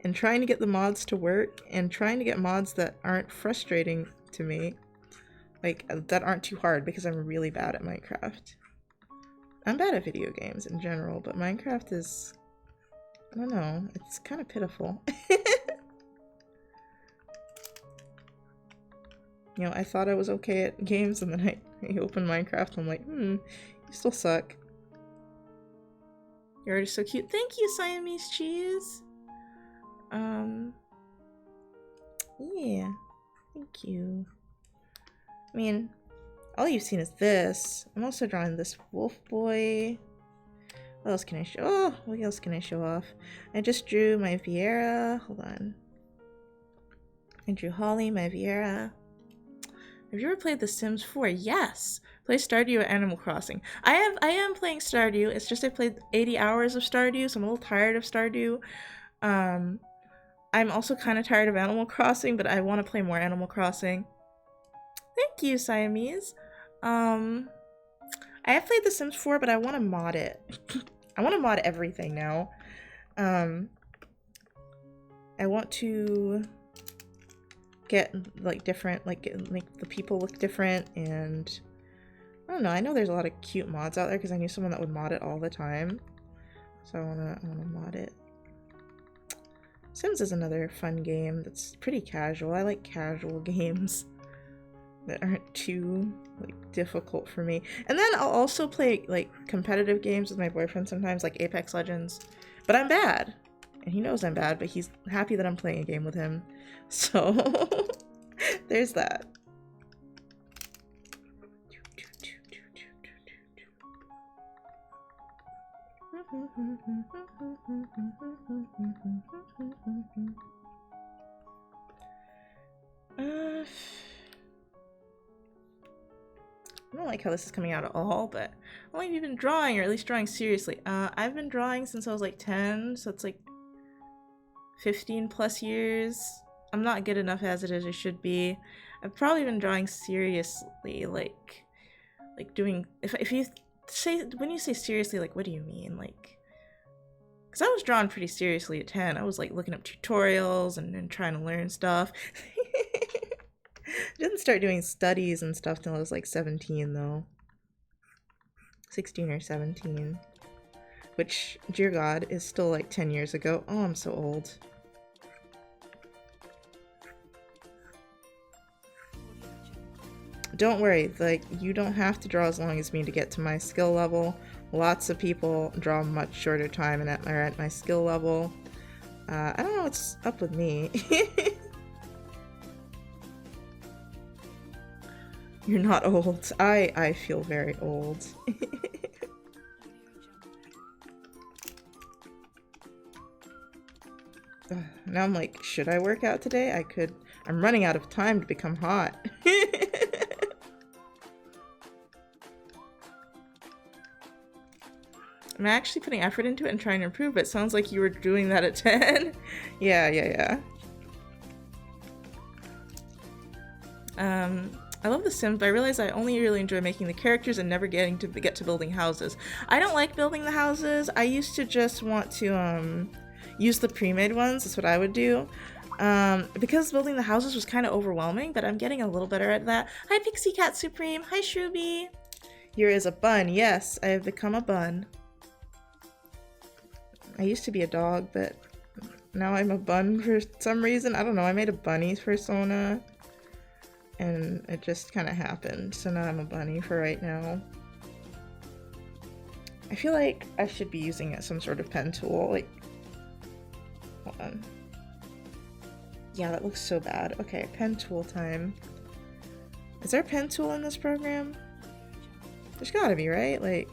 Speaker 1: and trying to get the mods to work, and trying to get mods that aren't frustrating to me. Like, that aren't too hard, because I'm really bad at Minecraft. I'm bad at video games in general, but Minecraft is... I don't know, it's kind of pitiful. You know, I thought I was okay at games, and then I opened Minecraft, and I'm like, you still suck. You're already so cute. Thank you, Siamese Cheese! Yeah. Thank you. I mean, all you've seen is this. I'm also drawing this wolf boy. What else can I show? Oh, what else can I show off? I just drew my Vieira. Hold on. I drew Holly, my Vieira. Have you ever played The Sims 4? Yes! Play Stardew or Animal Crossing. I am playing Stardew. It's just I played 80 hours of Stardew, so I'm a little tired of Stardew. I'm also kind of tired of Animal Crossing, but I want to play more Animal Crossing. Thank you, Siamese. I have played The Sims 4, but I want to mod it. I want to mod everything now. I want to get like different, like make the people look different, and I don't know. I know there's a lot of cute mods out there because I knew someone that would mod it all the time. So I wanna mod it. Sims is another fun game that's pretty casual. I like casual games that aren't too like difficult for me. And then I'll also play like competitive games with my boyfriend sometimes, like Apex Legends. But I'm bad. And he knows I'm bad, but he's happy that I'm playing a game with him. So, there's that. I don't like how this is coming out at all, but how long have you been drawing, or at least drawing seriously? I've been drawing since I was like 10, so it's like 15 plus years. I'm not good enough as it is I should be. I've probably been drawing seriously, like doing, if you say, when you say seriously, like what do you mean? Like, because I was drawing pretty seriously at 10. I was like looking up tutorials and trying to learn stuff. Didn't start doing studies and stuff till I was like 17 though. 16 or 17. Which, dear God, is still like 10 years ago. Oh, I'm so old. Don't worry, like, you don't have to draw as long as me to get to my skill level. Lots of people draw much shorter time and are at my skill level. I don't know what's up with me. You're not old. I feel very old. Now I'm like, should I work out today? I could. I'm running out of time to become hot. I'm actually putting effort into it and trying to improve, but it sounds like you were doing that at 10. Yeah. I love The Sims, but I realize I only really enjoy making the characters and never getting to get to building houses. I don't like building the houses. I used to just want to use the pre-made ones. That's what I would do. Because building the houses was kind of overwhelming, but I'm getting a little better at that. Hi, Pixie Cat Supreme. Hi, Shrooby. Here is a bun. Yes, I have become a bun. I used to be a dog, but now I'm a bun for some reason. I don't know. I made a bunny persona. And it just kind of happened, so now I'm a bunny for right now. I feel like I should be using some sort of pen tool, like... Hold on. Yeah, that looks so bad. Okay, pen tool time. Is there a pen tool in this program? There's gotta be, right? Like...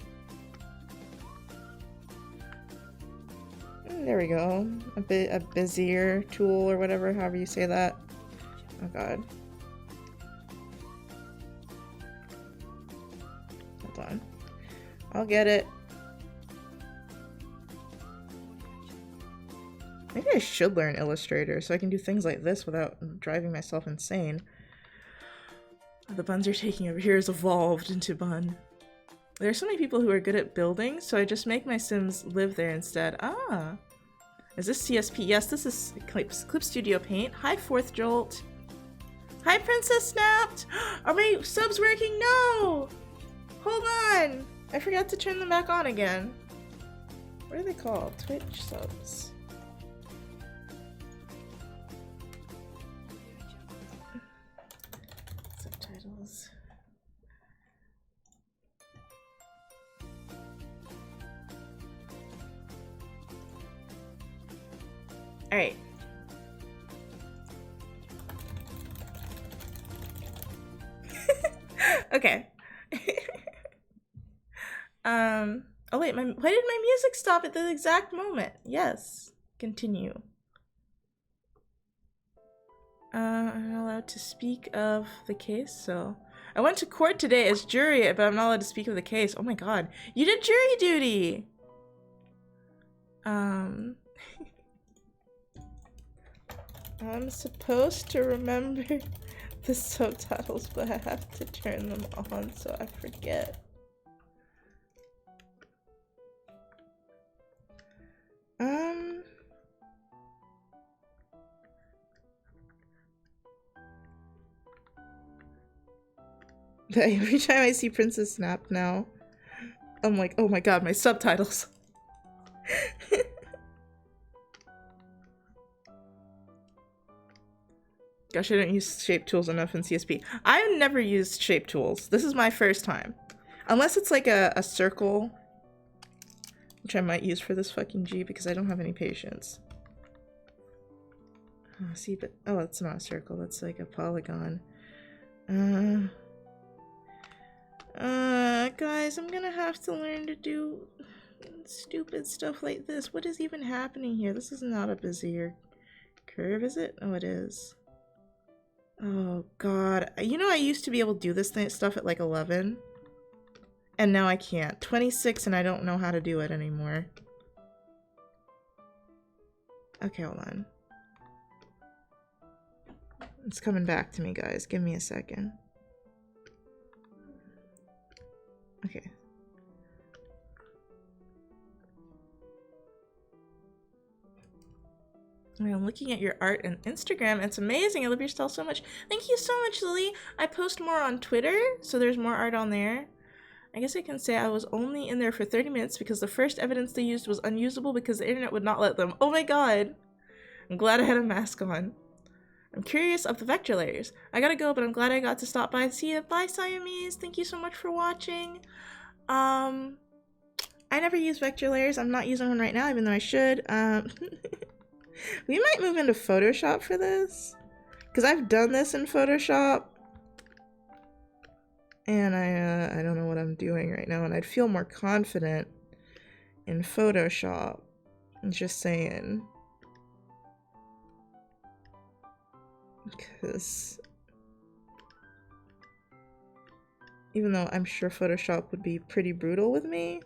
Speaker 1: There we go. A busier tool or whatever, however you say that. Oh god. On. I'll get it. Maybe I should learn Illustrator so I can do things like this without driving myself insane. The buns you're taking over here has evolved into bun. There are so many people who are good at building, so I just make my Sims live there instead. Ah! Is this CSP? Yes, this is Clip Studio Paint. Hi, Fourth Jolt. Hi, Princess Snapped! Are my subs working? No! Hold on! I forgot to turn them back on again. What are they called? Twitch subs. Subtitles. Alright. Okay. Oh wait, why did my music stop at the exact moment? Yes. Continue. I'm not allowed to speak of the case, so... I went to court today as jury, but I'm not allowed to speak of the case. Oh my god. You did jury duty! I'm supposed to remember the subtitles, but I have to turn them on so I forget. Every time I see Princess Snap now, I'm like, oh my god, my subtitles. Gosh, I don't use shape tools enough in CSP. I've never used shape tools. This is my first time. Unless it's like a circle, which I might use for this fucking G because I don't have any patience. Oh, see, but oh, it's not a circle. That's like a polygon. Guys, I'm gonna have to learn to do stupid stuff like this. What is even happening here? This is not a Bezier curve, is it? Oh, it is. Oh, God. You know, I used to be able to do this stuff at like 11. And now I can't. 26 and I don't know how to do it anymore. Okay, hold on. It's coming back to me, guys. Give me a second. Okay. I'm looking at your art on Instagram. It's amazing. I love your style so much. Thank you so much, Lily. I post more on Twitter, so there's more art on there. I guess I can say I was only in there for 30 minutes because the first evidence they used was unusable because the internet would not let them. Oh my god. I'm glad I had a mask on. I'm curious of the vector layers. I gotta go, but I'm glad I got to stop by. See ya. Bye, Siamese. Thank you so much for watching. I never use vector layers. I'm not using one right now, even though I should. We might move into Photoshop for this. Because I've done this in Photoshop. And I don't know what I'm doing right now. And I'd feel more confident in Photoshop. I'm just saying. Because even though I'm sure Photoshop would be pretty brutal with me,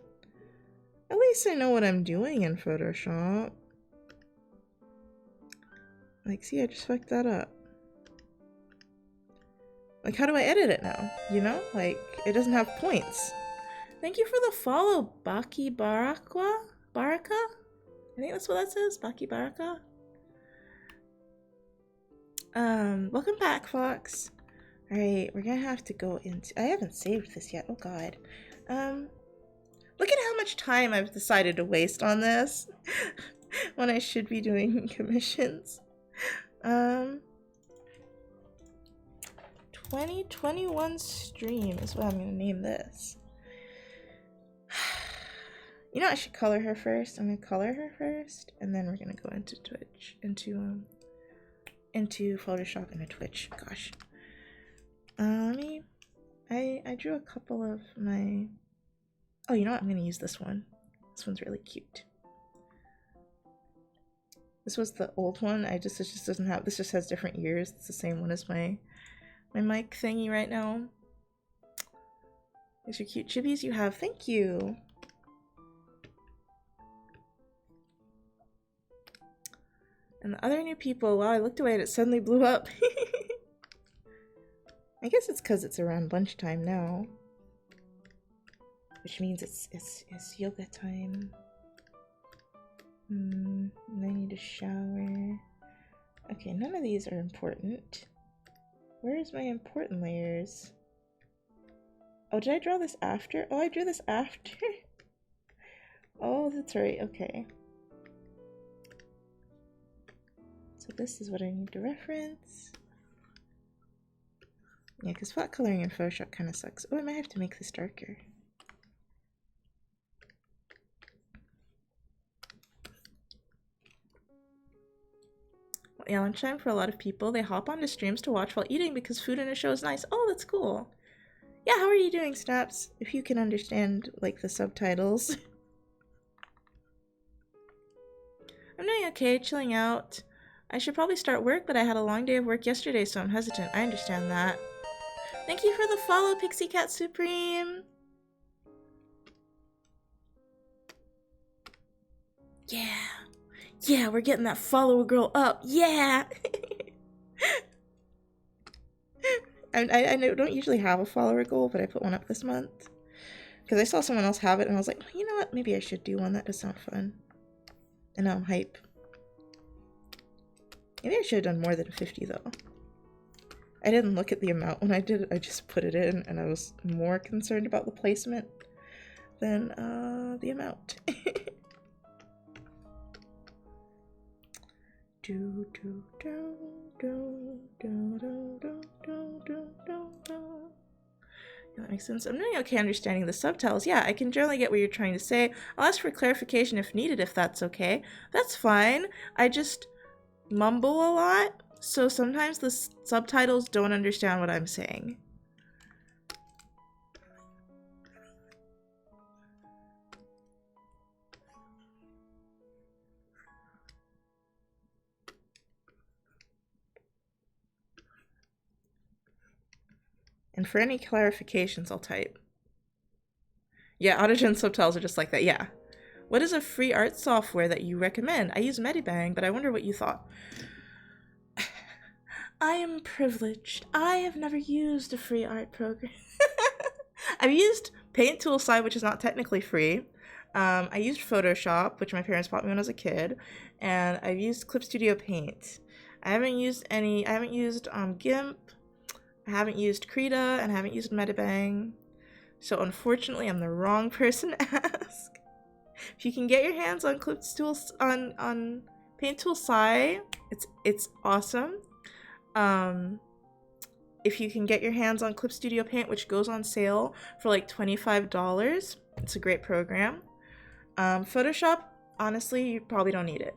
Speaker 1: at least I know what I'm doing in Photoshop. Like, see, I just fucked that up. Like, how do I edit it now? You know? Like, it doesn't have points. Thank you for the follow, Baki Baraka? Baraka? I think that's what that says, Baki Baraka. Welcome back, Fox. Alright, we're gonna have to go into... I haven't saved this yet, oh god. Look at how much time I've decided to waste on this. When I should be doing commissions. 2021 stream is what I'm gonna name this. You know, I should color her first. I'm gonna color her first, and then we're gonna go into Twitch, into Photoshop and a Twitch. Gosh. I drew a couple of my... Oh, you know what? I'm gonna use this one. This one's really cute. This was the old one. This just doesn't have... This just has different years. It's the same one as my mic thingy right now. These are cute chibis you have. Thank you. And the other new people, wow, I looked away and it suddenly blew up. I guess it's because it's around lunchtime now. Which means it's yoga time. And I need to shower. Okay, none of these are important. Where's my important layers? Oh, did I draw this after? Oh, I drew this after? Oh, that's right, okay. So this is what I need to reference. Yeah, because flat coloring in Photoshop kind of sucks. Oh, I might have to make this darker. Yeah, lunchtime for a lot of people. They hop onto streams to watch while eating because food in a show is nice. Oh, that's cool. Yeah, how are you doing, Snaps? If you can understand, like, the subtitles. I'm doing okay, chilling out. I should probably start work, but I had a long day of work yesterday, so I'm hesitant. I understand that. Thank you for the follow, Pixie Cat Supreme. Yeah. Yeah, we're getting that follower girl up. Yeah. I don't usually have a follower goal, but I put one up this month. Because I saw someone else have it, and I was like, you know what? Maybe I should do one. That does sound fun. And now I'm hype. Maybe I should have done more than 50, though. I didn't look at the amount when I did it. I just put it in, and I was more concerned about the placement than the amount. That makes sense. I'm doing okay understanding the subtitles. Yeah, I can generally get what you're trying to say. I'll ask for clarification if needed, if that's okay. That's fine. mumble a lot, so sometimes the subtitles don't understand what I'm saying. And for any clarifications, I'll type. Yeah, autogen subtitles are just like that, yeah. What is a free art software that you recommend? I use Medibang, but I wonder what you thought. I am privileged. I have never used a free art program. I've used Paint Toolside, which is not technically free. I used Photoshop, which my parents bought me when I was a kid, and I've used Clip Studio Paint. I haven't used GIMP, I haven't used Krita, and I haven't used Medibang. So unfortunately, I'm the wrong person to ask. If you can get your hands on on Paint Toolside, it's awesome. If you can get your hands on Clip Studio Paint, which goes on sale for like $25, it's a great program. Photoshop, honestly, you probably don't need it.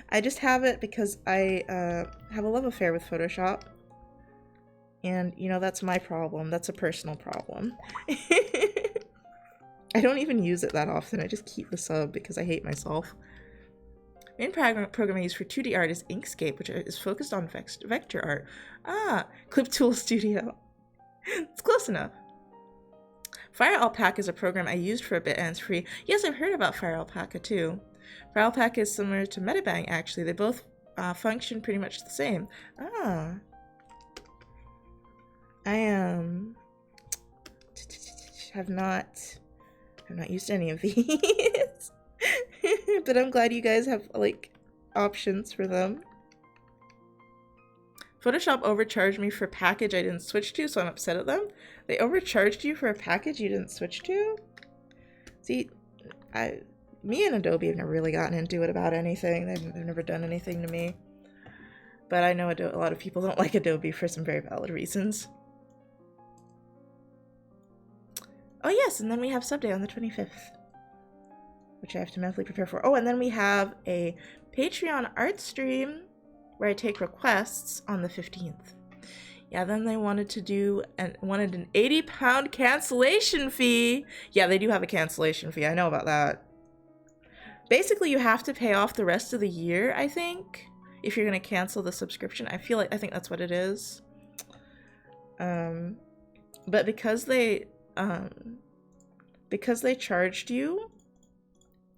Speaker 1: I just have it because I have a love affair with Photoshop. And, you know, that's my problem. That's a personal problem. I don't even use it that often. I just keep the sub because I hate myself. Main program I use for 2D art is Inkscape, which is focused on vector art. Ah, Clip Tool Studio. It's close enough. Fire Alpaca is a program I used for a bit and it's free. Yes, I've heard about Fire Alpaca too. Fire Alpaca is similar to Medibang actually. They both function pretty much the same. Ah. I have not used any of these. But I'm glad you guys have like options for them. Photoshop overcharged me for a package I didn't switch to, so I'm upset at them. They overcharged you for a package you didn't switch to? See, me and Adobe have never really gotten into it about anything. They've never done anything to me. But I know a lot of people don't like Adobe for some very valid reasons. Oh yes, and then we have Sub Day on the 25th. Which I have to mentally prepare for. Oh, and then we have a Patreon art stream where I take requests on the 15th. Yeah, then they wanted an 80-pound cancellation fee. Yeah, they do have a cancellation fee. I know about that. Basically, you have to pay off the rest of the year, I think, if you're going to cancel the subscription. I think that's what it is. But because they charged you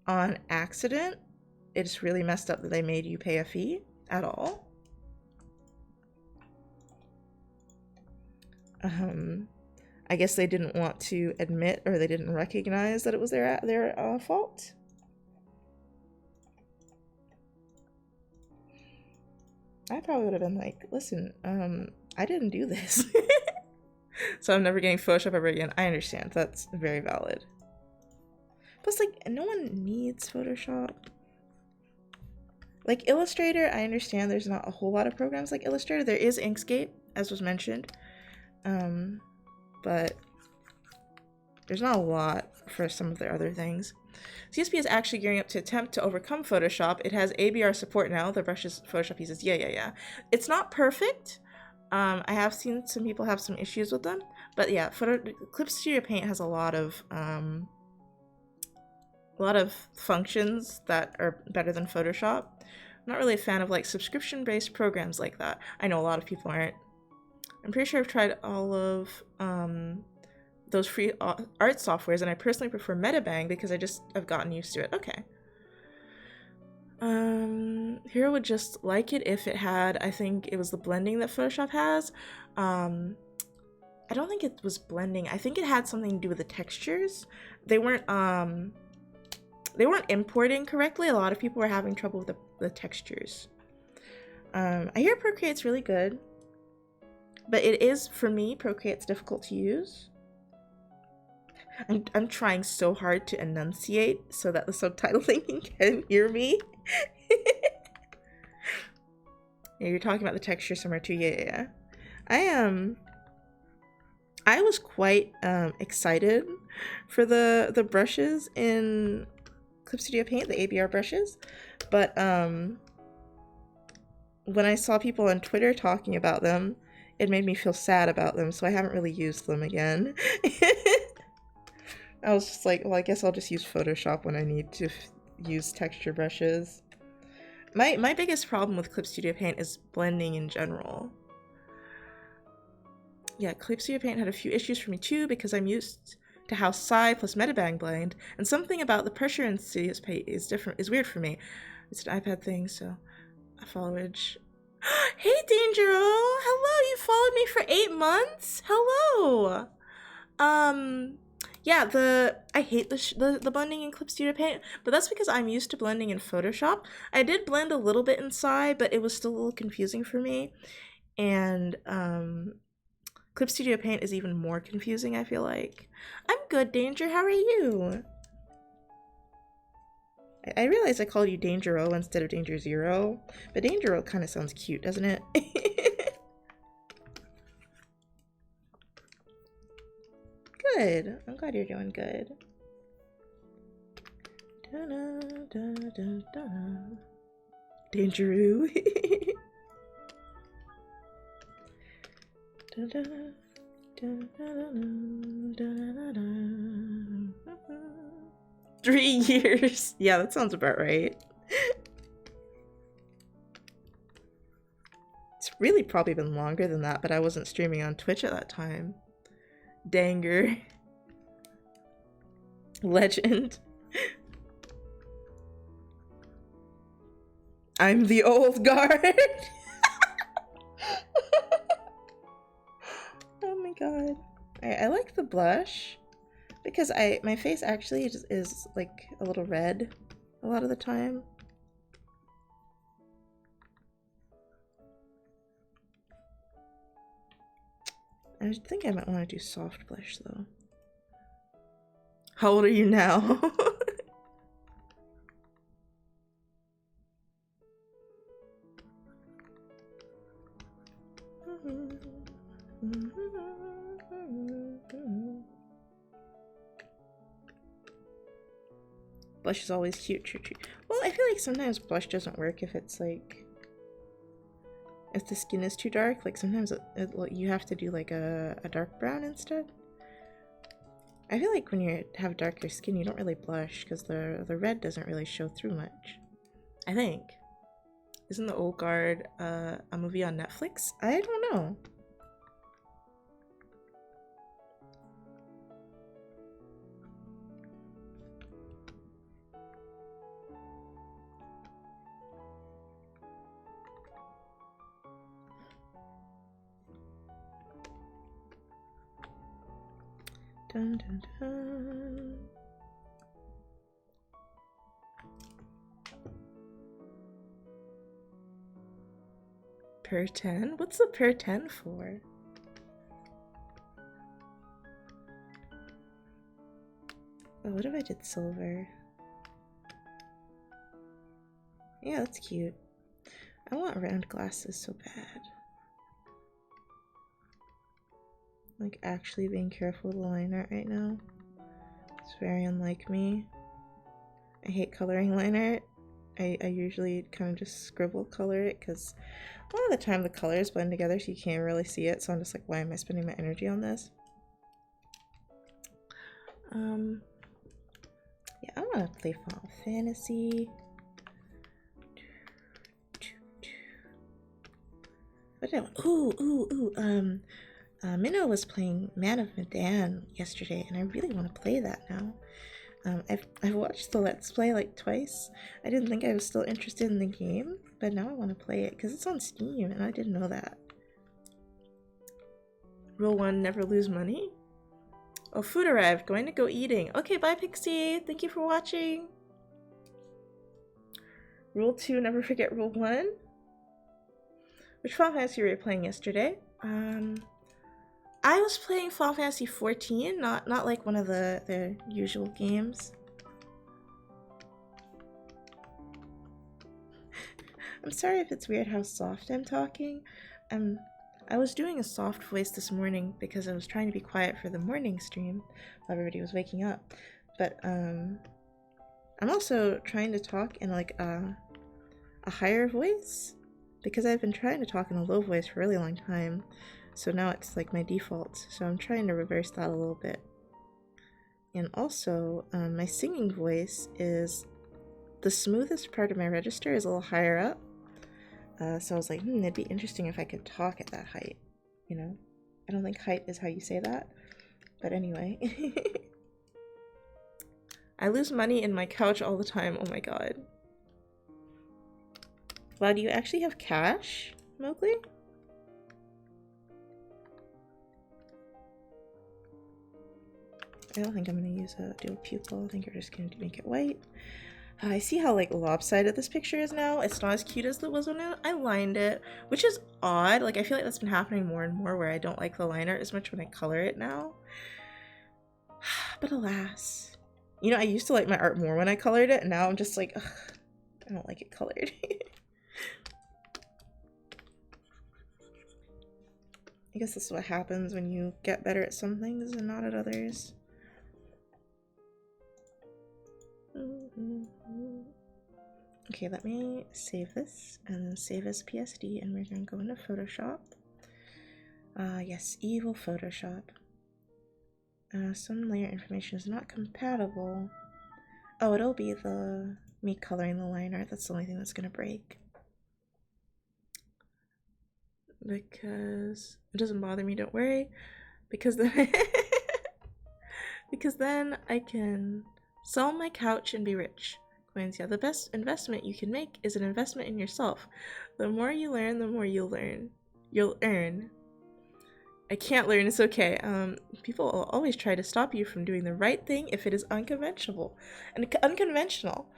Speaker 1: on accident, it's really messed up that they made you pay a fee at all. I guess they didn't want to admit, or they didn't recognize that it was their fault. I probably would have been like, listen, I didn't do this. So I'm never getting Photoshop ever again. I understand. That's very valid. Plus, like, no one needs Photoshop. Like, Illustrator, I understand there's not a whole lot of programs like Illustrator. There is Inkscape, as was mentioned. But there's not a lot for some of their other things. CSP is actually gearing up to attempt to overcome Photoshop. It has ABR support now, the brushes Photoshop uses. Yeah. It's not perfect. I have seen some people have some issues with them. But yeah, Clip Studio Paint has a lot of functions that are better than Photoshop. I'm not really a fan of like subscription-based programs like that. I know a lot of people aren't. I'm pretty sure I've tried all of those free art softwares, and I personally prefer Medibang because I've gotten used to it. Okay. Hero would just like it if it had, I think it was the blending that Photoshop has. I don't think it was blending. I think it had something to do with the textures. They weren't importing correctly. A lot of people were having trouble with the textures. I hear Procreate's really good, but it is, for me, Procreate's difficult to use. I'm trying so hard to enunciate so that the subtitling can hear me. Yeah, you're talking about the texture somewhere too. Yeah. I was quite excited for the brushes in Clip Studio Paint, the ABR brushes, but when I saw people on Twitter talking about them, it made me feel sad about them, so I haven't really used them again. I was just like, well, I guess I'll just use Photoshop when I need to use texture brushes. My biggest problem with Clip Studio Paint is blending in general. Yeah, Clip Studio Paint had a few issues for me too, because I'm used to how Psy plus Metabang blend, and something about the pressure in Studio Paint is weird for me. It's an iPad thing, so I follow Edge. Hey, Dangero! Hello, you followed me for 8 months? Hello! Yeah, I hate the blending in Clip Studio Paint, but that's because I'm used to blending in Photoshop. I did blend a little bit in Psy, but it was still a little confusing for me. And, Clip Studio Paint is even more confusing, I feel like. I'm good, Danger. How are you? I realize I called you Danger-O instead of Danger Zero, but Danger-O kind of sounds cute, doesn't it? Good. I'm glad you're doing good. Dangeroo. 3 years. Yeah, that sounds about right. It's really probably been longer than that, but I wasn't streaming on Twitch at that time. Danger. Legend. I'm the old guard. Oh my god. I like the blush because my face actually is like a little red a lot of the time. I think I might want to do soft blush though. How old are you now? Blush is always cute, true. Well, I feel like sometimes blush doesn't work if it's like, if the skin is too dark. Like sometimes you have to do like a dark brown instead. I feel like when you have darker skin, you don't really blush because the red doesn't really show through much. I think. Isn't The Old Guard a movie on Netflix? I don't know. Dun, dun, dun. Per 10? What's the per 10 for? Oh, what if I did silver? Yeah, that's cute. I want round glasses so bad. Like actually being careful with the line art right now. It's very unlike me. I hate coloring line art. I usually kind of just scribble color it because a lot of the time the colors blend together so you can't really see it. So I'm just like, why am I spending my energy on this? Yeah, I want to play Final Fantasy. What did I want? Minnow was playing Man of Medan yesterday, and I really want to play that now. I've watched the Let's Play like twice. I didn't think I was still interested in the game, but now I want to play it because it's on Steam, and I didn't know that. Rule 1, never lose money. Oh, food arrived. Going to go eating. Okay, bye, Pixie. Thank you for watching. Rule 2, never forget Rule 1. Which Final Fantasy were you playing yesterday? I was playing Final Fantasy 14, not like one of the usual games. I'm sorry if it's weird how soft I'm talking. I was doing a soft voice this morning because I was trying to be quiet for the morning stream while everybody was waking up. But I'm also trying to talk in like a higher voice because I've been trying to talk in a low voice for a really long time, so now it's like my default. So I'm trying to reverse that a little bit. And also, my singing voice is the smoothest part of my register is a little higher up. So I was like, it'd be interesting if I could talk at that height, you know? I don't think height is how you say that, but anyway. I lose money in my couch all the time, oh my god. Wow, do you actually have cash, Mowgli? I don't think I'm gonna use a dual pupil. I think we're just gonna make it white. I see how like lopsided this picture is now. It's not as cute as it was when I lined it, which is odd. Like I feel like that's been happening more and more where I don't like the liner as much when I color it now. But alas. You know, I used to like my art more when I colored it, and now I'm just like, ugh, I don't like it colored. I guess this is what happens when you get better at some things and not at others. Okay, let me save this and then save as PSD, and we're gonna go into Photoshop. Yes, evil Photoshop. Some layer information is not compatible. Oh, it'll be me coloring the line art. That's the only thing that's gonna break. Because it doesn't bother me, don't worry. Because then because then I can sell my couch and be rich. Coins, yeah, the best investment you can make is an investment in yourself. The more you learn, the more you'll learn. You'll earn. I can't learn, it's okay. People will always try to stop you from doing the right thing if it is unconventional. And unconventional.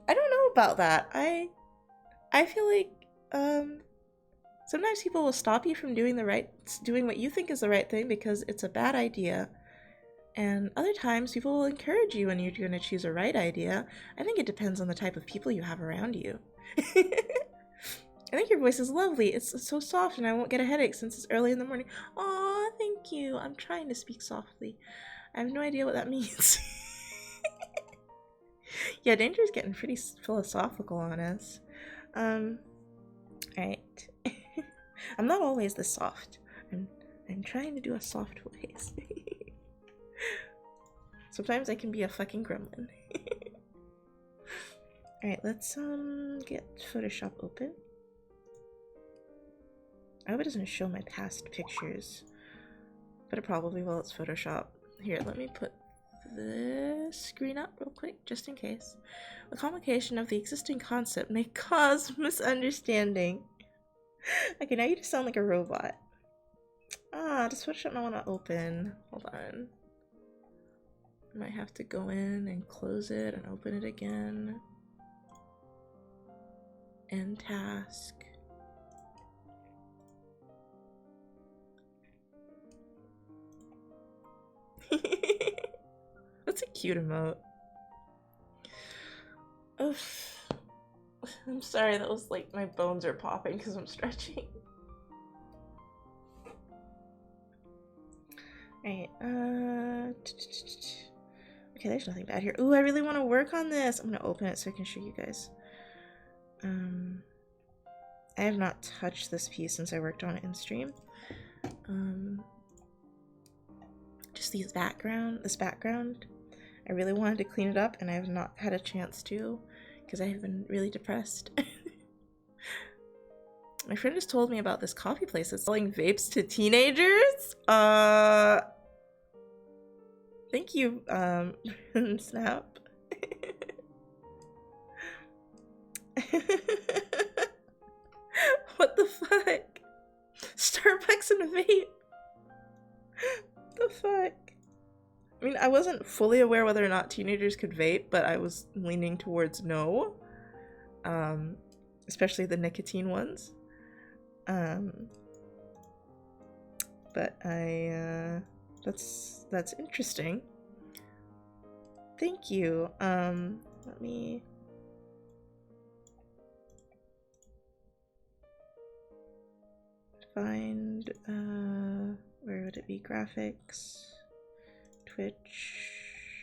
Speaker 1: I don't know about that. I feel like sometimes people will stop you from doing what you think is the right thing because it's a bad idea. And other times people will encourage you when you're going to choose a right idea. I think it depends on the type of people you have around you. I think your voice is lovely. It's so soft and I won't get a headache since it's early in the morning. Aw, thank you. I'm trying to speak softly. I have no idea what that means. Yeah, Danger's getting pretty philosophical on us. Alright. I'm not always this soft. I'm trying to do a soft voice. Sometimes I can be a fucking gremlin. Alright, let's get Photoshop open. I hope it doesn't show my past pictures, but it probably will. It's Photoshop. Here, let me put this screen up real quick, just in case. The complication of the existing concept may cause misunderstanding. Okay, now you just sound like a robot. Does Photoshop not want to open? Hold on. I might have to go in and close it and open it again. End task. That's a cute emote. Oof. I'm sorry, that was like my bones are popping because I'm stretching. Alright, okay, there's nothing bad here. Ooh, I really want to work on this. I'm gonna open it so I can show you guys. I have not touched this piece since I worked on it in stream. Just this background. I really wanted to clean it up and I have not had a chance to because I have been really depressed. My friend just told me about this coffee place that's selling vapes to teenagers. Thank you, Snap. What the fuck? Starbucks and vape. The fuck? I mean, I wasn't fully aware whether or not teenagers could vape, but I was leaning towards no. Especially the nicotine ones. But that's interesting. Thank you. Let me find, where would it be? Graphics, Twitch.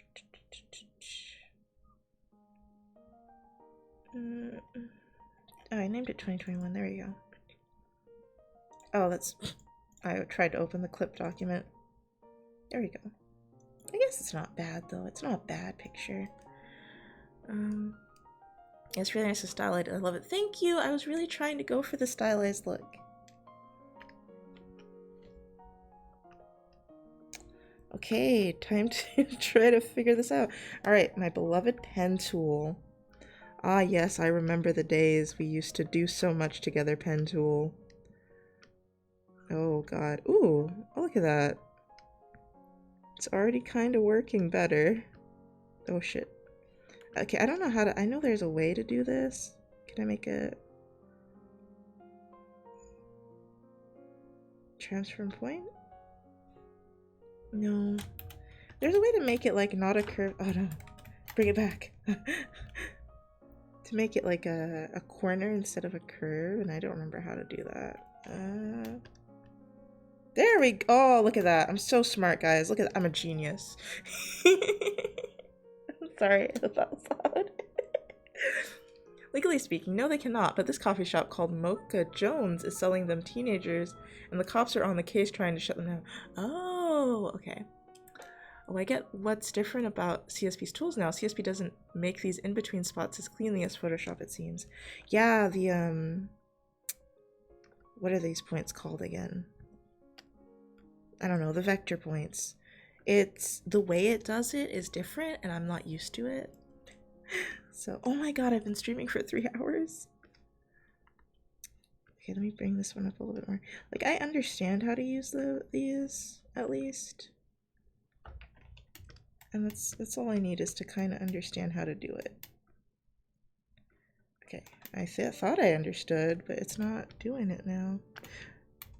Speaker 1: Oh, I named it 2021. There we go. Oh, that's... I tried to open the clip document. There we go. I guess it's not bad, though. It's not a bad picture. It's really nice to stylized. I love it. Thank you! I was really trying to go for the stylized look. Okay, time to try to figure this out. Alright, my beloved pen tool. Ah, yes, I remember the days we used to do so much together, pen tool. Oh, God. Ooh, oh, look at that. It's already kind of working better. Oh, shit. Okay, I don't know how to... I know there's a way to do this. Can I make a... transform point? No. There's a way to make it, like, not a curve... Oh, no. Bring it back. To make it, like, a corner instead of a curve, and I don't remember how to do that. There we go! Oh, look at that. I'm so smart, guys. Look at that. I'm a genius. Sorry if that was loud. Legally speaking, no they cannot, but this coffee shop called Mocha Jones is selling them teenagers, and the cops are on the case trying to shut them down. Oh, okay. Oh, I get what's different about CSP's tools now. CSP doesn't make these in-between spots as cleanly as Photoshop, it seems. Yeah, the, what are these points called again? I don't know, the vector points. It's, the way it does it is different, and I'm not used to it. So, oh my god, I've been streaming for 3 hours. Okay, let me bring this one up a little bit more. Like, I understand how to use these, at least. And that's all I need, is to kind of understand how to do it. Okay, I thought I understood, but it's not doing it now.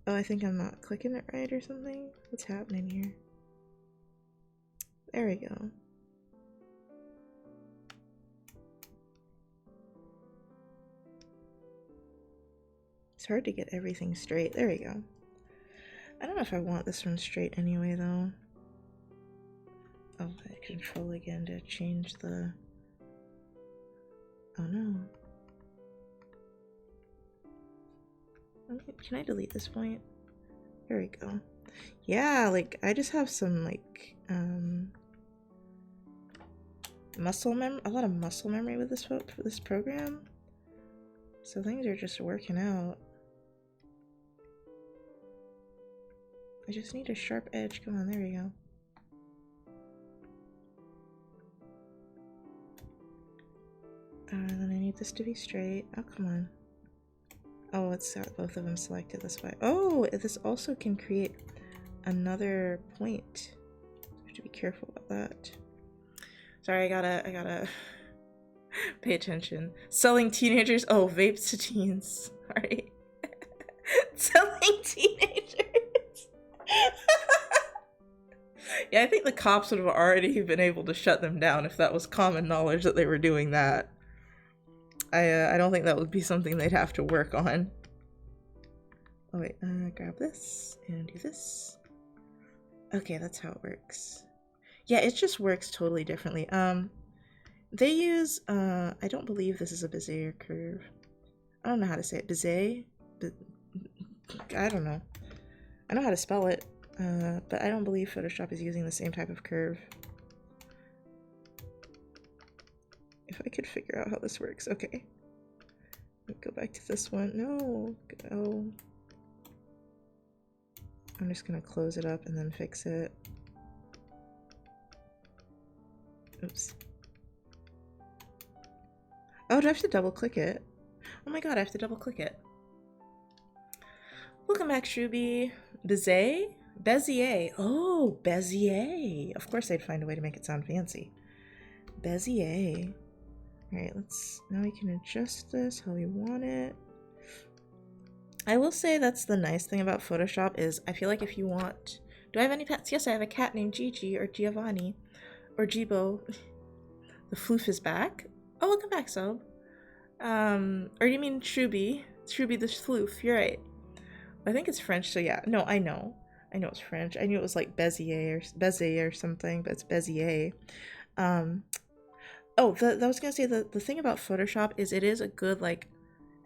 Speaker 1: Oh, I think I'm not clicking it right or something. What's happening here? There we go. It's hard to get everything straight. There we go. I don't know if I want this one straight anyway, though. Oh, I control again to change the... Oh no. Can I delete this point? There we go. Yeah, like, I just have some, like, a lot of muscle memory with this program. So things are just working out. I just need a sharp edge. Come on, there we go. And then I need this to be straight. Oh, come on. Oh, it's got both of them selected this way. Oh, this also can create another point. I have to be careful about that. Sorry, I gotta pay attention. Selling teenagers. Oh, vapes to teens. Alright. Selling teenagers. Yeah, I think the cops would have already been able to shut them down if that was common knowledge that they were doing that. I don't think that would be something they'd have to work on. Oh wait, grab this and do this. Okay, that's how it works. Yeah, it just works totally differently. They use, I don't believe this is a Bezier curve. I don't know how to say it. Bezier? I don't know. I know how to spell it, but I don't believe Photoshop is using the same type of curve. If I could figure out how this works. Okay. Go back to this one. No. Go. I'm just gonna close it up and then fix it. Oops. Oh, do I have to double click it? Oh my god, I have to double click it. Welcome back, Shuby. Bezier? Bezier. Oh, Bezier. Of course I'd find a way to make it sound fancy. Bezier. Alright, now we can adjust this how we want it. I will say that's the nice thing about Photoshop is I feel like if you want... Do I have any pets? Yes, I have a cat named Gigi or Giovanni or Jibo. The floof is back. Oh, welcome back, Sob. Or you mean Shuby? Shuby the floof, you're right. I think it's French, so yeah. No, I know it's French. I knew it was like Bezier or something, but it's Bezier. Oh, I was gonna say the thing about Photoshop is it is a good, like,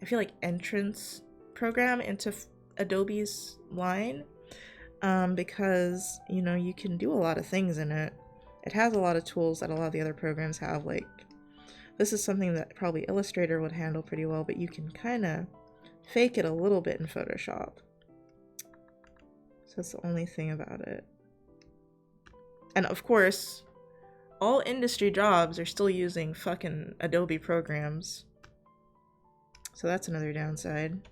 Speaker 1: I feel like entrance program into Adobe's line, because you know you can do a lot of things in it. It has a lot of tools that a lot of the other programs have. Like this is something that probably Illustrator would handle pretty well, but you can kind of fake it a little bit in Photoshop. So that's the only thing about it. And of course, all industry jobs are still using fucking Adobe programs. So that's another downside.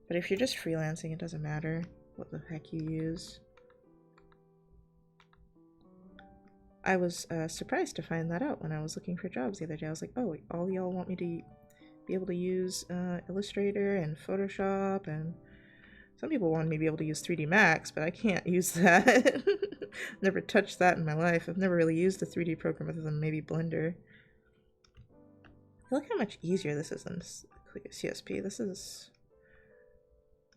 Speaker 1: But if you're just freelancing, it doesn't matter what the heck you use. I was surprised to find that out when I was looking for jobs the other day. I was like, oh, all y'all want me to be able to use Illustrator and Photoshop, and some people want me to be able to use 3D Max, but I can't use that. Never touched that in my life. I've never really used a 3D program other than maybe Blender. Look how much easier this is than CSP. This is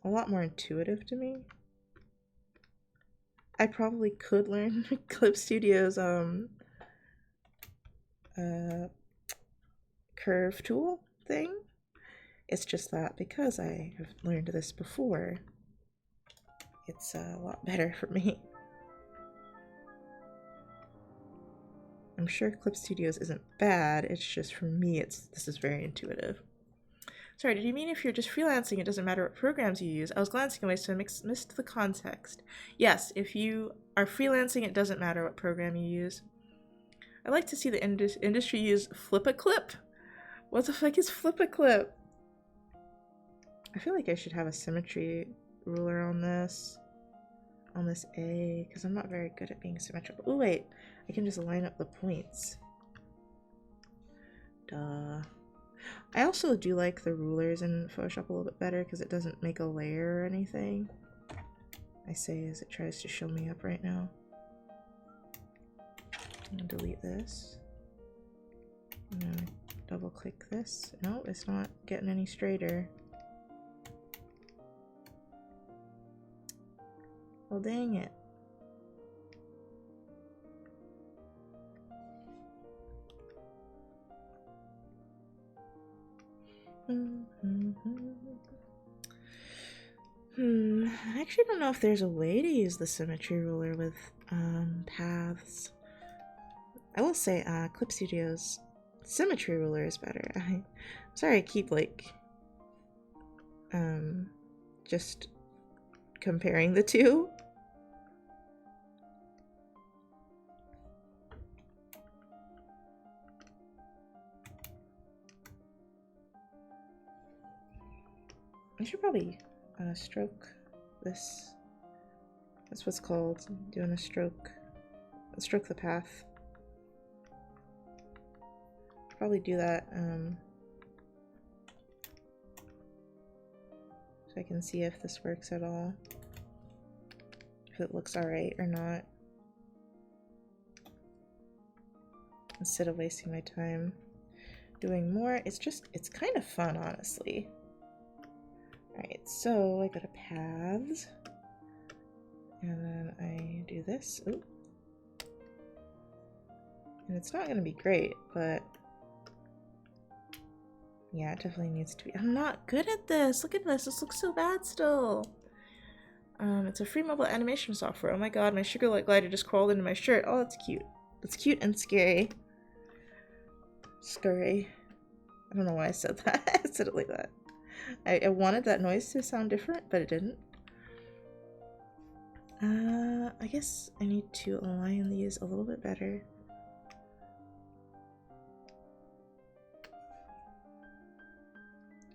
Speaker 1: a lot more intuitive to me. I probably could learn Clip Studio's curve tool thing. It's just that because I have learned this before, it's a lot better for me. I'm sure Clip Studios isn't bad, it's just for me this is very intuitive. Sorry, did you mean if you're just freelancing, it doesn't matter what programs you use? I was glancing away, so I missed the context. Yes, if you are freelancing, it doesn't matter what program you use. I like to see the industry use Flip-a-Clip. What the fuck is Flip-a-Clip? I feel like I should have a symmetry ruler on this A, because I'm not very good at being symmetrical. Oh wait, I can just line up the points. Duh. I also do like the rulers in Photoshop a little bit better because it doesn't make a layer or anything. I say as it tries to show me up right now. I'm gonna delete this. I'm gonna double click this. No, it's not getting any straighter. Well, dang it. I actually don't know if there's a way to use the symmetry ruler with paths. I will say Clip Studio's symmetry ruler is better. I'm sorry I keep like just comparing the two. I should probably stroke this. That's what's called doing a stroke. Stroke the path. Probably do that so I can see if this works at all. If it looks alright or not. Instead of wasting my time doing more. It's kind of fun, honestly. Alright, so I go to paths. And then I do this. Ooh. And it's not going to be great, but yeah, it definitely needs to be. I'm not good at this. Look at this. This looks so bad still. It's a free mobile animation software. Oh my god, my sugar light glider just crawled into my shirt. Oh, that's cute. That's cute and scary. Scurry. I don't know why I said that. I said it like that. I wanted that noise to sound different, but it didn't. I guess I need to align these a little bit better.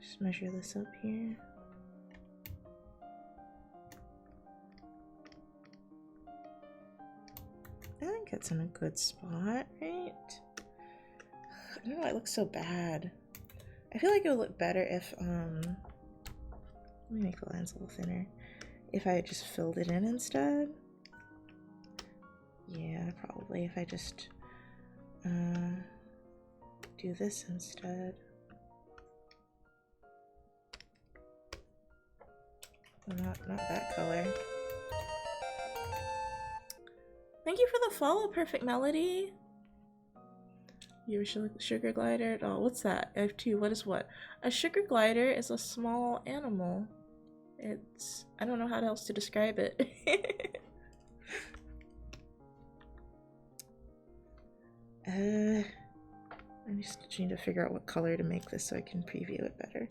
Speaker 1: Just measure this up here. I think it's in a good spot, right? I don't know, it looks so bad. I feel like it would look better if, let me make the lines a little thinner. If I just filled it in instead. Yeah, probably if I just, do this instead. Not that color. Thank you for the follow, Perfect Melody. You have a sugar glider? Oh, what's that? I have two. What is what? A sugar glider is a small animal. It's... I don't know how else to describe it. I just need to figure out what color to make this so I can preview it better.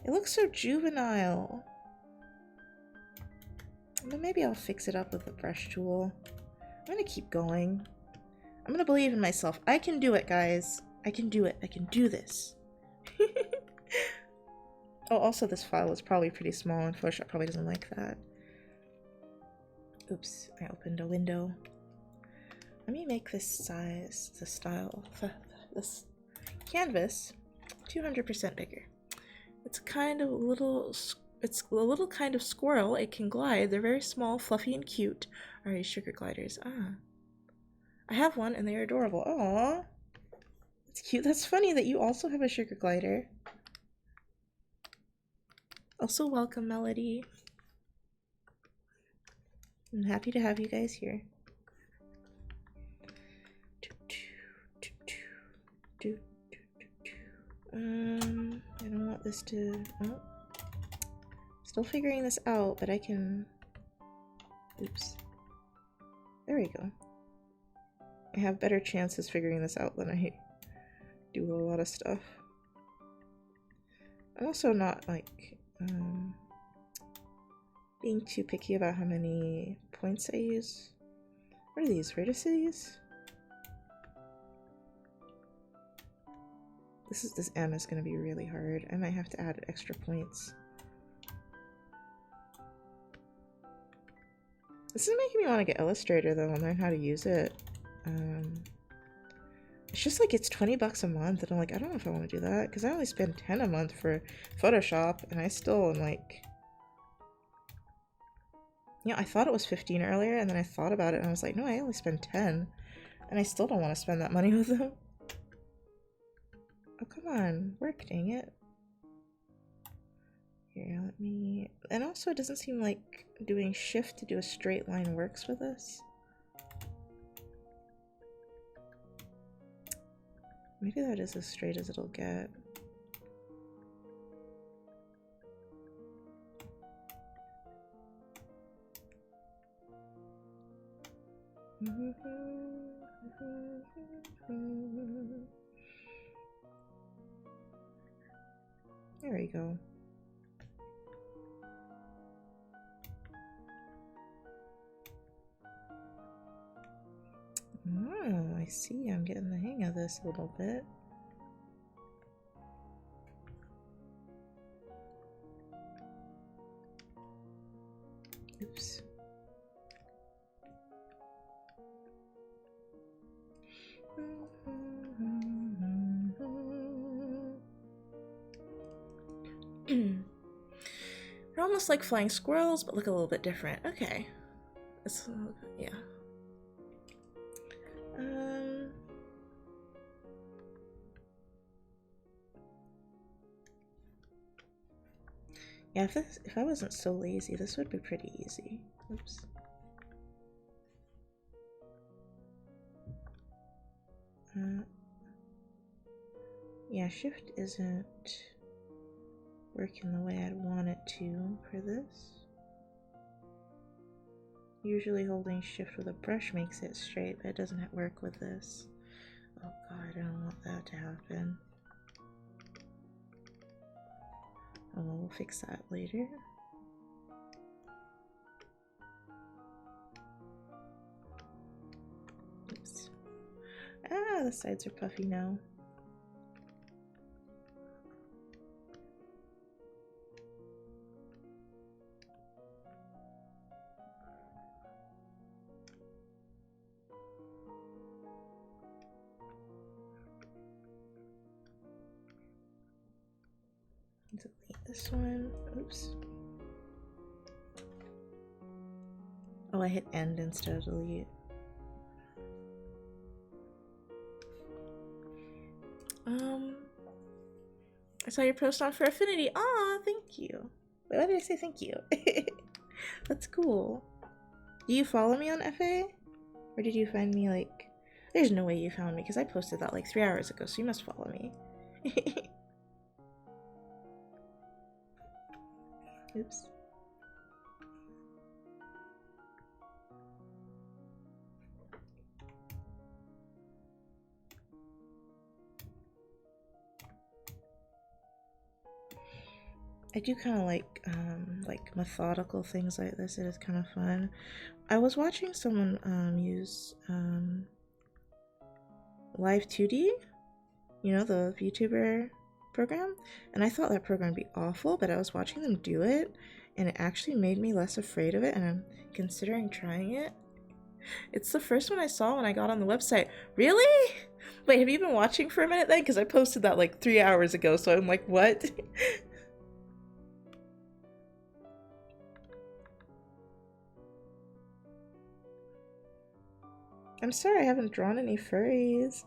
Speaker 1: It looks so juvenile. But maybe I'll fix it up with a brush tool. I'm gonna keep going. I'm gonna believe in myself. I can do it, guys. I can do it. I can do this. Oh, also this file is probably pretty small and Photoshop probably doesn't like that. Oops, I opened a window. Let me make this size, the style, this canvas 200% bigger. It's kind of a little, it's a little kind of squirrel. It can glide. They're very small, fluffy, and cute. Alright, sugar gliders. Ah. I have one and they're adorable. Aww. That's cute. That's funny that you also have a sugar glider. Also, welcome, Melody. I'm happy to have you guys here. I don't want this to... Oh. Still figuring this out, but I can... Oops. There we go. I have better chances figuring this out than I do a lot of stuff. I'm also not, like, being too picky about how many points I use. What are these? Vertices? This M is gonna be really hard. I might have to add extra points. This is making me want to get Illustrator though and learn how to use it. It's just like it's 20 bucks a month and I'm like, I don't know if I want to do that because I only spend 10 a month for Photoshop and I still am like, you know, I thought it was 15 earlier and then I thought about it and I was like, no, I only spend 10 and I still don't want to spend that money with them. Oh, come on, work, dang it. Here, let me... And also, it doesn't seem like doing shift to do a straight line works with this. Maybe that is as straight as it'll get. There we go. Oh, I see. I'm getting the hang of this a little bit. Oops. They're almost like flying squirrels, but look a little bit different. Okay. It's, yeah. Yeah, if I wasn't so lazy, this would be pretty easy. Oops. Yeah, shift isn't working the way I'd want it to for this. Usually holding shift with a brush makes it straight, but it doesn't work with this. Oh god, I don't want that to happen. Oh well, we'll fix that later. Oops. Ah, the sides are puffy now. Delete this one. Oops. Oh, I hit end instead of delete. I saw your post on for Affinity. Aw, thank you. Wait, why did I say thank you? That's cool. Do you follow me on FA? Or did you find me like... There's no way you found me because I posted that like 3 hours ago, so you must follow me. Oops. I do kind of like methodical things like this. It is kind of fun. I was watching someone use Live 2D, you know, the VTuber program, and I thought that program would be awful, but I was watching them do it, and it actually made me less afraid of it, and I'm considering trying it. It's the first one I saw when I got on the website. Really? Wait, have you been watching for a minute then? Because I posted that like 3 hours ago, so I'm like, what? I'm sorry I haven't drawn any furries.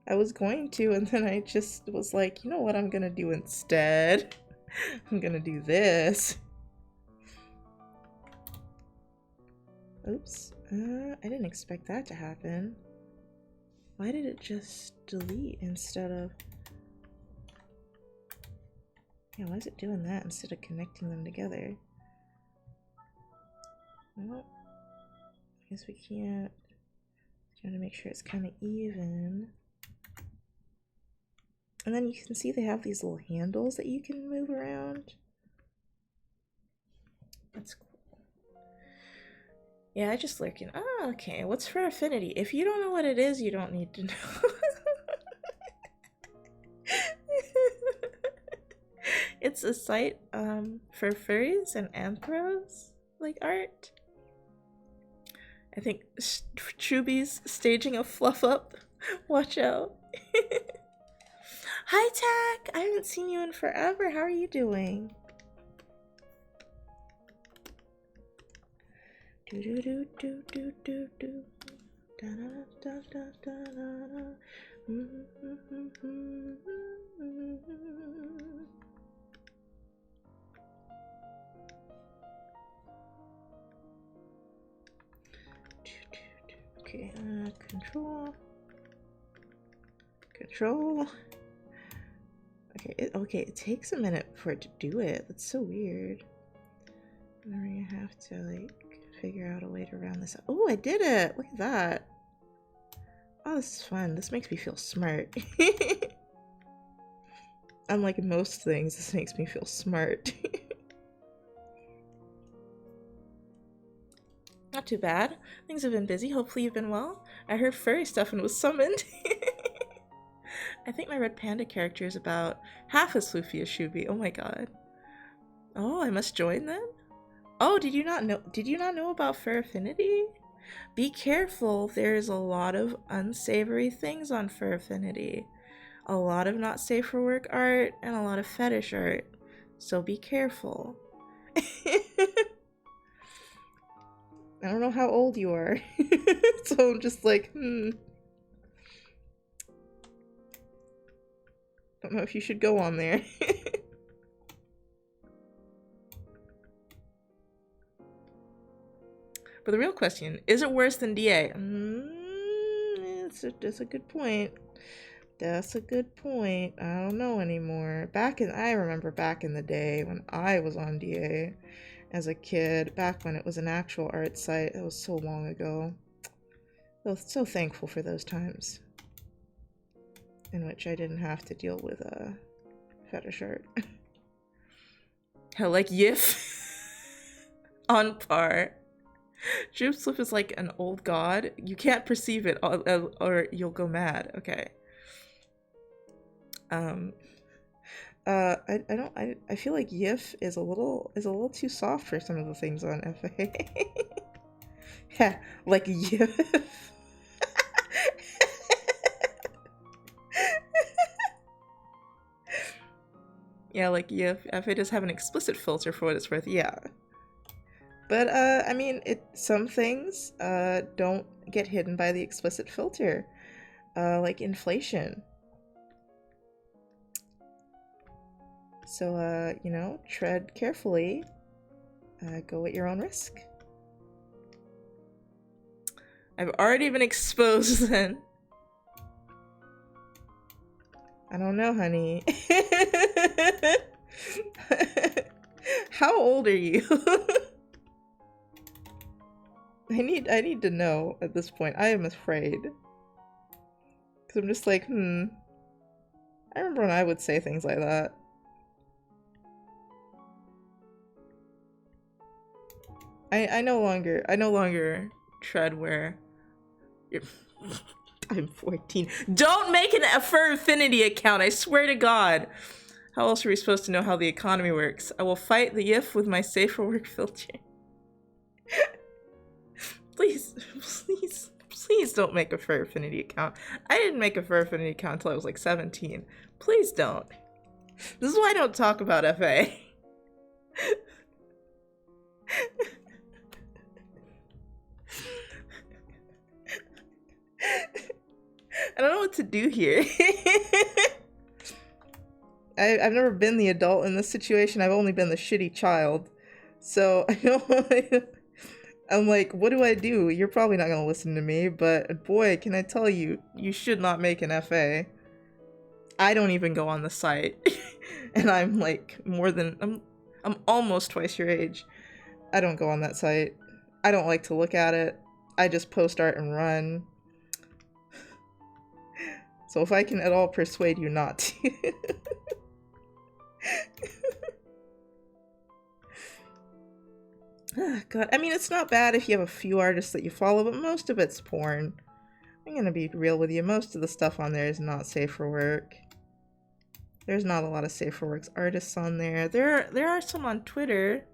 Speaker 1: I was going to, and then I just was like, you know what I'm gonna do instead? I'm gonna do this. Oops. I didn't expect that to happen. Why did it just delete instead of... Yeah, why is it doing that instead of connecting them together? Well, I guess we can't. Trying to make sure it's kind of even. And then you can see they have these little handles that you can move around. That's cool. Yeah, I just lurking. Oh, okay. What's for affinity? If you don't know what it is, you don't need to know. It's a site for furries and anthros like art. I think Truby's staging a fluff up. Watch out. Hi, Tack! I haven't seen you in forever. How are you doing? Do do do do do do do. Da da da da da da. Okay, control. Control. Okay, it takes a minute for it to do it. That's so weird. And then we're gonna have to like figure out a way to round this up. Oh, I did it! Look at that. Oh, this is fun. This makes me feel smart. Unlike most things, this makes me feel smart. Not too bad. Things have been busy. Hopefully you've been well. I heard furry stuff and was summoned. I think my red panda character is about half as floofy as Shubi. Oh my god. Oh, I must join then? Oh, did you not know about Fur Affinity? Be careful, there's a lot of unsavory things on Fur Affinity. A lot of not safe for work art and a lot of fetish art. So be careful. I don't know how old you are. So I'm just like, Don't know if you should go on there. But the real question, is it worse than DA? That's a good point. That's a good point. I don't know anymore. I remember back in the day when I was on DA as a kid, back when it was an actual art site. It was so long ago. I was so thankful for those times in which I didn't have to deal with fetish art. Hell, like Yif. On par. Droop Slip is like an old god. You can't perceive it or you'll go mad. Okay. I feel like Yif is a little too soft for some of the things on FA. Yeah, like Yif. Yeah, like Yif. FA does have an explicit filter for what it's worth. Yeah. But I mean, some things don't get hidden by the explicit filter, like inflation. So you know, tread carefully. Go at your own risk. I've already been exposed then. I don't know, honey. How old are you? I need to know at this point. I am afraid. Cause I'm just like, I remember when I would say things like that. I no longer tread where you're I'm 14. Don't make a Fur Affinity account, I swear to God. How else are we supposed to know how the economy works? I will fight the YIF with my safe for work filter. Please, please, please don't make a Fur Affinity account. I didn't make a Fur Affinity account until I was like 17. Please don't. This is why I don't talk about FA. I don't know what to do here. I've never been the adult in this situation. I've only been the shitty child. So I don't I'm like, what do I do? You're probably not gonna listen to me, but boy, can I tell you, you should not make an FA. I don't even go on the site. And I'm like I'm almost twice your age. I don't go on that site. I don't like to look at it. I just post art and run. So if I can at all persuade you not to. Oh, God, I mean, it's not bad if you have a few artists that you follow, but most of it's porn. I'm gonna be real with you. Most of the stuff on there is not safe for work. There's not a lot of safe for works artists on there. There are some on Twitter.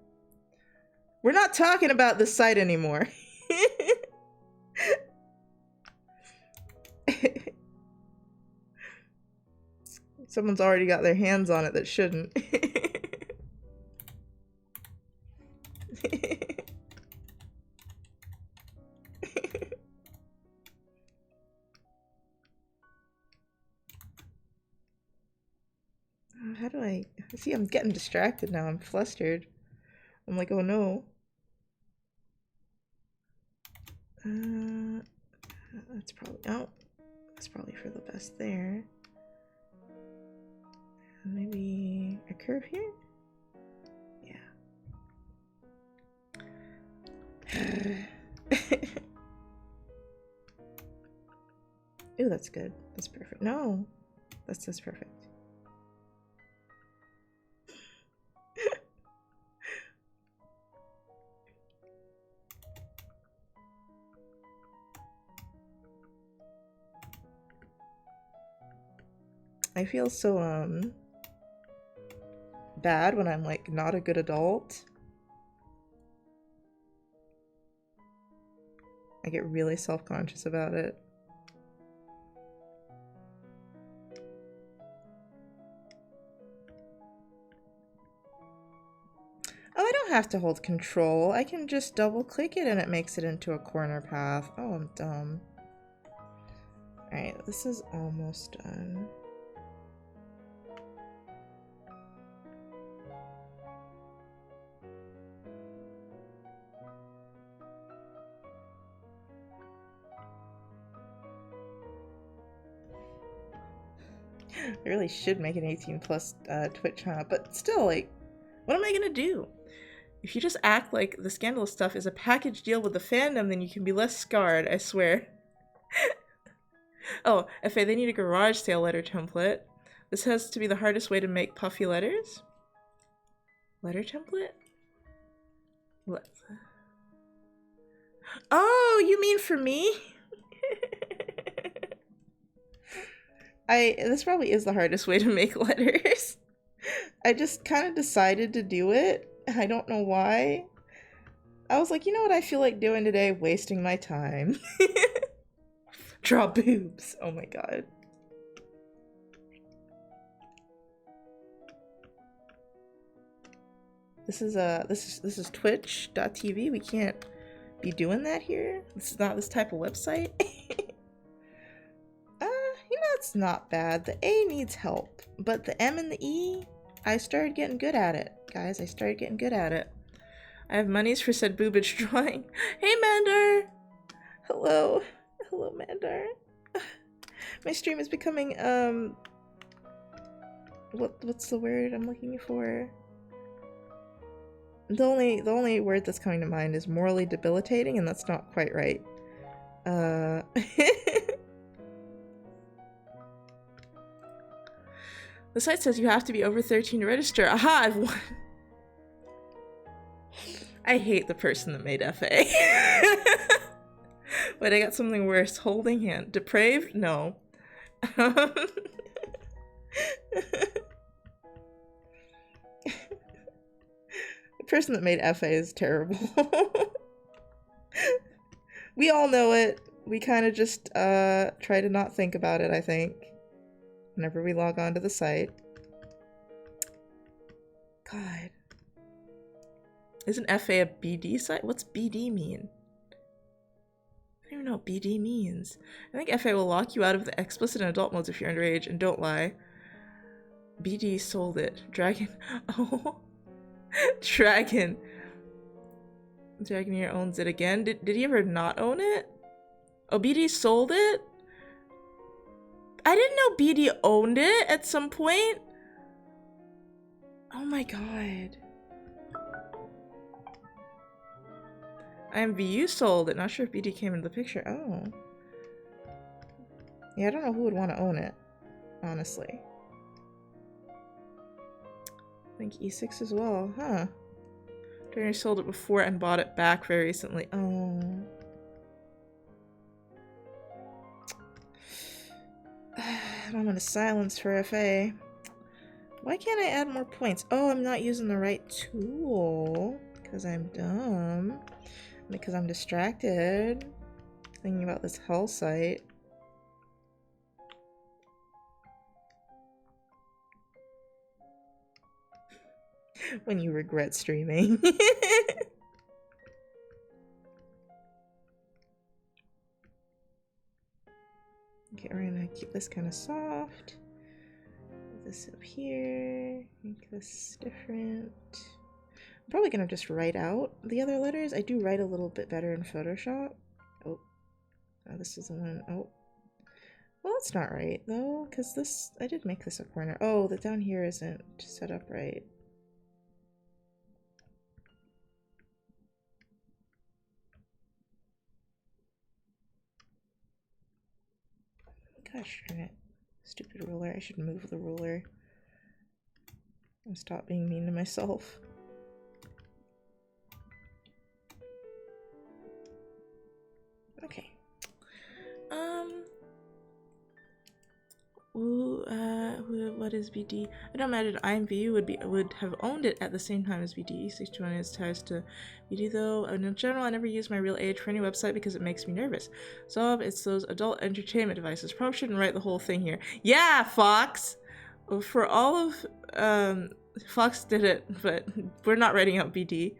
Speaker 1: We're not talking about this site anymore. Someone's already got their hands on it that shouldn't. How do I see? I'm getting distracted now. I'm flustered. I'm like, oh no. That's probably that's probably for the best there. Maybe a curve here? Yeah. Ooh, that's good. That's perfect. No, that's perfect. I feel so bad when I'm like not a good adult. I get really self-conscious about it. Oh, I don't have to hold control. I can just double click it and it makes it into a corner path. Oh, I'm dumb. Alright, this is almost done. I really should make an 18 plus Twitch channel, but still, like, what am I gonna do? If you just act like the scandalous stuff is a package deal with the fandom, then you can be less scarred, I swear. Oh, FA, they need a garage sale letter template. This has to be the hardest way to make puffy letters? Letter template? What? Oh, you mean for me? This probably is the hardest way to make letters. I just kind of decided to do it. I don't know why. I was like, you know what I feel like doing today? Wasting my time. Draw boobs. Oh my god. This is twitch.tv. We can't be doing that here. This is not this type of website. You know, it's not bad. The A needs help, but the M and the E, I started getting good at it. Guys, I started getting good at it. I have monies for said boobage drawing. Hey, Mander! Hello. Hello, Mandar. My stream is becoming, what's the word I'm looking for? The only word that's coming to mind is morally debilitating, and that's not quite right. The site says you have to be over 13 to register. Aha, I've won. I hate the person that made FA. Wait, I got something worse. Holding hand. Depraved? No. The person that made FA is terrible. We all know it. We kind of just try to not think about it, I think, whenever we log on to the site. God. Isn't FA a BD site? What's BD mean? I don't even know what BD means. I think FA will lock you out of the explicit and adult modes if you're underage, and don't lie. BD sold it. Dragon. Oh. Dragon. Dragoneer owns it again. Did he ever not own it? Oh, BD sold it? I didn't know BD owned it at some point. Oh my god. IMVU sold it. Not sure if BD came into the picture. Oh. Yeah, I don't know who would want to own it, honestly. I think E6 as well, huh? Dragoneer sold it before and bought it back very recently. Oh. I'm gonna silence for FA. Why can't I add more points? Oh, I'm not using the right tool. Because I'm dumb. Because I'm distracted. Thinking about this hell site. When you regret streaming. Okay, we're gonna keep this kind of soft. Put this up here. Make this different. I'm probably gonna just write out the other letters. I do write a little bit better in Photoshop. Oh, this is the one. Oh, well, that's not right though, because this, I did make this a corner. Oh, the down here isn't set up right. Gosh darn it. Stupid ruler. I should move the ruler and stop being mean to myself. Okay. What is BD? I don't imagine IMVU would have owned it at the same time as BD. 61 is ties to BD though. In general, I never use my real age for any website because it makes me nervous. So it's those adult entertainment devices. Probably shouldn't write the whole thing here. Yeah, Fox! For all of, Fox did it, but we're not writing out BD.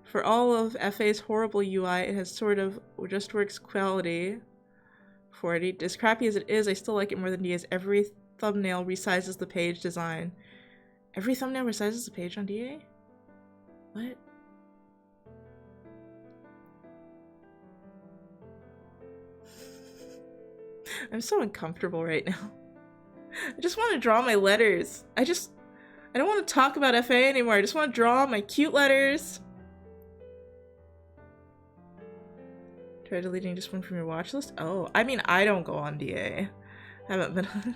Speaker 1: For all of FA's horrible UI, it has sort of just works quality. 40. As crappy as it is, I still like it more than DA's. Every thumbnail resizes the page design. Every thumbnail resizes the page on DA? What? I'm so uncomfortable right now. I just want to draw my letters. I don't want to talk about FA anymore. I just want to draw my cute letters. Try deleting just one from your watch list? Oh, I mean, I don't go on DA. I haven't been on.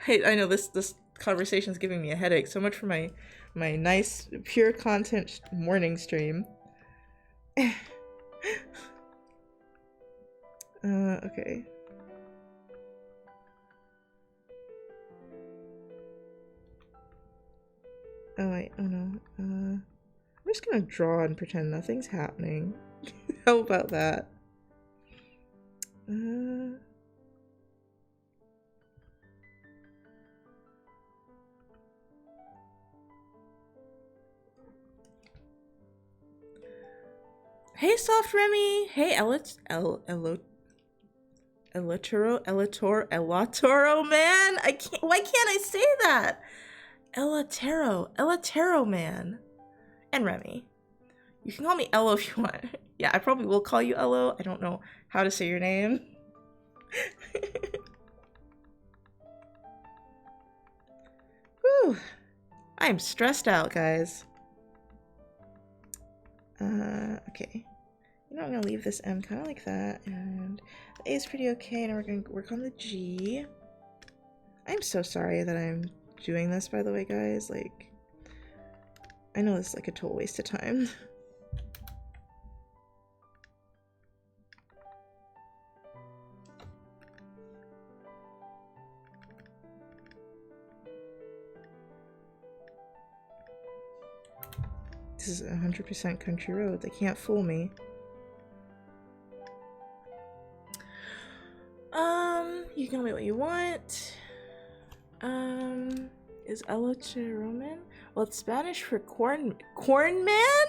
Speaker 1: Hey, I know this conversation is giving me a headache. So much for my nice, pure content morning stream. Okay. Oh wait, oh no. I'm just gonna draw and pretend nothing's happening. How about that? Hey, Soft Remy! Hey, Elotoro, man! Why can't I say that? Elotero man. And Remy. You can call me Ello if you want. Yeah, I probably will call you Ello. I don't know how to say your name. Whew. I'm stressed out, guys. Okay. You know, I'm gonna leave this M kind of like that, and the A is pretty okay, and we're gonna work on the G. I'm so sorry that I'm doing this, by the way, guys. Like, I know this is like a total waste of time. This is 100% country road. They can't fool me. You can wait what you want. Is elote Roman? Well, it's Spanish for corn man?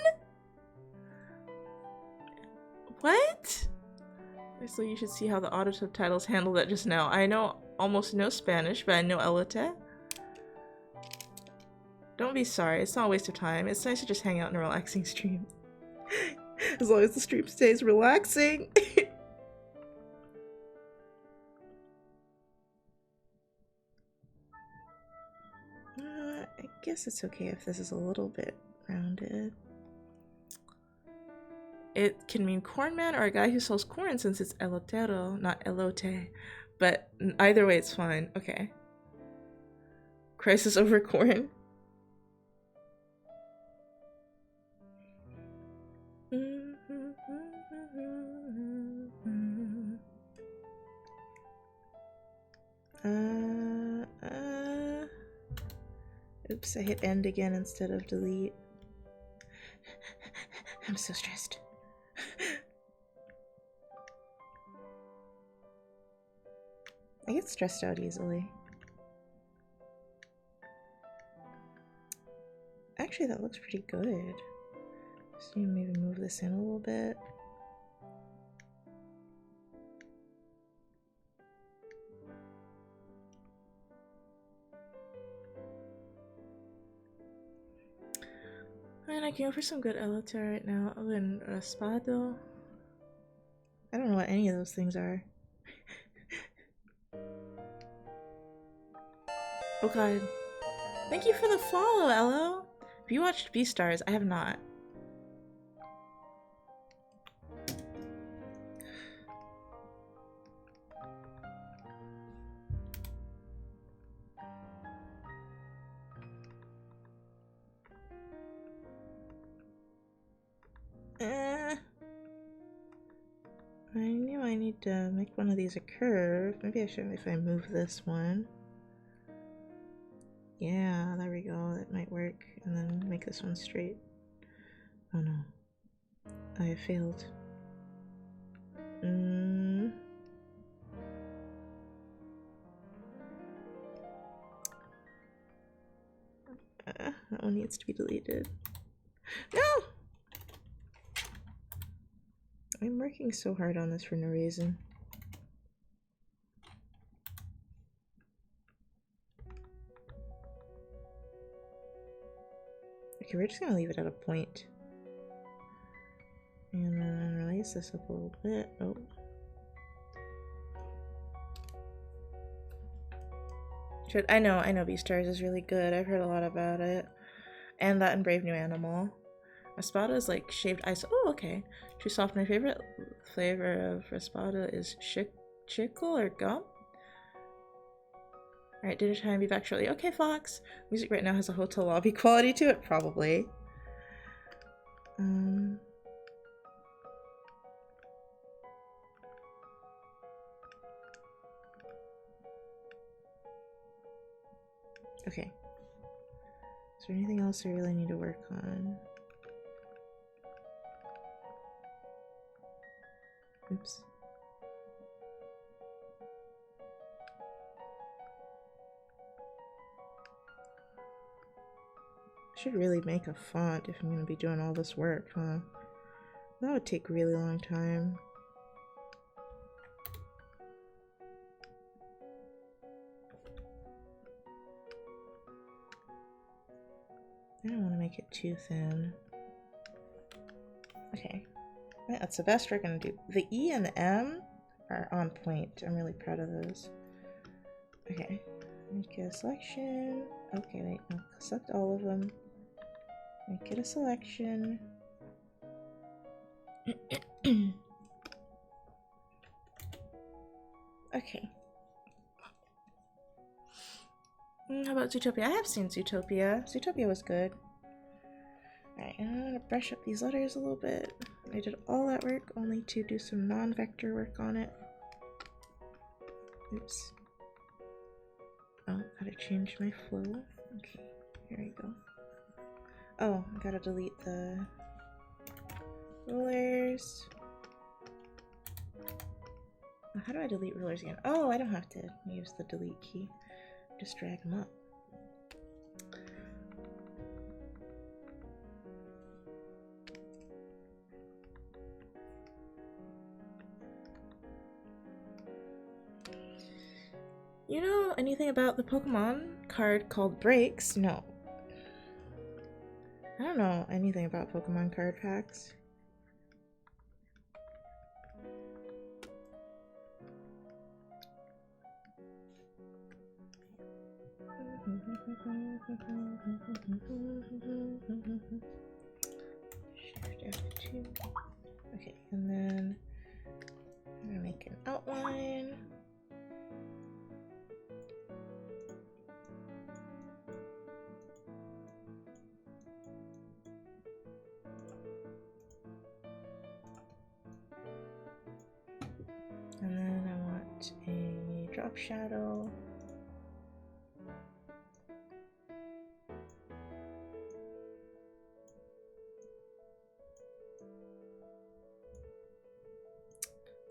Speaker 1: What? So you should see how the auto subtitles handled that just now. I know almost no Spanish, but I know elote. Don't be sorry, it's not a waste of time. It's nice to just hang out in a relaxing stream. As long as the stream stays relaxing. I guess it's okay if this is a little bit rounded. It can mean corn man or a guy who sells corn since it's elotero, not elote. But either way, it's fine. Okay. Crisis over corn. Oops, I hit end again instead of delete. I'm so stressed. I get stressed out easily. Actually, that looks pretty good. So you maybe move this in a little bit. And I can go for some good elote right now. Oh, and raspado. I don't know what any of those things are. Oh god. Thank you for the follow, Ello! Have you watched Beastars? I have not. I knew I need to make one of these a curve. Maybe I should if I move this one. Yeah, there we go. That might work. And then make this one straight. Oh no. I failed. That one needs to be deleted. No! I'm working so hard on this for no reason. Okay, we're just gonna leave it at a point. And then release this up a little bit. Oh. I know Beastars is really good. I've heard a lot about it. And that and Brave New Animal. Raspada is like shaved ice. Oh, okay. True soft. My favorite flavor of Raspada is chicle or gum. Alright, dinner time, be back shortly. Okay, Fox. Music right now has a hotel lobby quality to it, probably. Okay. Is there anything else I really need to work on? Oops. I should really make a font if I'm going to be doing all this work, huh? That would take a really long time. I don't want to make it too thin. Okay. That's the best we're gonna do. The E and the M are on point. I'm really proud of those. Okay. Make a selection. Okay, wait. No, select all of them. Make it a selection. Okay. How about Zootopia? I have seen Zootopia. Zootopia was good. Alright, I'm gonna brush up these letters a little bit. I did all that work only to do some non-vector work on it. Oops. Oh, gotta change my flow. Okay, here we go. Oh, I gotta delete the rulers. How do I delete rulers again? Oh, I don't have to use the delete key. Just drag them up. You know anything about the Pokemon card called Breaks? No. I don't know anything about Pokemon card packs. Shift F2. Okay, and then I'm gonna make an outline. And then I want a drop shadow.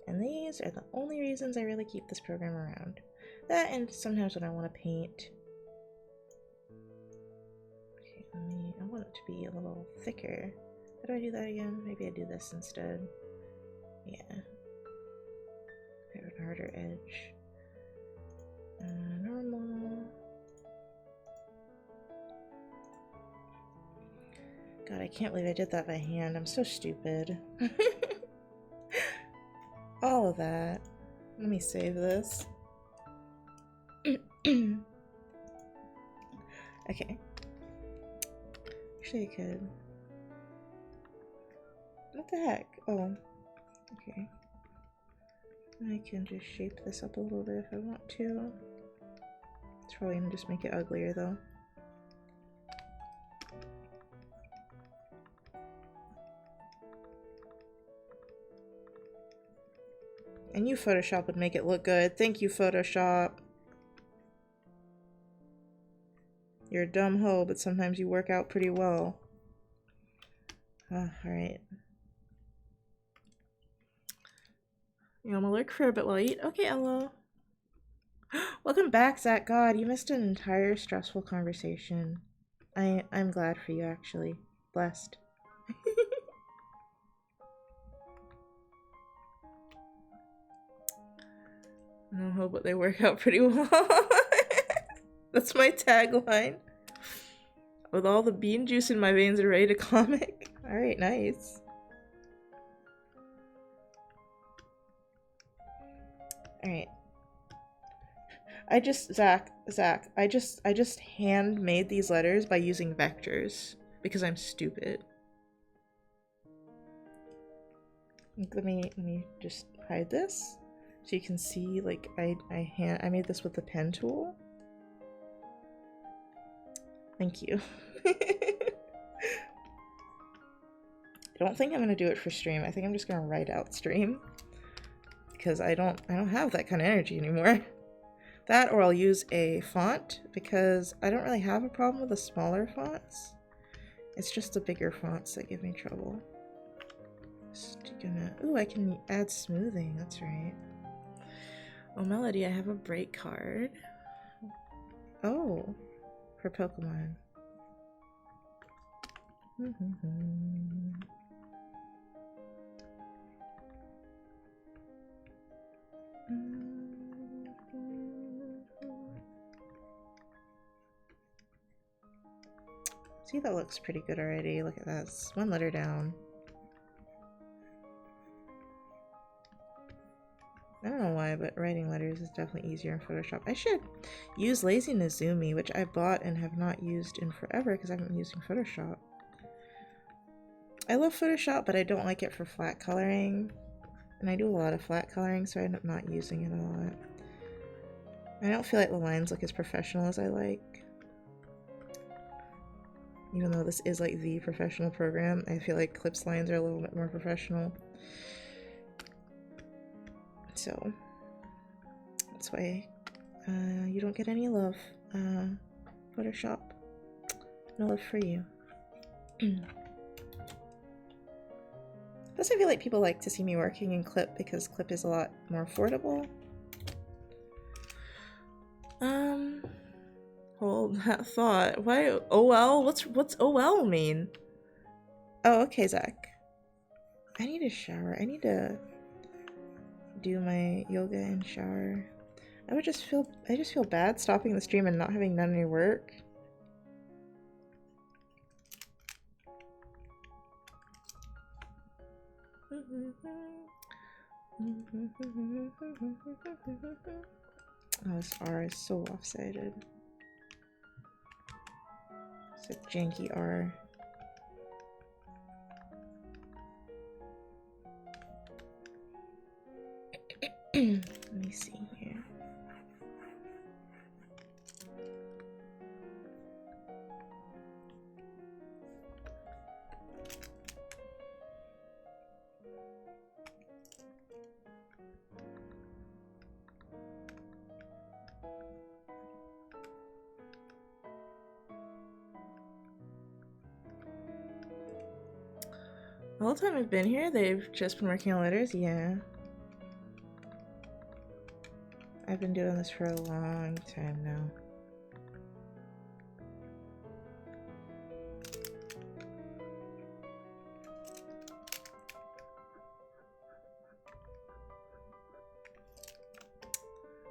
Speaker 1: And these are the only reasons I really keep this program around. That and sometimes when I want to paint. Okay, I want it to be a little thicker. How do I do that again? Maybe I do this instead. Yeah. I have a harder edge. Normal. God, I can't believe I did that by hand. I'm so stupid. All of that. Let me save this. Okay. Actually, I could. What the heck? Oh. Okay. I can just shape this up a little bit if I want to. It's probably gonna just make it uglier though. I knew Photoshop would make it look good. Thank you, Photoshop. You're a dumb hoe, but sometimes you work out pretty well. Oh, alright. You know, I'm gonna lurk for a bit while I eat. Okay, hello. Welcome back, Zach. God, you missed an entire stressful conversation. I'm glad for you, actually. Blessed. I don't know, but they work out pretty well. That's my tagline. With all the bean juice in my veins and ready to comic. Alright, nice. Alright. Zach, I just hand made these letters by using vectors because I'm stupid. Let me just hide this so you can see, like, I made this with the pen tool. Thank you. I don't think I'm gonna do it for stream. I think I'm just gonna write out stream because I don't have that kind of energy anymore. That, or I'll use a font because I don't really have a problem with the smaller fonts. It's just the bigger fonts that give me trouble. Just gonna, ooh, I can add smoothing. That's right. Oh, Melody, I have a break card. Oh, for Pokemon. See, that looks pretty good already. Look at that. It's one letter down. I don't know why, but writing letters is definitely easier in Photoshop. I should use Lazy Nezumi, which I bought and have not used in forever because I haven't been using Photoshop. I love Photoshop, but I don't like it for flat coloring. And I do a lot of flat coloring, so I end up not using it a lot. I don't feel like the lines look as professional as I like. Even though this is like the professional program, I feel like Clip's lines are a little bit more professional. So that's why you don't get any love, Photoshop. No love for you. Plus I feel like people like to see me working in Clip because Clip is a lot more affordable. Hold that thought. Why OL? What's OL mean? Oh, okay, Zach. I need a shower. I need to do my yoga and shower. I just feel bad stopping the stream and not having done any work. Oh, this R is so lopsided. It's a janky R. Let me see here. The whole time I've been here, they've just been working on letters? Yeah. I've been doing this for a long time now.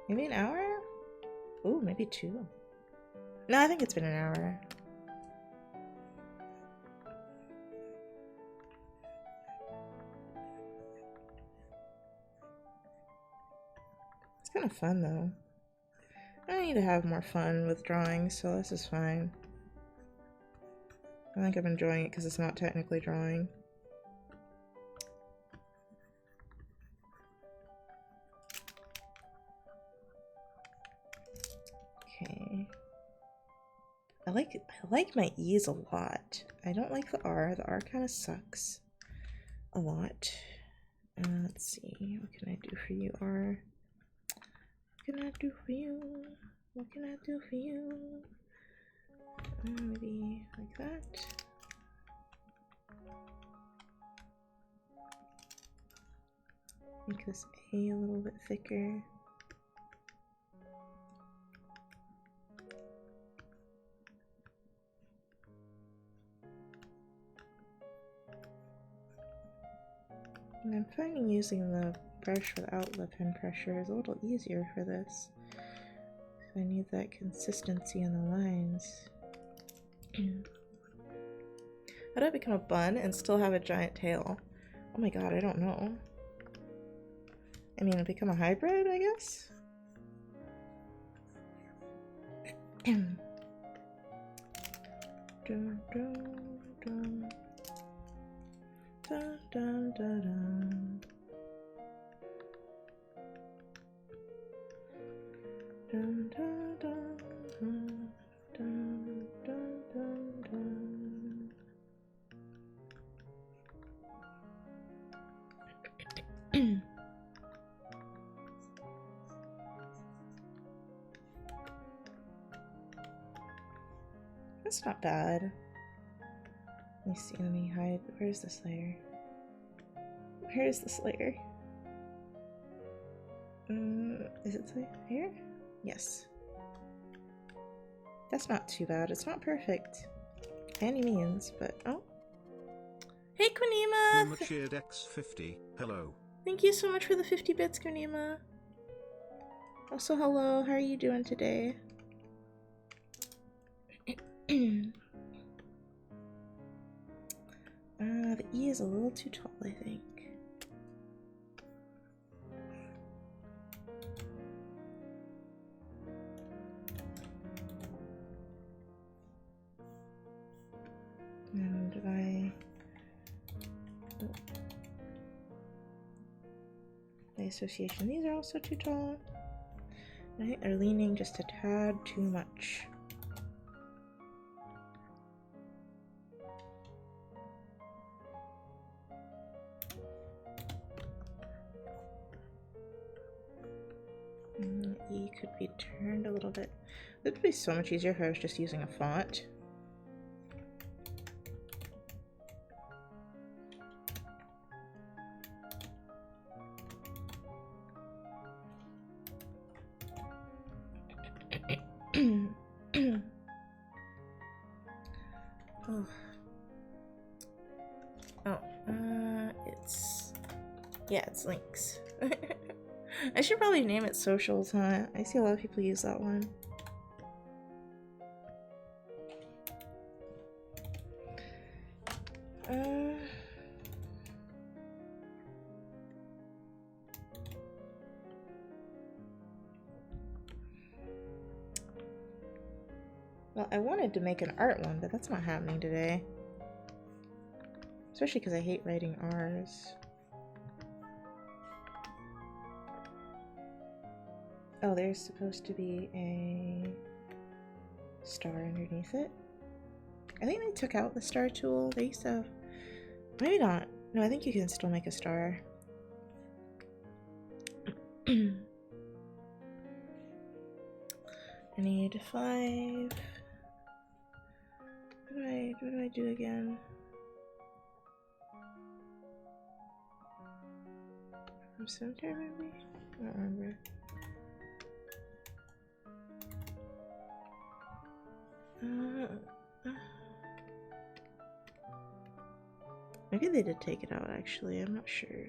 Speaker 1: Maybe an hour? Ooh, maybe 2. No, I think it's been an hour. It's kind of fun though. I need to have more fun with drawing, so this is fine. I think I'm enjoying it because it's not technically drawing. Okay. I like my E's a lot. I don't like the R. The R kind of sucks a lot. Let's see. What can I do for you, R? What can I do for you? What can I do for you? Maybe like that. Make this A a little bit thicker. And I'm finding using the brush without the pen pressure is a little easier for this. I need that consistency in the lines. How do I become a bun and still have a giant tail? Oh my god, I don't know. I mean, become a hybrid, I guess? Dun, dun, dun. Dun, dun, dun, dun. Dun, dun, dun, dun, dun, dun, dun, dun. That's not bad. Let me see, let me hide. Where's this layer? Where is this layer? Is it here? Yes. That's not too bad. It's not perfect by any means, but oh. Hey, Quanima!
Speaker 3: Cheered X50. Hello.
Speaker 1: Thank you so much for the 50 bits, Quanima. Also, hello. How are you doing today? The E is a little too tall, I think. And by association, these are also too tall. I think they're leaning just a tad too much. E could be turned a little bit. It would be so much easier if I was just using a font. It's links. I should probably name it socials, huh? I see a lot of people use that one. Well, I wanted to make an art one, but that's not happening today. Especially because I hate writing R's. Oh, there's supposed to be a star underneath it. I think they took out the star tool. They used to have... Maybe not. No, I think you can still make a star. I need 5. What do I do again? From center, maybe? I don't remember. Maybe they did take it out, actually. I'm not sure.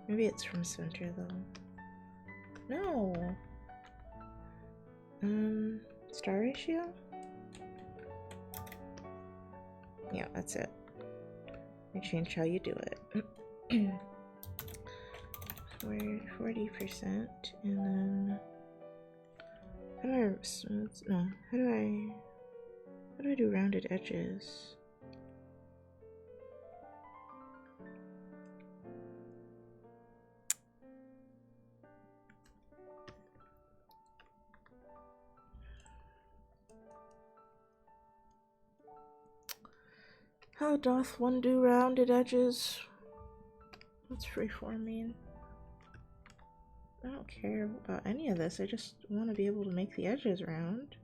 Speaker 1: Maybe it's from center, though. No! Star ratio? Yeah, that's it. I changed how you do it. 40%, and then... How do I smooth? No, how do I do rounded edges? How doth one do rounded edges? What's freeform mean? I don't care about any of this, I just want to be able to make the edges round.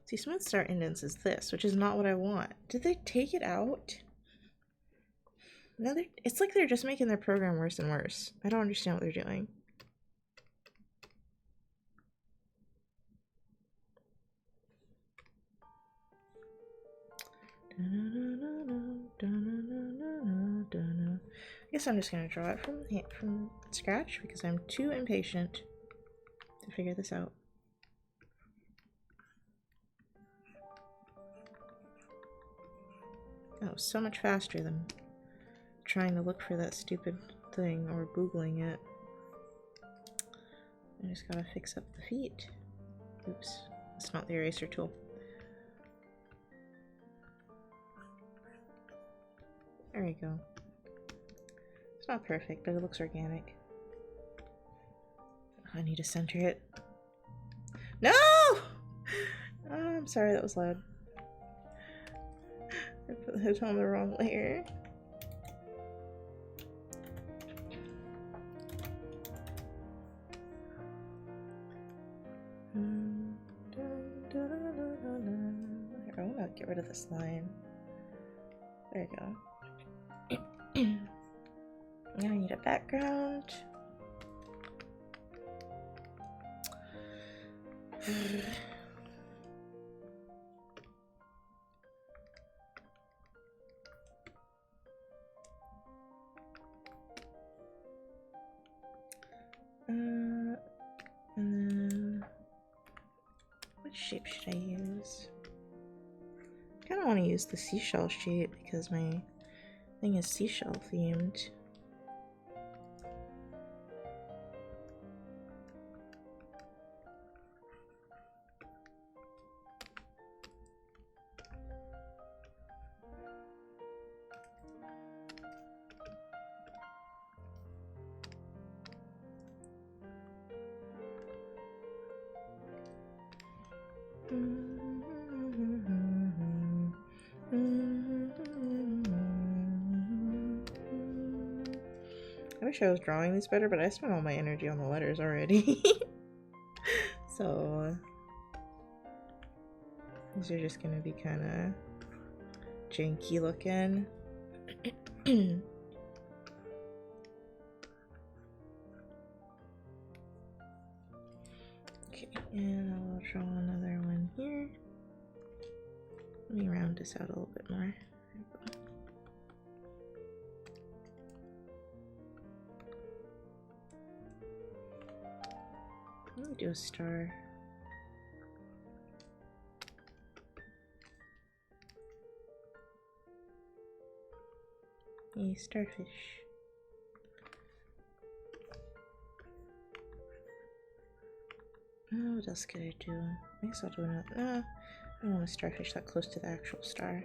Speaker 1: See, smooth start indents is this, which is not what I want. Did they take it out? No, it's like they're just making their program worse and worse. I don't understand what they're doing. I guess I'm just gonna draw it from scratch because I'm too impatient to figure this out. Oh, so much faster than trying to look for that stupid thing or Googling it. I just gotta fix up the feet. Oops, that's not the eraser tool. There we go. It's not perfect, but it looks organic. I need to center it. No! Oh, I'm sorry, that was loud. I put the hood on the wrong layer. I want to get rid of this line. There we go. Now I need a background. And then what shape should I use? I kind of want to use the seashell shape because my thing is seashell themed. I wish I was drawing these better, but I spent all my energy on the letters already. So these are just gonna be kind of janky looking. Okay, and I'll draw another one here. Let me round this out a little bit more. Let me do a star. A starfish. Oh, what else could I do? I guess I'll do another. I don't want a starfish that close to the actual star.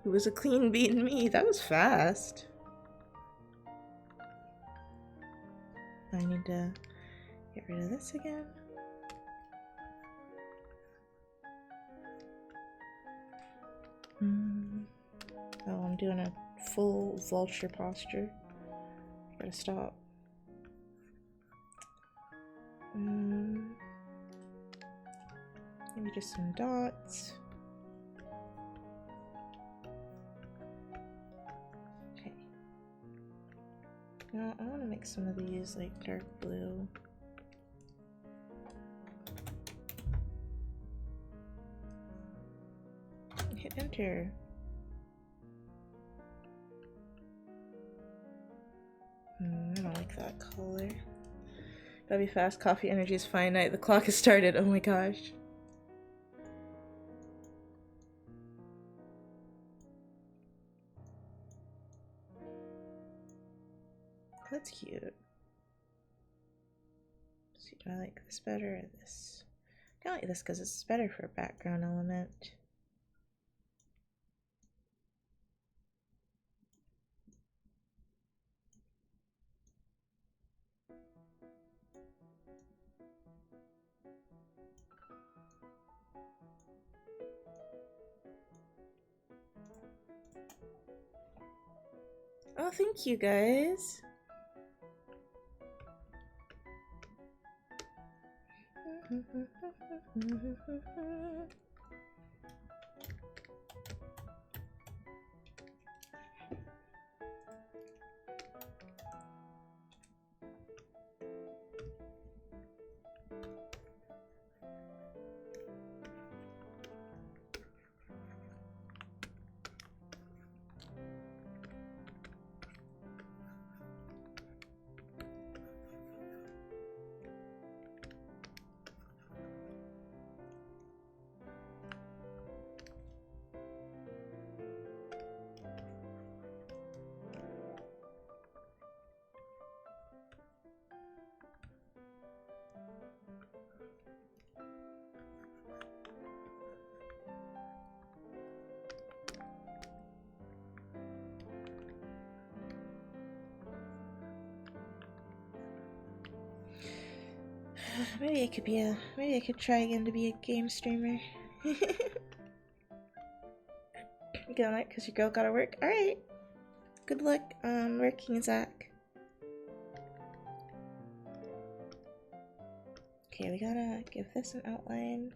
Speaker 1: It was a clean beaten me. That was fast. I need to get rid of this again. Oh, I'm doing a full vulture posture. Gotta stop. Maybe just some dots. Okay. Now I want to make some of these like dark blue. Hit enter. I don't like that color. Gotta be fast. Coffee energy is finite. The clock has started. Oh my gosh. That's cute. Let's see, do I like this better or this? I like this because it's better for a background element. Oh, thank you guys. Maybe I could try again to be a game streamer. You going it because your girl gotta work? Alright. Good luck working, Zach. Okay, we gotta give this an outline.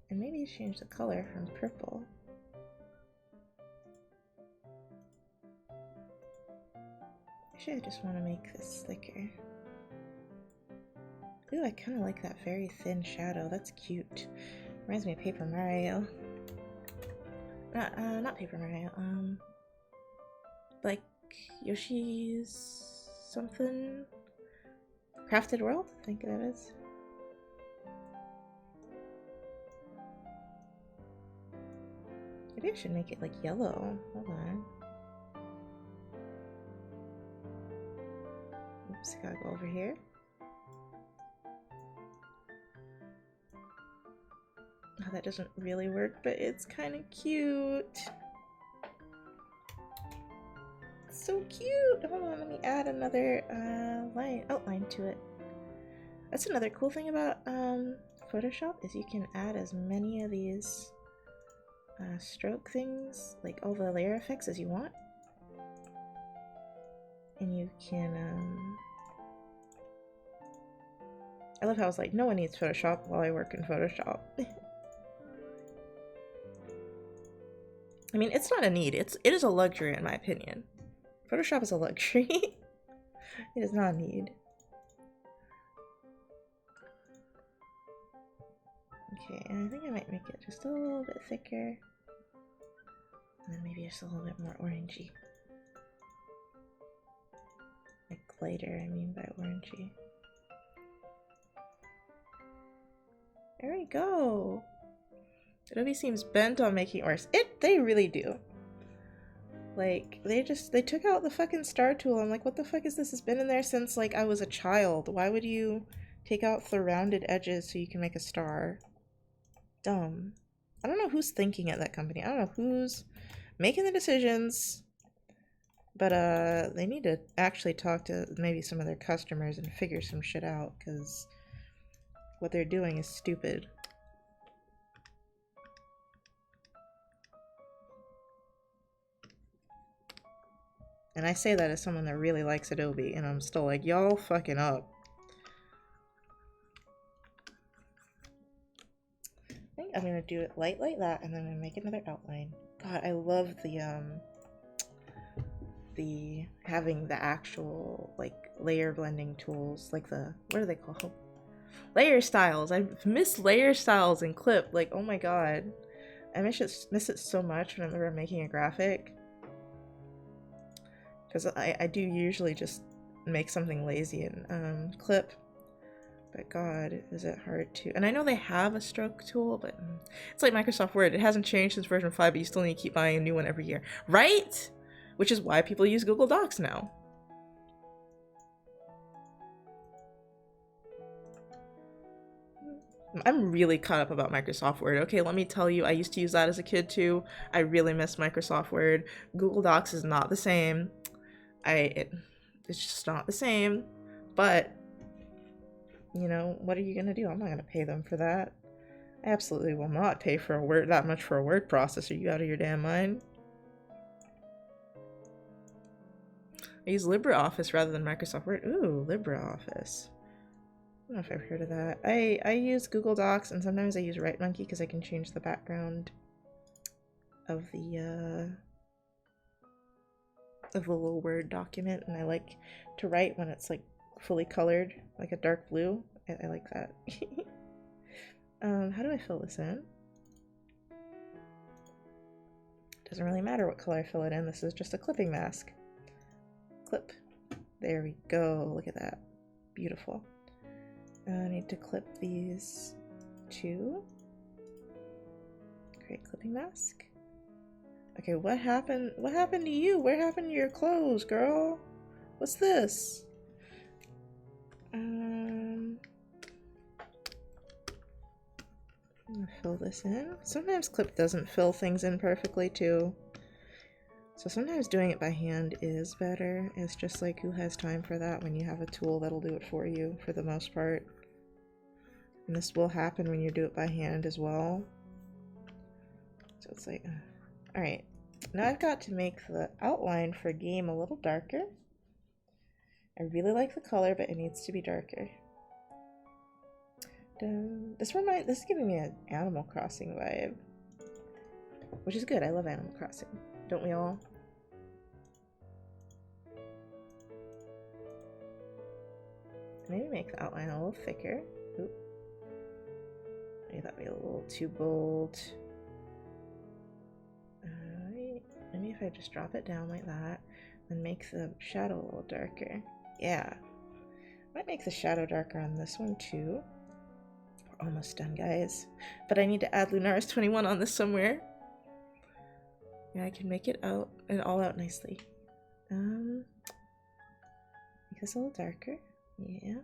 Speaker 1: And maybe change the color from purple. Actually, I just want to make this thicker. Ooh, I kind of like that very thin shadow. That's cute. Reminds me of Paper Mario. Not Paper Mario. Like Yoshi's something. Crafted World? I think that is. Maybe I should make it like yellow. Hold on. Oops, gotta go over here. Oh, that doesn't really work, but it's kind of cute. It's so cute. Hold on, let me add another outline to it. That's another cool thing about Photoshop is you can add as many of these stroke things, like all the layer effects as you want. And you can, I love how it's like, no one needs Photoshop while I work in Photoshop. I mean, it's not a need, it is a luxury in my opinion. Photoshop is a luxury. It is not a need. Okay, and I think I might make it just a little bit thicker. And then maybe just a little bit more orangey. Like lighter, I mean by orangey. There we go. Adobe seems bent on making it worse. They really do. Like, they took out the fucking star tool. I'm like, what the fuck is this? It's been in there since, like, I was a child. Why would you take out the rounded edges so you can make a star? Dumb. I don't know who's thinking at that company. I don't know who's making the decisions. But, they need to actually talk to maybe some of their customers and figure some shit out, because what they're doing is stupid. And I say that as someone that really likes Adobe, and I'm still like, y'all fucking up. I think I'm gonna do it light like that, and then I'm gonna make another outline. God, I love the having the actual like layer blending tools, like the, what are they called? Layer styles. I miss layer styles in Clip. Like, oh my god, I miss it so much whenever I'm making a graphic. Because I do usually just make something lazy in Clip. But god, is it hard to... And I know they have a stroke tool, but it's like Microsoft Word. It hasn't changed since version 5, but you still need to keep buying a new one every year. Right? Which is why people use Google Docs now. I'm really caught up about Microsoft Word. Okay, let me tell you, I used to use that as a kid too. I really miss Microsoft Word. Google Docs is not the same. It's just not the same, but you know, what are you gonna do? I'm not gonna pay them for that. I absolutely will not pay for that much for a word processor. You out of your damn mind? I use LibreOffice rather than Microsoft Word. Ooh, LibreOffice. I don't know if I've heard of that. I use Google Docs, and sometimes I use RightMonkey because I can change the background of the little Word document, and I like to write when it's like fully colored, like a dark blue. I like that. How do I fill this in? Doesn't really matter what color I fill it in. This is just a clipping mask. Clip. There we go. Look at that. Beautiful. I need to clip these two. Great clipping mask. Okay, what happened? What happened to you? What happened to your clothes, girl? What's this? I'm gonna fill this in. Sometimes Clip doesn't fill things in perfectly too. So sometimes doing it by hand is better. It's just like, who has time for that when you have a tool that'll do it for you for the most part. And this will happen when you do it by hand as well. So it's like, alright. Now I've got to make the outline for game a little darker. I really like the color, but it needs to be darker. This is giving me an Animal Crossing vibe. Which is good, I love Animal Crossing. Don't we all? Maybe make the outline a little thicker. Oop. Maybe that'd be a little too bold. Maybe if I just drop it down like that, and make the shadow a little darker. Yeah. Might make the shadow darker on this one too. We're almost done, guys. But I need to add Lunaris 21 on this somewhere. Yeah, I can make it out and all out nicely. Make this a little darker. Yeah.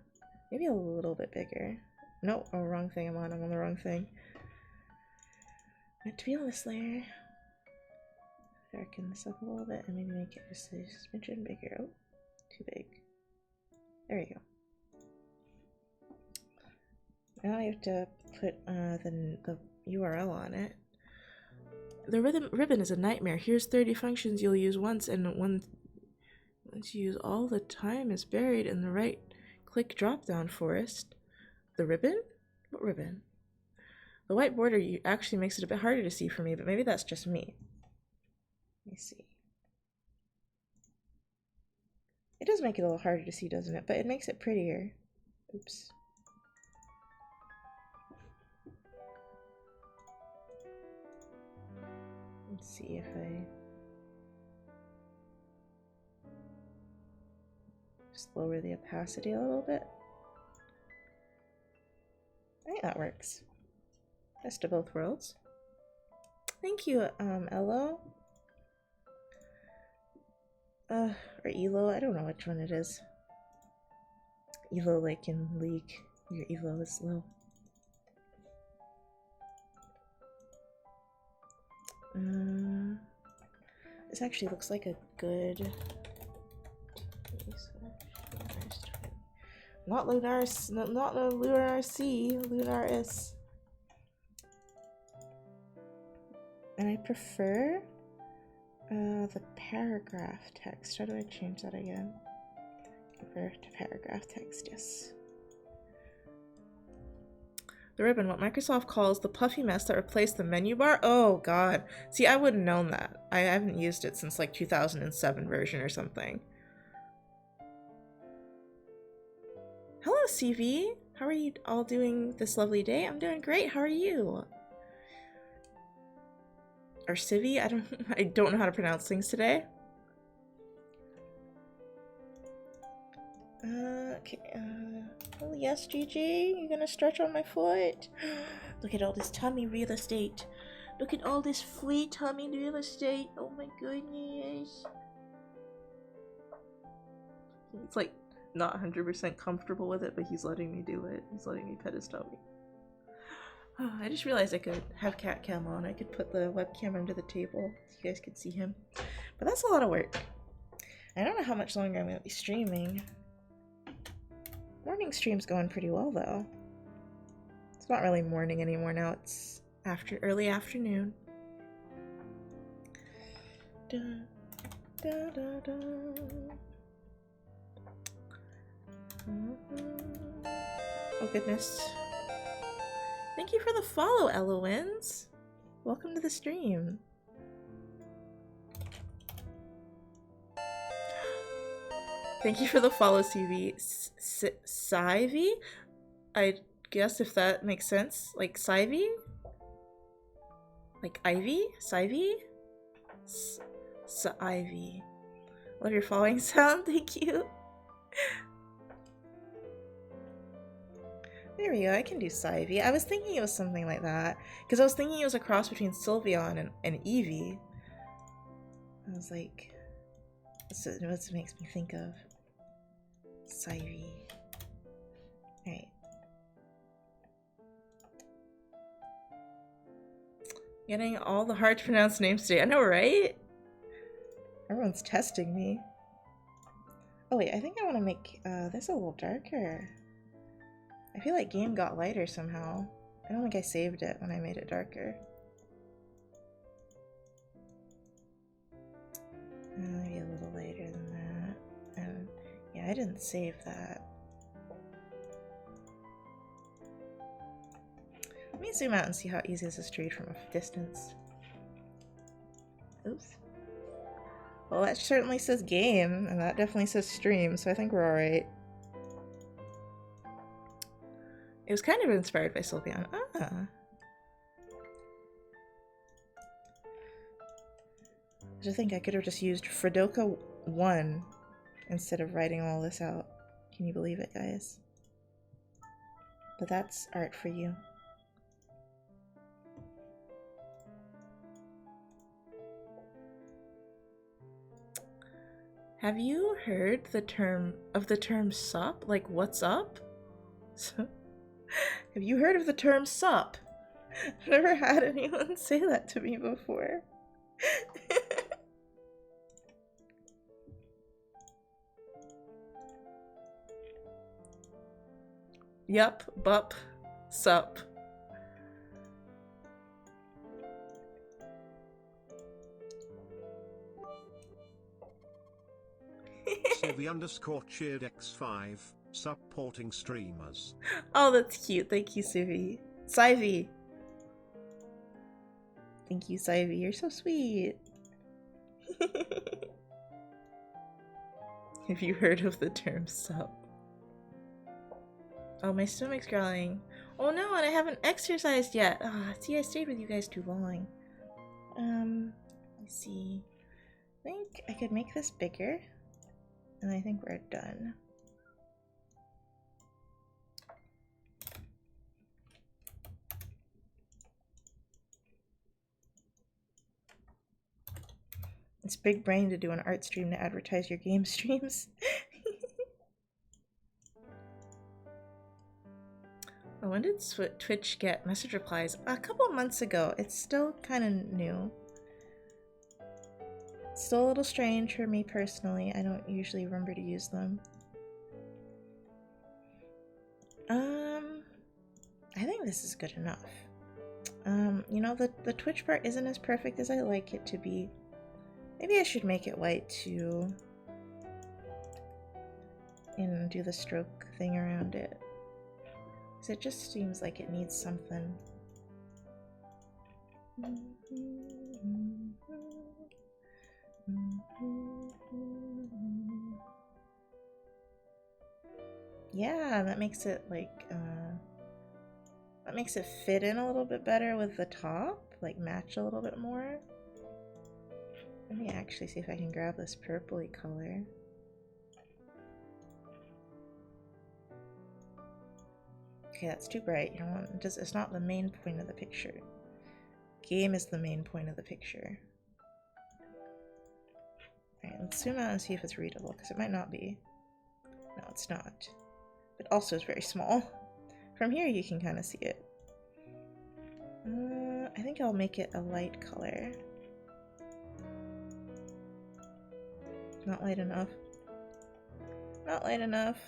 Speaker 1: Maybe a little bit bigger. No, oh, wrong thing I'm on. I'm on the wrong thing. Meant to be on this layer. Darken this up a little bit and maybe make it just a smidgen bigger. Oh, too big. There we go. Now I have to put the URL on it. The ribbon is a nightmare. Here's 30 functions you'll use once, and once you use all the time is buried in the right click drop-down forest. The ribbon? What ribbon? The white border actually makes it a bit harder to see for me, but maybe that's just me. Let me see. It does make it a little harder to see, doesn't it? But it makes it prettier. Oops. Let's see if I just lower the opacity a little bit. I think that works. Best of both worlds. Thank you, Elo. Or Elo, I don't know which one it is. Elo, like in League. Your Elo is low. This actually looks like a good... Not Lunar, not the Lunar C, Lunaris. And I prefer the paragraph text. How do I change that again? Convert to paragraph text, yes. The ribbon, what Microsoft calls the puffy mess that replaced the menu bar? Oh god. See, I wouldn't known that. I haven't used it since like 2007 version or something. Hello, CV. How are you all doing this lovely day? I'm doing great. How are you? Or Civi? I don't know how to pronounce things today. Okay, oh yes, GG, you gonna stretch on my foot? Look at all this tummy real estate. Look at all this free tummy real estate. Oh my goodness. It's like not 100% comfortable with it, but he's letting me do it. He's letting me pet his tummy. I just realized I could have cat cam on. I could put the webcam under the table so you guys could see him. But that's a lot of work. I don't know how much longer I'm going to be streaming. Morning stream's going pretty well though. It's not really morning anymore now. It's early afternoon. Da, da, da, da. Oh goodness. Thank you for the follow, Elowins. Welcome to the stream. Thank you for the follow, CV. Sivy? I guess if that makes sense. Like Sivy? Like Ivy? Sivy? Ivy. Love your following sound. Thank you. There we go, I can do Sivy. I was thinking it was something like that. Because I was thinking it was a cross between Sylveon and Eevee. I was like, what makes me think of Sivy. Alright. Getting all the hard to pronounce names today. I know, right? Everyone's testing me. Oh wait, I think I want to make this a little darker. I feel like game got lighter somehow. I don't think I saved it when I made it darker. Maybe a little lighter than that. And yeah, I didn't save that. Let me zoom out and see how easy this is to read from a distance. Oops. Well, that certainly says game, and that definitely says stream, so I think we're alright. It was kind of inspired by Sylveon. Ah. I think I could have just used Fredoka 1 instead of writing all this out. Can you believe it, guys? But that's art for you. Have you heard the term sup? Like, what's up? Have you heard of the term sup? I've never had anyone say that to me before. Yup, bup, sup.
Speaker 3: Sivy_cheered X5, supporting streamers.
Speaker 1: Oh, that's cute. Thank you, Sivy. Sivy. Thank you, Sivy. You're so sweet. Have you heard of the term sup? Oh, my stomach's growling. Oh no, and I haven't exercised yet. Ah, see, I stayed with you guys too long. Let's see. I think I could make this bigger. And I think we're done. It's big brain to do an art stream to advertise your game streams. Oh, when did Twitch get message replies? A couple of months ago. It's still kind of new. Still a little strange for me personally. I don't usually remember to use them. I think this is good enough. You know, the Twitch part isn't as perfect as I like it to be. Maybe I should make it white too. And do the stroke thing around it. Because it just seems like it needs something. Yeah, that makes it like, that makes it fit in a little bit better with the top, like match a little bit more. Let me actually see if I can grab this purpley color. Okay, that's too bright. You don't want, it's not the main point of the picture. Game is the main point of the picture. Alright, let's zoom out and see if it's readable, because it might not be. No, it's not. But also it's very small. From here you can kind of see it. I think I'll make it a light color. Not light enough. Not light enough.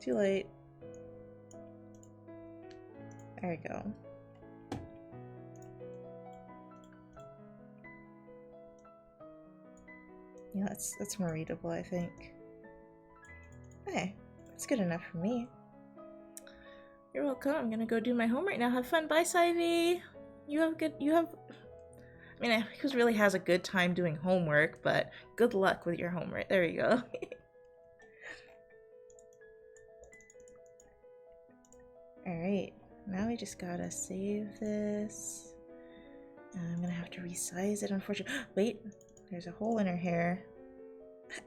Speaker 1: Too light. There we go. Yeah, that's more readable, I think. Okay, that's good enough for me. You're welcome. I'm gonna go do my home right now. Have fun. Bye, Sivy. I mean, who really has a good time doing homework, but good luck with your homework. There you go. Alright, now we just gotta save this. I'm gonna have to resize it, unfortunately. Wait, there's a hole in her hair.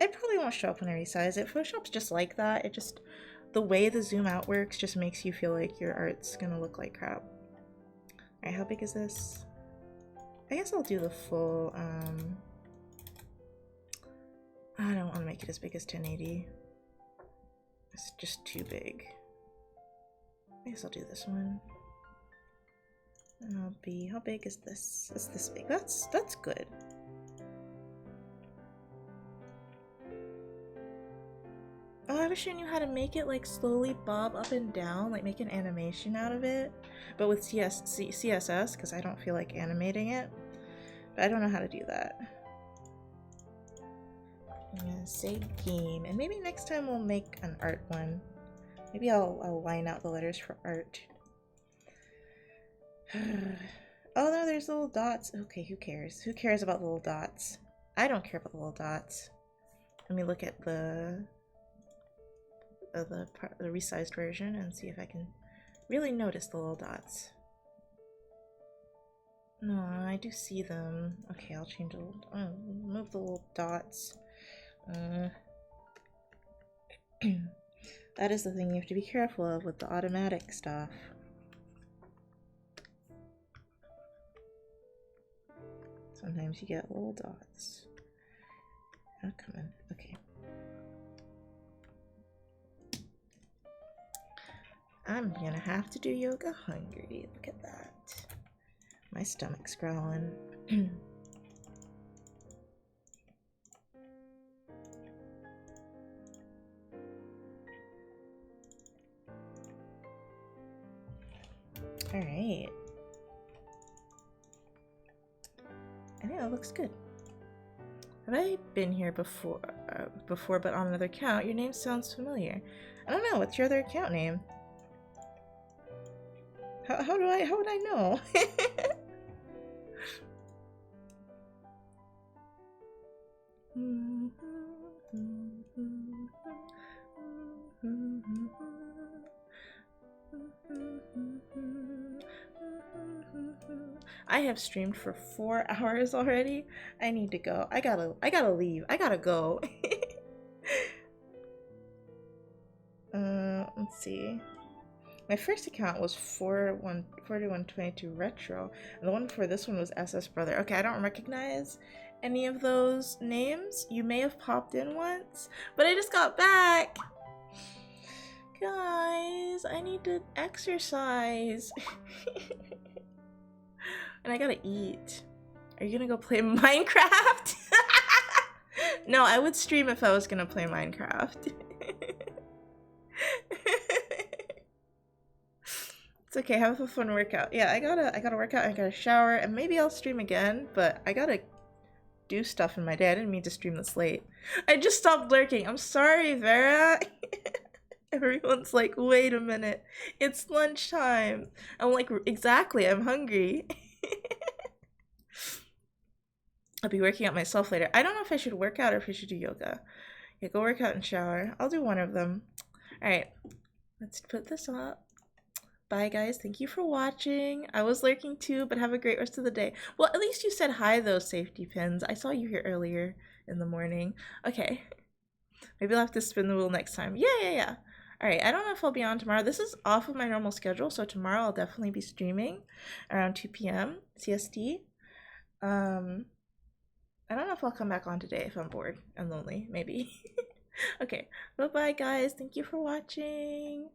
Speaker 1: It probably won't show up when I resize it. Photoshop's just like that. It just, the way the zoom out works just makes you feel like your art's gonna look like crap. Alright, how big is this? I guess I'll do the full, I don't want to make it as big as 1080. It's just too big. I guess I'll do this one. And I'll be, how big is this? It's this big. That's good. Oh, I wish I knew how to make it like slowly bob up and down, like make an animation out of it. But with CSS, because I don't feel like animating it. But I don't know how to do that. I'm gonna say game, and maybe next time we'll make an art one. Maybe I'll line out the letters for art. Oh no, there's little dots. Okay, who cares? Who cares about the little dots? I don't care about the little dots. Let me look at the resized version and see if I can really notice the little dots. No, I do see them. Okay, I'll change the little, move the little dots. That is the thing you have to be careful of with the automatic stuff. Sometimes you get little dots. Oh, come on. Okay. I'm gonna have to do yoga hungry. Look at that. My stomach's growling. All right. I think that looks good. Have I been here before? But on another account. Your name sounds familiar. I don't know. What's your other account name? How would I know? I have streamed for 4 hours already. I need to go. I gotta leave. I gotta go. Let's see. My first account was 4122 Retro, and the one before this one was SS Brother. Okay, I don't recognize any of those names. You may have popped in once, but I just got back. Guys, I need to exercise. And I gotta eat. Are you gonna go play Minecraft? No, I would stream if I was gonna play Minecraft. It's okay, have a fun workout. Yeah, I gotta work out, I gotta shower, and maybe I'll stream again, but I gotta do stuff in my day. I didn't mean to stream this late. I just stopped lurking. I'm sorry, Vera. Everyone's like, wait a minute. It's lunchtime. I'm like, exactly, I'm hungry. I'll be working out myself later. I don't know if I should work out or if I should do yoga. Yeah, go work out and shower. I'll do one of them. Alright, let's put this up. Bye guys, thank you for watching. I was lurking too, but have a great rest of the day. Well, at least you said hi though, Safety Pins. I saw you here earlier in the morning. Okay, maybe I'll have to spin the wheel next time. Yeah. Alright, I don't know if I'll be on tomorrow. This is off of my normal schedule, so tomorrow I'll definitely be streaming around 2 p.m. CST. I don't know if I'll come back on today if I'm bored and lonely, maybe. Okay, bye-bye guys. Thank you for watching.